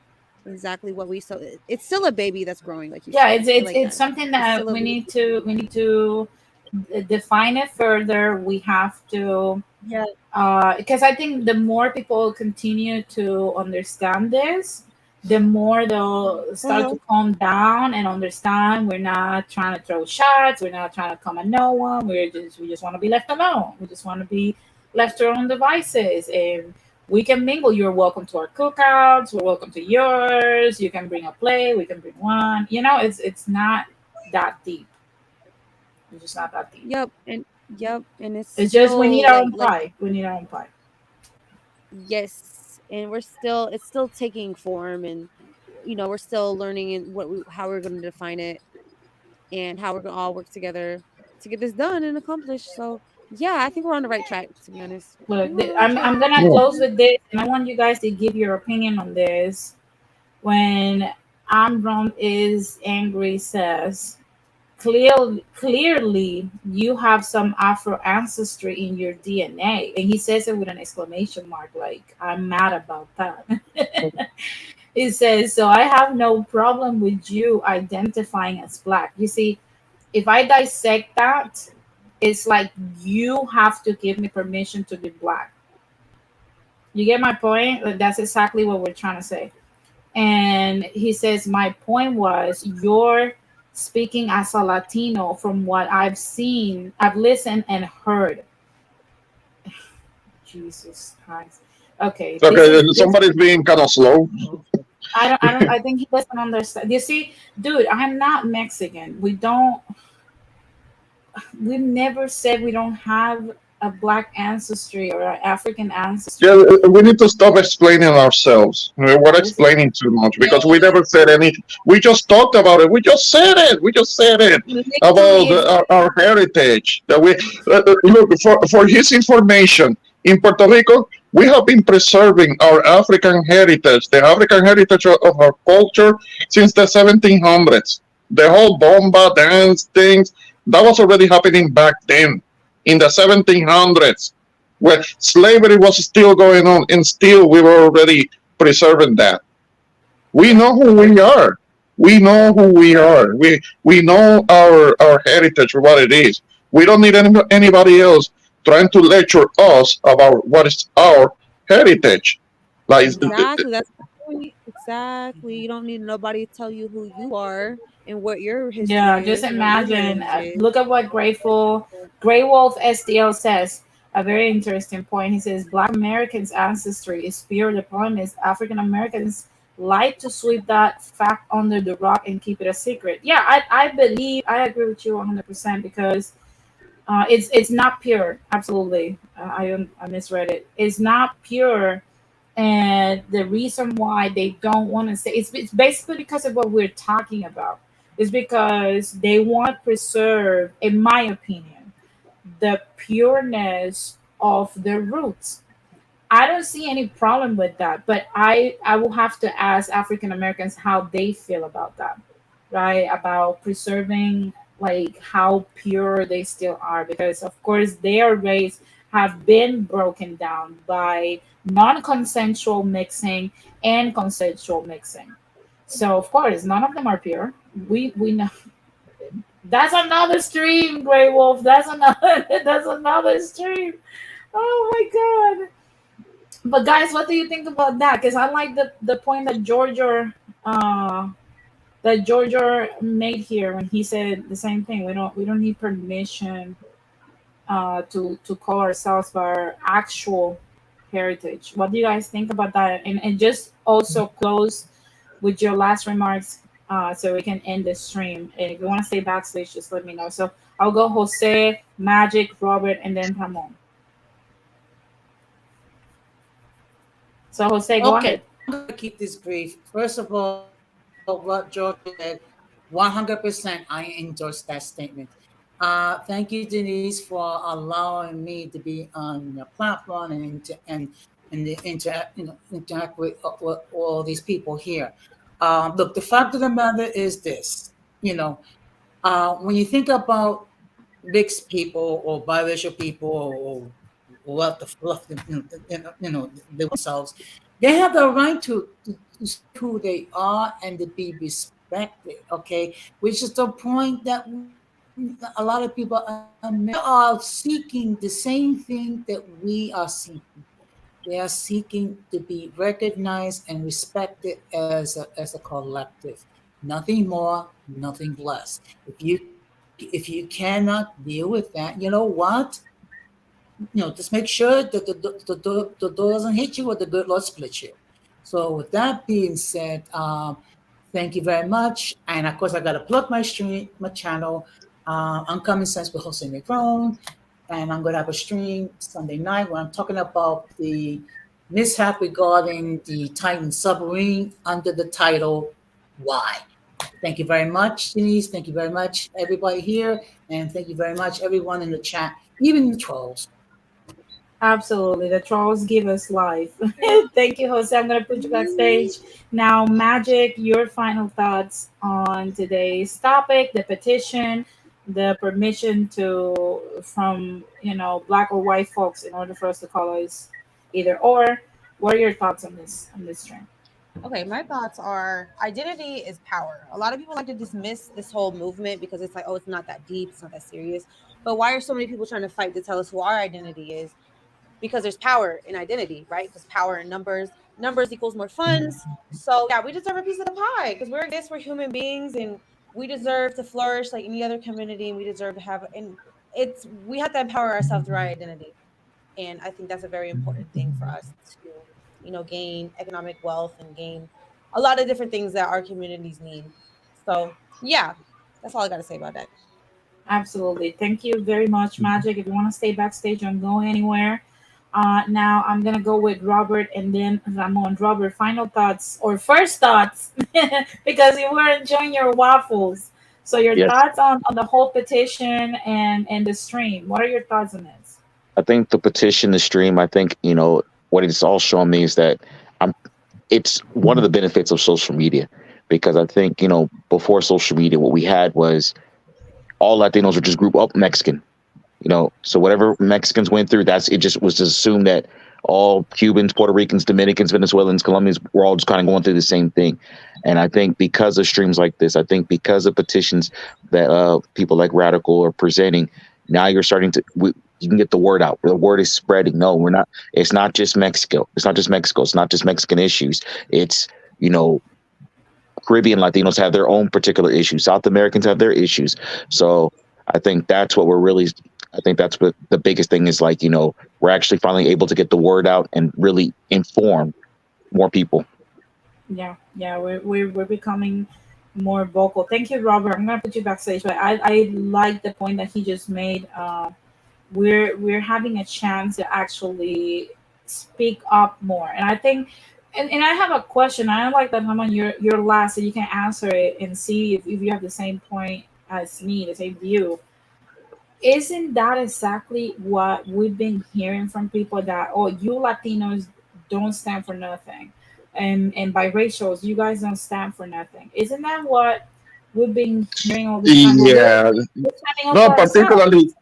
exactly what we, so it's still a baby that's growing, like you said. It's something that we need to define it further. We have to, because I think the more people continue to understand this, the more they'll start to calm down and understand we're not trying to throw shots, we're not trying to come at no one, we just want to be left alone, we just want to be left to our own devices, and we can mingle. You're welcome to our cookouts, we're welcome to yours, you can bring a plate, we can bring one, you know, it's not that deep. It's just not that deep. And it's just we need our own pie. We need our own pie. Yes, and it's still taking form, and you know, we're still learning and how we're going to define it, and how we're going to all work together to get this done and accomplished. So yeah, I think we're on the right track, to be honest. Look, I'm gonna close with this, and I want you guys to give your opinion on this. When Amram is angry, says clearly you have some Afro ancestry in your DNA, and he says it with an exclamation mark, like I'm mad about that. He says, so I have no problem with you identifying as Black. You see, if I dissect that, it's like you have to give me permission to be Black. You get my point? Like, that's exactly what we're trying to say. And he says, my point was, you're speaking as a Latino from what I've seen, I've listened and heard. Jesus Christ. Okay. Somebody's being kind of slow. I think he doesn't understand. You see, dude, I'm not Mexican. We've never said we don't have a Black ancestry or an African ancestry. Yeah, we need to stop explaining ourselves. We're explaining too much because we never said anything. We just talked about it. We just said it about our heritage. That we look for his information. In Puerto Rico, we have been preserving our African heritage, the African heritage of our culture, since the 1700s. The whole bomba dance things, that was already happening back then, in the 1700s, where slavery was still going on, and still we were already preserving that. We know who we are. We know who we are. We know our heritage, what it is. We don't need anybody else trying to lecture us about what is our heritage. Like exactly, that's the point. Exactly. You don't need nobody to tell you who you are and what your history is. Just imagine. Look at what Grey Wolf STL says. A very interesting point. He says Black Americans' ancestry is pure. The problem is African Americans like to sweep that fact under the rug and keep it a secret. Yeah, I agree with you 100%, because It's not pure. Absolutely, I misread it. It's not pure, and the reason why they don't want to say it's basically because of what we're talking about. It's because they want to preserve, in my opinion, the pureness of the roots. I don't see any problem with that, but I will have to ask African Americans how they feel about that, right? About preserving like how pure they still are, because of course their race have been broken down by non-consensual mixing and consensual mixing. So of course none of them are pure. We know that's another stream, Grey Wolf. That's another that's another stream. Oh my god. But guys, what do you think about that? Because I like the point uh that Georgia made here when he said the same thing. We don't need permission to call ourselves by our actual heritage. What do you guys think about that? And just also close with your last remarks so we can end the stream. And if you want to stay backstage, just let me know. So I'll go Jose, Magic, Robert, and then Ramon. So Jose, go ahead. Okay, I'm gonna keep this brief. First of all, what George said, 100% I endorse that statement. Thank you, Denise, for allowing me to be on your platform and interact with all these people here. Look, the fact of the matter is this. When you think about mixed people or biracial people or what the fluff, themselves, they have the right to say who they are and to be respected. Okay, which is the point that a lot of people are seeking the same thing that we are seeking. They are seeking to be recognized and respected as a collective. Nothing more, nothing less. If you cannot deal with that, you know what? Just make sure that the door doesn't hit you or the good Lord split you. So with that being said, thank you very much. And of course, I got to plug my stream, my channel, Uncommon Sense with Jose Negron. And I'm going to have a stream Sunday night where I'm talking about the mishap regarding the Titan submarine under the title Why. Thank you very much, Denise. Thank you very much, everybody here. And thank you very much, everyone in the chat, even the trolls. Absolutely. The trolls give us life. Thank you, Jose. I'm going to put you backstage. Now, Magic, your final thoughts on today's topic, the petition, the permission from, black or white folks in order for us to call us either or. What are your thoughts on this trend? Okay, my thoughts are identity is power. A lot of people like to dismiss this whole movement because it's like, oh, it's not that deep, it's not that serious. But why are so many people trying to fight to tell us who our identity is? Because there's power in identity, right? Because power in numbers equals more funds. So yeah, we deserve a piece of the pie because we're human beings and we deserve to flourish like any other community, and we deserve to have, and we have to empower ourselves through our identity. And I think that's a very important thing for us to, gain economic wealth and gain a lot of different things that our communities need. So yeah, that's all I got to say about that. Absolutely. Thank you very much, Magic. If you want to stay backstage, don't go anywhere. Now I'm gonna go with Robert and then Ramon. Robert, final thoughts or first thoughts, because you were enjoying your waffles. So your Yes. thoughts on the whole petition and the stream. What are your thoughts on this? I think the petition, the stream, I think, what it's all shown me is that it's one of the benefits of social media, because I think, before social media, what we had was all Latinos were just group up Mexican, so whatever Mexicans went through, it just was assumed that all Cubans, Puerto Ricans, Dominicans, Venezuelans, Colombians were all just kind of going through the same thing. And I think because of streams like this, I think because of petitions that people like Radical are presenting, now you're starting to, you can get the word out. The word is spreading. No, we're not. It's not just Mexico. It's not just Mexico. It's not just Mexican issues. It's, Caribbean Latinos have their own particular issues. South Americans have their issues. So I think that's what that's what the biggest thing is, like, we're actually finally able to get the word out and really inform more people. Yeah, we're becoming more vocal. Thank you, Robert. I'm gonna put you backstage, but I like the point that he just made. We're having a chance to actually speak up more, and I think. And I have a question. I like that, Haman, you're last, so you can answer it and see if you have the same point as me, the same view. Isn't that exactly what we've been hearing from people that, oh, you Latinos don't stand for nothing, and biracials, you guys don't stand for nothing? Isn't that what we've been hearing all this time? Well, Yeah, we're standing up no, for ourselves.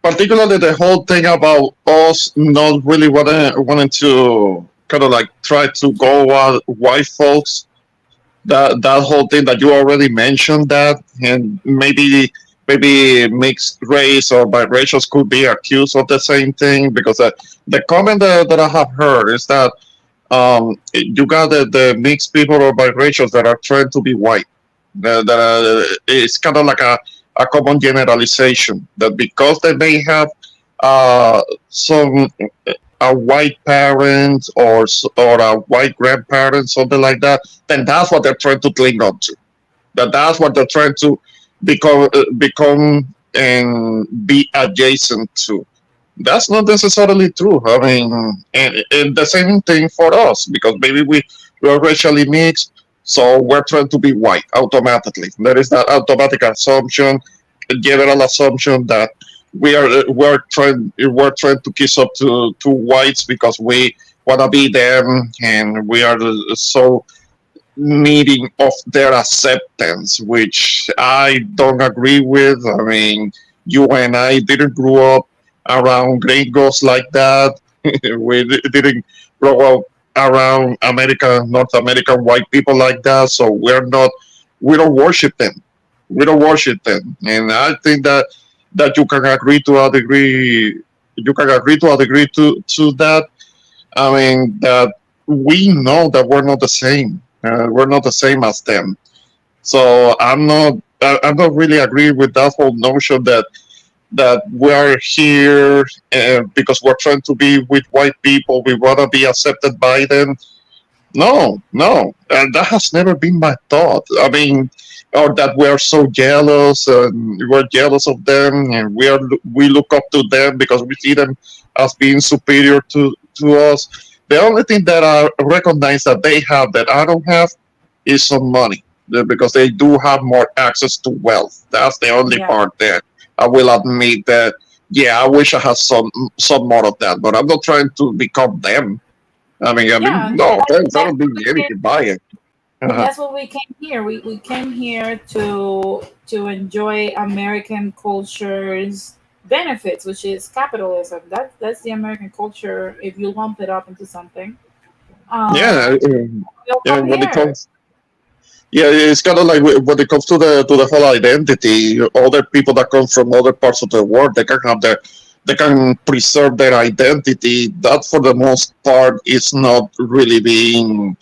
particularly the whole thing about us not really wanting to kind of like try to go white folks. That whole thing that you already mentioned, that, and maybe mixed race or biracials could be accused of the same thing, because the comment that I have heard is that you got the mixed people or biracials that are trying to be white. It's kind of like a common generalization that because they may have some a white parent or a white grandparent, something like that, then that's what they're trying to cling on to. That's what they're trying to become and be adjacent to. That's not necessarily true. I mean, and the same thing for us, because maybe we're racially mixed, so we're trying to be white automatically. There is that automatic assumption, general assumption that we're trying to kiss up to whites because we want to be them, and we are so needing of their acceptance, which I don't agree with. I mean, you and I didn't grow up around gringos like that. We didn't grow up around North American white people like that. So we don't worship them. We don't worship them. And I think that you can agree to a degree. You can agree to a degree to that. I mean, that we know that we're not the same. We're not the same as them. So I'm not really agree with that whole notion that we're here because we're trying to be with white people. We want to be accepted by them. No, no, and that has never been my thought. I mean, or that we're so jealous and we're jealous of them, and we look up to them because we see them as being superior to us. The only thing that I recognize that they have that I don't have is some money. Because they do have more access to wealth. That's the only Yeah, part there. I will admit that. Yeah, I wish I had some more of that, but I'm not trying to become them. yeah. No, thanks. I That's don't what need we came, anything by it. and Uh-huh. that's what we came here. We came here to enjoy American culture's benefits, which is capitalism. That's the American culture. If you lump it up into something, Yeah, we'll yeah. come here. Yeah, it's kind of like when it comes to the whole identity. Other people that come from other parts of the world, they can preserve their identity. That, for the most part, is not really being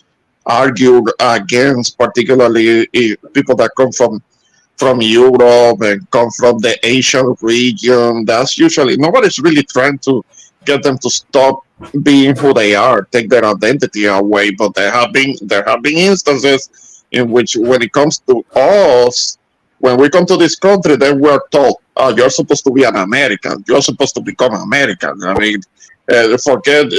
argued against, particularly if people that come from Europe and come from the Asian region. That's usually nobody's really trying to get them to stop being who they are, take their identity away. But there have been instances in which, when it comes to us, when we come to this country, then we're told, "Oh, you're supposed to be an American. You're supposed to become American." I mean, forget.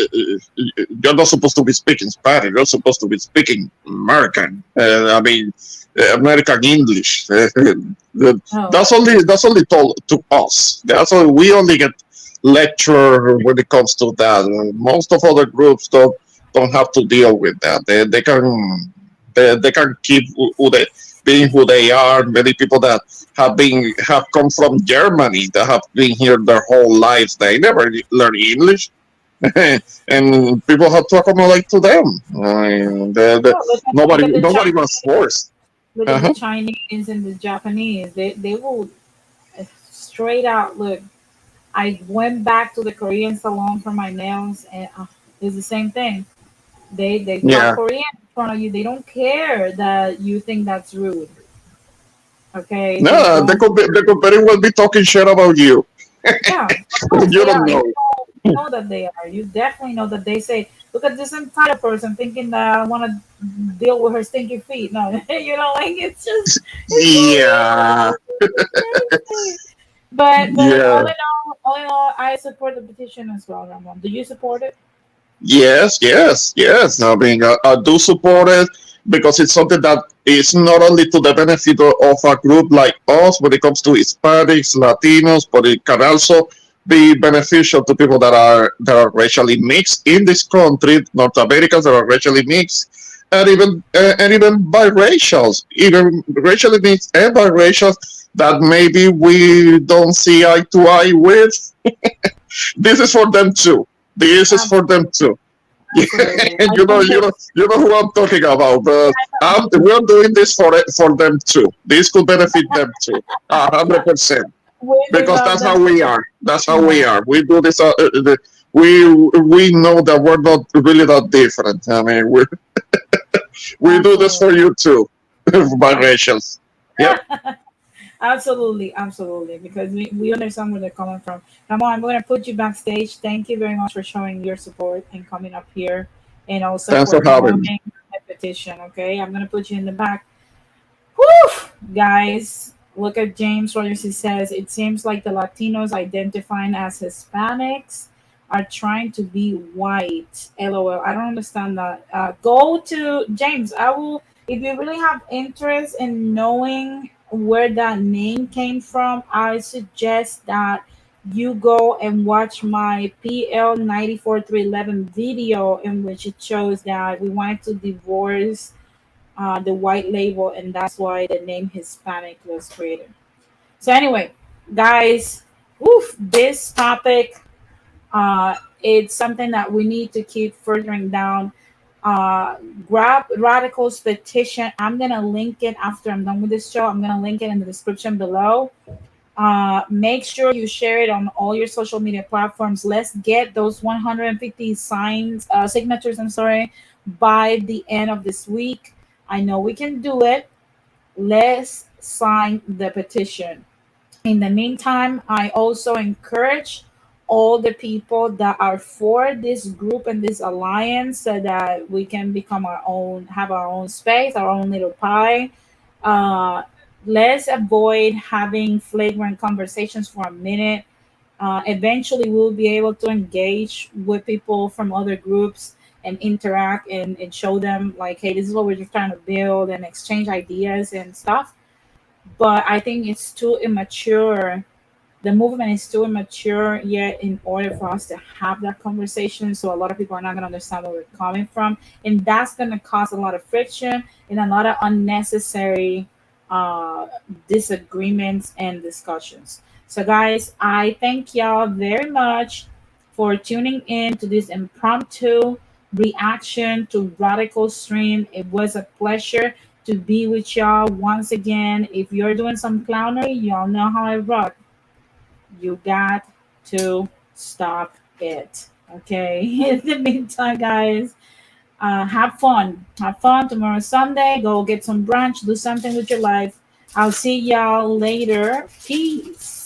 You're not supposed to be speaking Spanish. You're supposed to be speaking American. American English. Oh, That's only told to us. That's all, we only get lecture when it comes to that. Most of other groups don't have to deal with that. They can keep who they being who they are. Many people that have come from Germany that have been here their whole lives. They never learn English. And people have to accommodate to them. I mean, well, look at the nobody was Chinese. forced. Look at the Uh-huh. Chinese and the Japanese. They will straight out look. I went back to the Korean salon for my nails, and it's the same thing. They talk Yeah. Korean in front of you. They don't care that you think that's rude. Okay, they No, don't. they could very well be talking shit about you. Yeah, of course You they don't are. know. know that they are. You definitely know that they say, look at this entitled person thinking that I want to deal with her stinky feet. No, like it's so Yeah, weird. It's crazy. But yeah. all in all, I support the petition as well, Ramon. Do you support it? Yes, yes, yes. I mean, I do support it because it's something that is not only to the benefit of a group like us when it comes to Hispanics, Latinos, but it can also be beneficial to people that are racially mixed in this country, North Americans that are racially mixed, and even biracials, even racially mixed and biracials that maybe we don't see eye to eye with. This is for them too. This is for them too. Absolutely. And I you know, think you know, it's you know who I'm talking about. But we're doing this for them too. This could benefit them too, 100%. we Because deserve that's them how we too. are. That's how we Yeah, are. We do this. We know that we're not really that different. I mean, we do this absolutely. for you too, biracials. Yep. Absolutely, absolutely, because we understand where they're coming from. Ramon, I'm going to put you backstage. Thank you very much for showing your support and coming up here and also Thanks for for having me. promoting the petition. Okay, I'm going to put you in the back. Whew, guys, look at James Rogers. He says it seems like the Latinos identifying as Hispanics are trying to be white. LOL. I don't understand that. Go to James. I will. If you really have interest in knowing where that name came from, I suggest that you go and watch my PL 94311 video in which it shows that we wanted to divorce the white label, and that's why the name Hispanic was created. So anyway, guys, this topic, it's something that we need to keep furthering down. Uh, grab Radical's petition. I'm gonna link it after I'm done with this show. I'm gonna link it in the description below. Make sure you share it on all your social media platforms. Let's get those 150 signatures. I'm sorry, by the end of this week. I know we can do it. Let's sign the petition. In the meantime, I also encourage all the people that are for this group and this alliance so that we can become our own, have our own space, our own little pie. Uh, let's avoid having flagrant conversations for a minute. Eventually, we'll be able to engage with people from other groups and interact and show them, like, hey, this is what we're just trying to build and exchange ideas and stuff. But I think it's too immature, the movement is too immature yet in order for us to have that conversation. So a lot of people are not going to understand where we're coming from, and that's going to cause a lot of friction and a lot of unnecessary uh, disagreements and discussions. So guys, I thank y'all very much for tuning in to this impromptu reaction to Radical Stream. It was a pleasure to be with y'all once again. If you're doing some clownery, y'all know how I rock. You got to stop it. Okay. In the meantime, guys, have fun. Have fun. Tomorrow's Sunday. Go get some brunch. Do something with your life. I'll see y'all later. Peace.